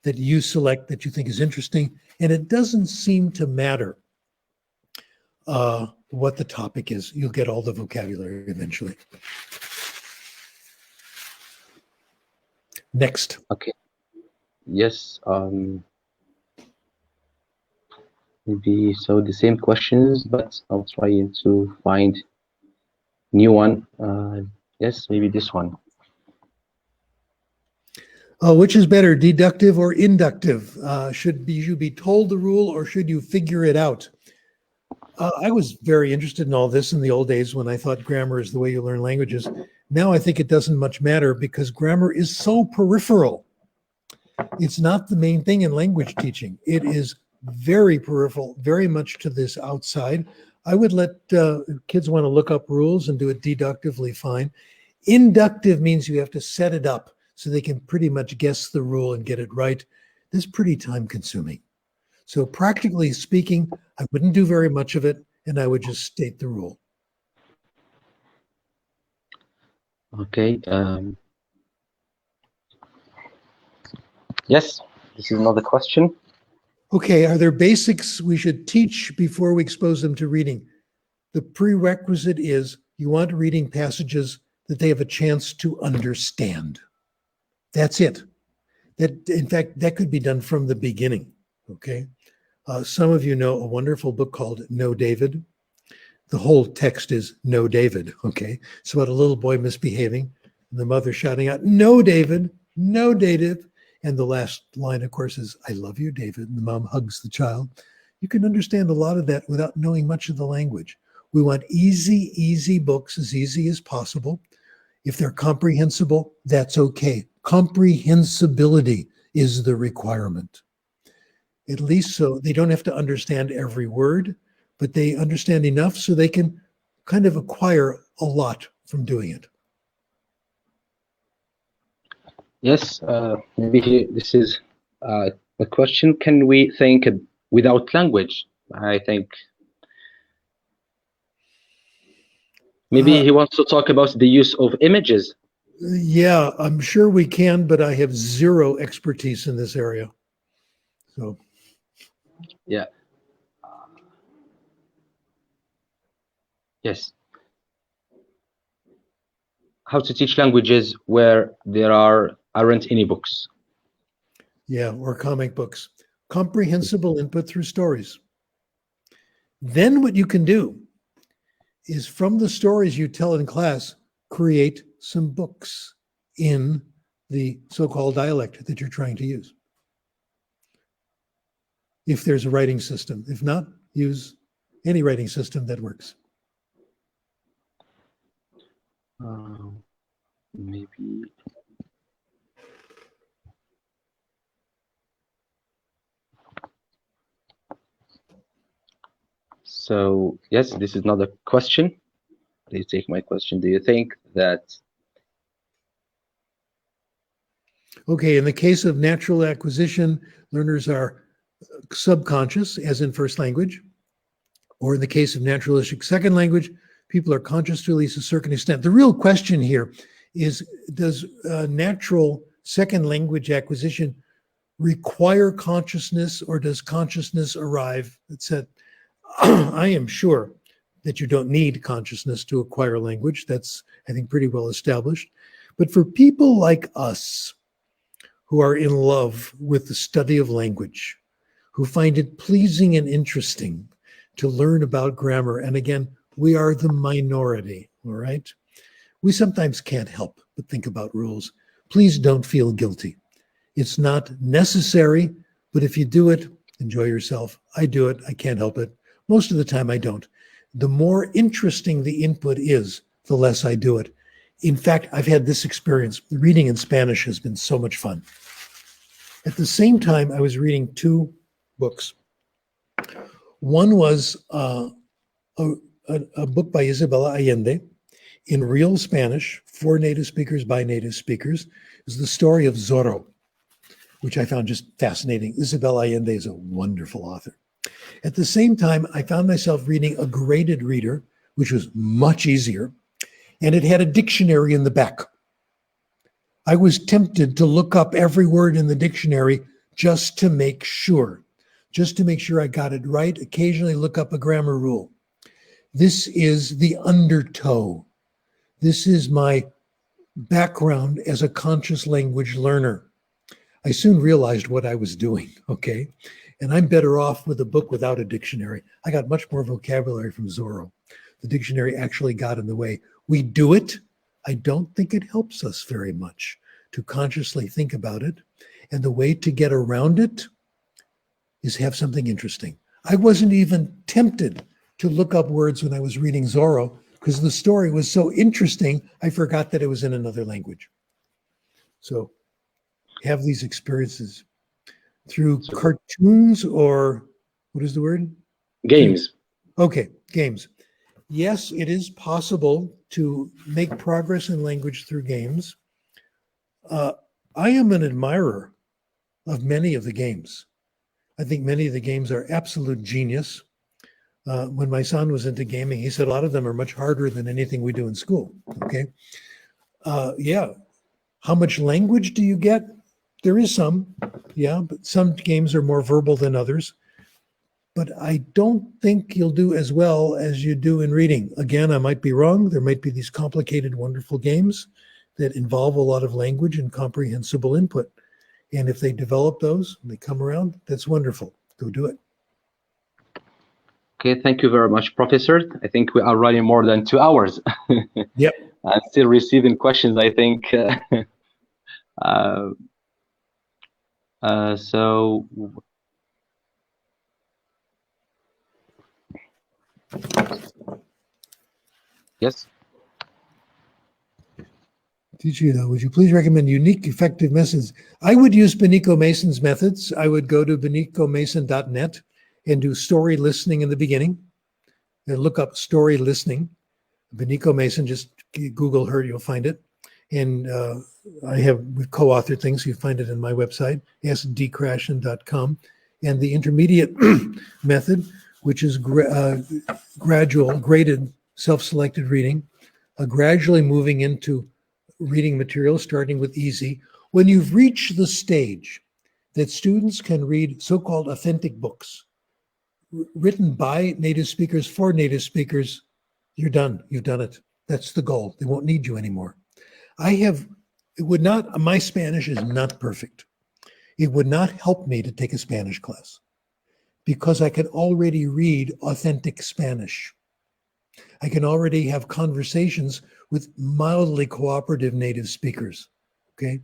that you select that you think is interesting. And it doesn't seem to matter what the topic is. You'll get all the vocabulary eventually. Next.
Okay. Yes. Maybe so the same questions, but I'll try to find new one. Yes, maybe this one.
Which is better, deductive or inductive? Should you be told the rule or should you figure it out? I was very interested in all this in the old days when I thought grammar is the way you learn languages. Now I think it doesn't much matter because grammar is so peripheral. It's not the main thing in language teaching. It is very peripheral, very much to this outside. I would let kids want to look up rules and do it deductively, fine. Inductive means you have to set it up so they can pretty much guess the rule and get it right. This is pretty time consuming. So practically speaking, I wouldn't do very much of it and I would just state the rule.
Okay. Yes, this is another question.
Okay, are there basics we should teach before we expose them to reading? The prerequisite is you want reading passages that they have a chance to understand. That's it. That, in fact, that could be done from the beginning, okay? Some of you know a wonderful book called No David. The whole text is No David, okay? It's about a little boy misbehaving and the mother shouting out, no David, no David. And the last line, of course, is, I love you, David. And the mom hugs the child. You can understand a lot of that without knowing much of the language. We want easy books, as easy as possible. If they're comprehensible, that's okay. Comprehensibility is the requirement. At least so they don't have to understand every word, but they understand enough so they can kind of acquire a lot from doing it.
Yes, maybe this is a question. Can we think without language? I think maybe he wants to talk about the use of images.
Yeah, I'm sure we can, but I have zero expertise in this area. So,
yeah. Yes. How to teach languages where there aren't any books.
Yeah, or comic books. Comprehensible input through stories. Then what you can do is from the stories you tell in class, create some books in the so-called dialect that you're trying to use. If there's a writing system. If not, use any writing system that works.
Maybe. So, yes, this is another question. Please take my question. Do you think that...
Okay, in the case of natural acquisition, learners are subconscious, as in first language, or in the case of naturalistic second language, people are conscious to at least a certain extent. The real question here is, does natural second language acquisition require consciousness, or does consciousness arrive? It said, I am sure that you don't need consciousness to acquire language. That's, I think, pretty well established. But for people like us, who are in love with the study of language, who find it pleasing and interesting to learn about grammar, and again, we are the minority, all right? We sometimes can't help but think about rules. Please don't feel guilty. It's not necessary, but if you do it, enjoy yourself. I do it. I can't help it. Most of the time I don't. The more interesting the input is, the less I do it. In fact, I've had this experience. Reading in Spanish has been so much fun. At the same time, I was reading two books. One was a book by Isabella Allende in real Spanish for native speakers by native speakers. It's the story of Zorro, which I found just fascinating. Isabella Allende is a wonderful author. At the same time, I found myself reading a graded reader, which was much easier, and it had a dictionary in the back. I was tempted to look up every word in the dictionary just to make sure I got it right, occasionally look up a grammar rule. This is the undertow. This is my background as a conscious language learner. I soon realized what I was doing, okay? And I'm better off with a book without a dictionary. I got much more vocabulary from Zorro. The dictionary actually got in the way. We do it. I don't think it helps us very much to consciously think about it. And the way to get around it is have something interesting. I wasn't even tempted to look up words when I was reading Zorro because the story was so interesting, I forgot that it was in another language. So have these experiences through cartoons or what is the word?
Games.
Okay, games. Yes, it is possible to make progress in language through games. I am an admirer of many of the games. I think many of the games are absolute genius. When my son was into gaming, he said a lot of them are much harder than anything we do in school. Okay. Yeah. How much language do you get? There is some. Yeah. But some games are more verbal than others. But I don't think you'll do as well as you do in reading. Again, I might be wrong. There might be these complicated, wonderful games that involve a lot of language and comprehensible input. And if they develop those and they come around, that's wonderful. Go do it.
Okay, thank you very much, Professor. I think we are running more than 2 hours.
Yep.
I'm still receiving questions, I think. So, yes.
Teacher, would you please recommend unique, effective methods? I would use Benico Mason's methods. I would go to benicomason.net and do story listening in the beginning. And look up story listening. Benico Mason, just Google her, you'll find it. And we've co-authored things. You find it in my website, sdcrashen.com. And the intermediate method, which is gradual, graded, self-selected reading, gradually moving into reading material, starting with easy. When you've reached the stage that students can read so-called authentic books written by native speakers for native speakers, you're done. You've done it. That's the goal. They won't need you anymore. My Spanish is not perfect. It would not help me to take a Spanish class because I can already read authentic Spanish. I can already have conversations with mildly cooperative native speakers, okay?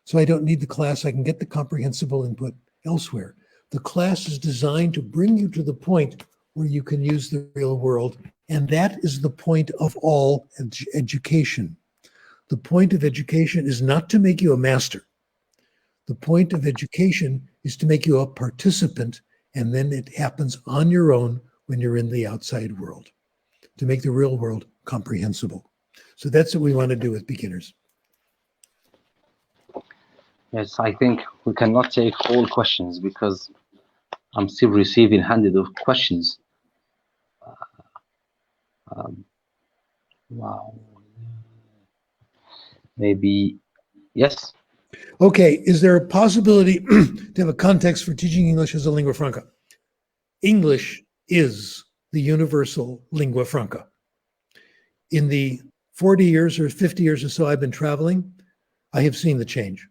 So I don't need the class. I can get the comprehensible input elsewhere. The class is designed to bring you to the point where you can use the real world, and that is the point of all education. The point of education is not to make you a master. The point of education is to make you a participant, and then it happens on your own when you're in the outside world, to make the real world comprehensible. So that's what we want to do with beginners.
Yes, I think we cannot take all questions because I'm still receiving hundreds of questions. Wow. Maybe, yes.
Okay, is there a possibility to have a context for teaching English as a lingua franca? English is the universal lingua franca. In the 40 years or 50 years or so I've been traveling, I have seen the change.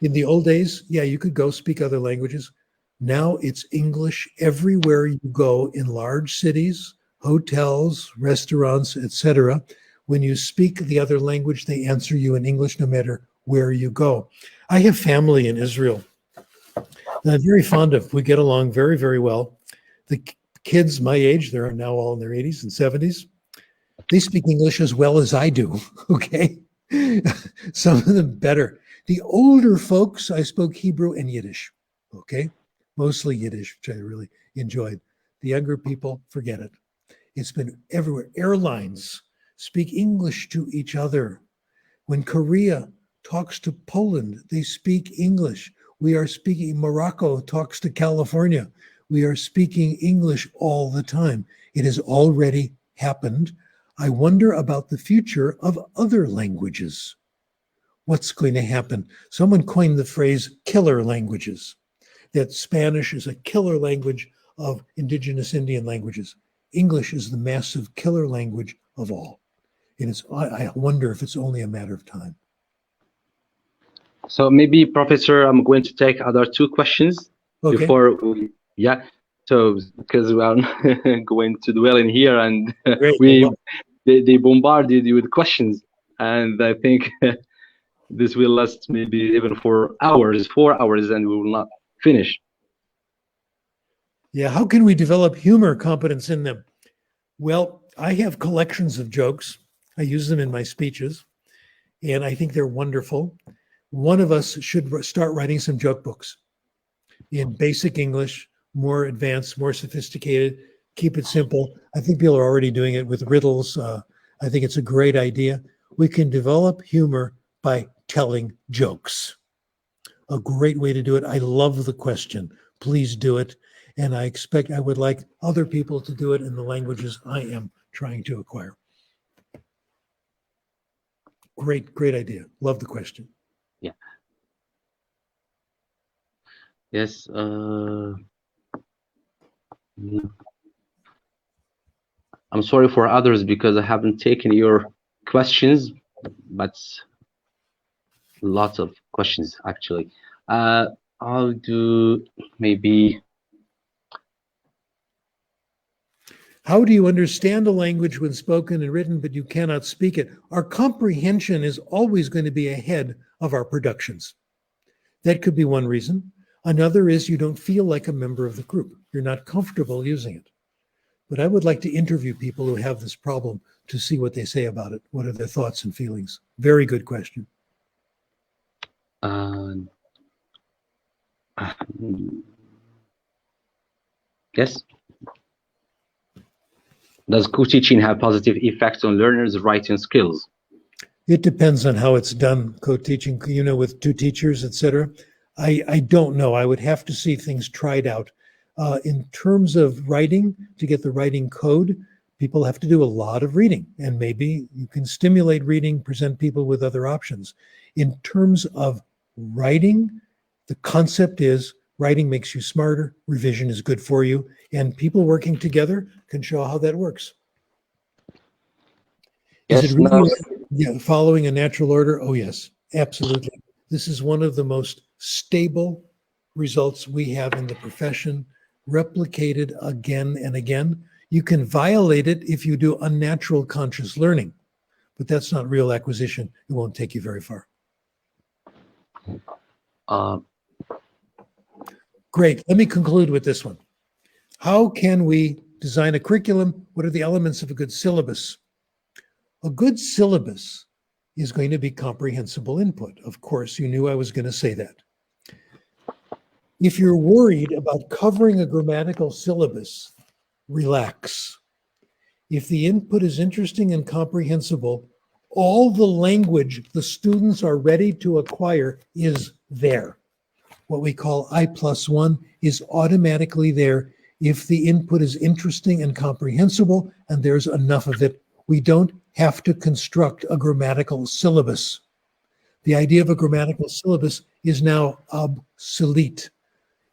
In the old days, yeah, you could go speak other languages. Now it's English everywhere you go in large cities, hotels, restaurants, etc. When you speak the other language, they answer you in English no matter where you go. I have family in Israel. I'm very fond of. We get along very, very well. The kids my age, they're now all in their 80s and 70s. They speak English as well as I do, okay? Some of them better. The older folks, I spoke Hebrew and Yiddish, okay? Mostly Yiddish, which I really enjoyed. The younger people, forget it. It's been everywhere. Airlines speak English to each other. When Korea talks to Poland, they speak English. We are speaking, Morocco talks to California. We are speaking English all the time. It has already happened. I wonder about the future of other languages. What's going to happen? Someone coined the phrase killer languages, that Spanish is a killer language of indigenous Indian languages. English is the massive killer language of all. And I wonder if it's only a matter of time.
So maybe, Professor, I'm going to take other two questions before we, yeah. So because we are going to dwell in here, and they bombarded you with questions, and I think this will last maybe even for hours, 4 hours, and we will not finish.
Yeah, how can we develop humor competence in them? Well, I have collections of jokes. I use them in my speeches, and I think they're wonderful. One of us should start writing some joke books in basic English, more advanced, more sophisticated, keep it simple. I think people are already doing it with riddles. I think it's a great idea. We can develop humor by telling jokes. A great way to do it. I love the question. Please do it. And I would like other people to do it in the languages I am trying to acquire. Great, great idea. Love the question.
Yeah. Yes. I'm sorry for others because I haven't taken your questions, but lots of questions actually. I'll do maybe.
How do you understand a language when spoken and written, but you cannot speak it? Our comprehension is always going to be ahead of our productions. That could be one reason. Another is you don't feel like a member of the group. You're not comfortable using it. But I would like to interview people who have this problem to see what they say about it. What are their thoughts and feelings? Very good question.
Yes. Does co-teaching have positive effects on learners' writing skills?
It depends on how it's done, co-teaching, with two teachers, etc. I don't know. I would have to see things tried out. In terms of writing, to get the writing code, people have to do a lot of reading, and maybe you can stimulate reading, present people with other options. In terms of writing, the concept is writing makes you smarter, revision is good for you, and people working together can show how that works. Is it really following a natural order? Oh, yes, absolutely. This is one of the most stable results we have in the profession, replicated again and again. You can violate it if you do unnatural conscious learning, but that's not real acquisition. It won't take you very far. Great. Let me conclude with this one. How can we design a curriculum? What are the elements of a good syllabus? A good syllabus is going to be comprehensible input. Of course, you knew I was going to say that. If you're worried about covering a grammatical syllabus, relax. If the input is interesting and comprehensible, all the language the students are ready to acquire is there. What we call I+1 is automatically there if the input is interesting and comprehensible and there's enough of it. We don't have to construct a grammatical syllabus. The idea of a grammatical syllabus is now obsolete.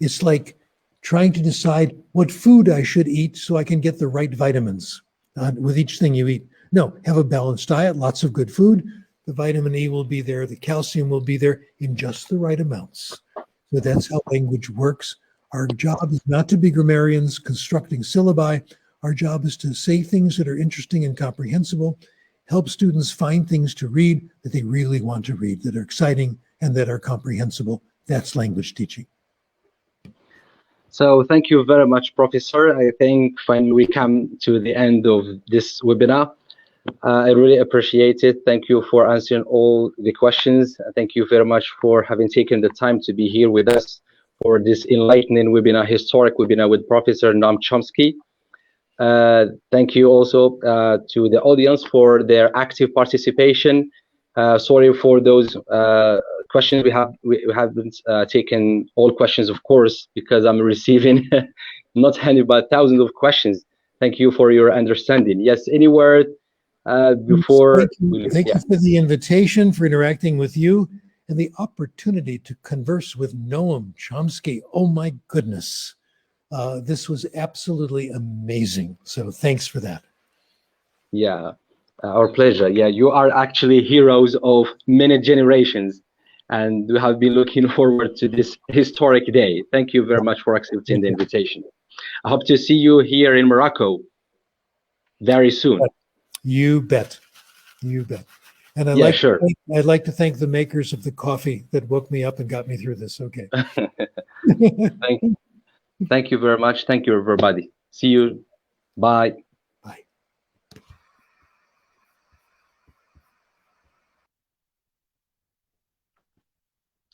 It's like trying to decide what food I should eat so I can get the right vitamins with each thing you eat. No, have a balanced diet, lots of good food. The vitamin E will be there, the calcium will be there in just the right amounts. So that's how language works. Our job is not to be grammarians constructing syllabi. Our job is to say things that are interesting and comprehensible, help students find things to read that they really want to read, that are exciting and that are comprehensible. That's language teaching.
So thank you very much, Professor. I think finally we come to the end of this webinar. I really appreciate it. Thank you for answering all the questions. Thank you very much for having taken the time to be here with us for this enlightening webinar, historic webinar with Professor Noam Chomsky. Thank you also to the audience for their active participation. Sorry for those questions we haven't taken all questions, of course, because I'm receiving not any but thousands of questions. Thank you for your understanding. Yes, any word before?
Thank you for the invitation, for interacting with you, and the opportunity to converse with Noam Chomsky. Oh my goodness. This was absolutely amazing. So thanks for that.
Yeah, our pleasure. Yeah, you are actually heroes of many generations, and we have been looking forward to this historic day. Thank you very much for accepting the invitation. I hope to see you here in Morocco very soon.
You bet. You bet. And I'd like to thank the makers of the coffee that woke me up and got me through this. Okay.
Thank you very much. Thank you, everybody. See you. Bye.
Bye.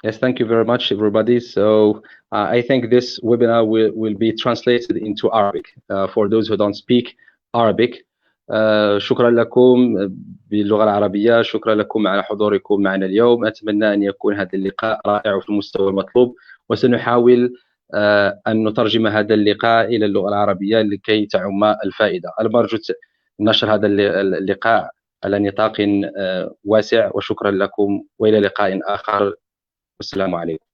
Yes, thank you very much, everybody. So I think this webinar will be translated into Arabic for those who don't speak Arabic. شكرا لكم باللغة العربية. شكرا لكم على حضوركم معنا اليوم. أتمنى أن يكون هذا اللقاء رائع في المستوى المطلوب، وسنحاول أن نترجم هذا اللقاء إلى اللغة العربية لكي تعم الفائدة. أنا برجو نشر هذا اللقاء على نطاق واسع، وشكرا لكم وإلى لقاء آخر. والسلام عليكم.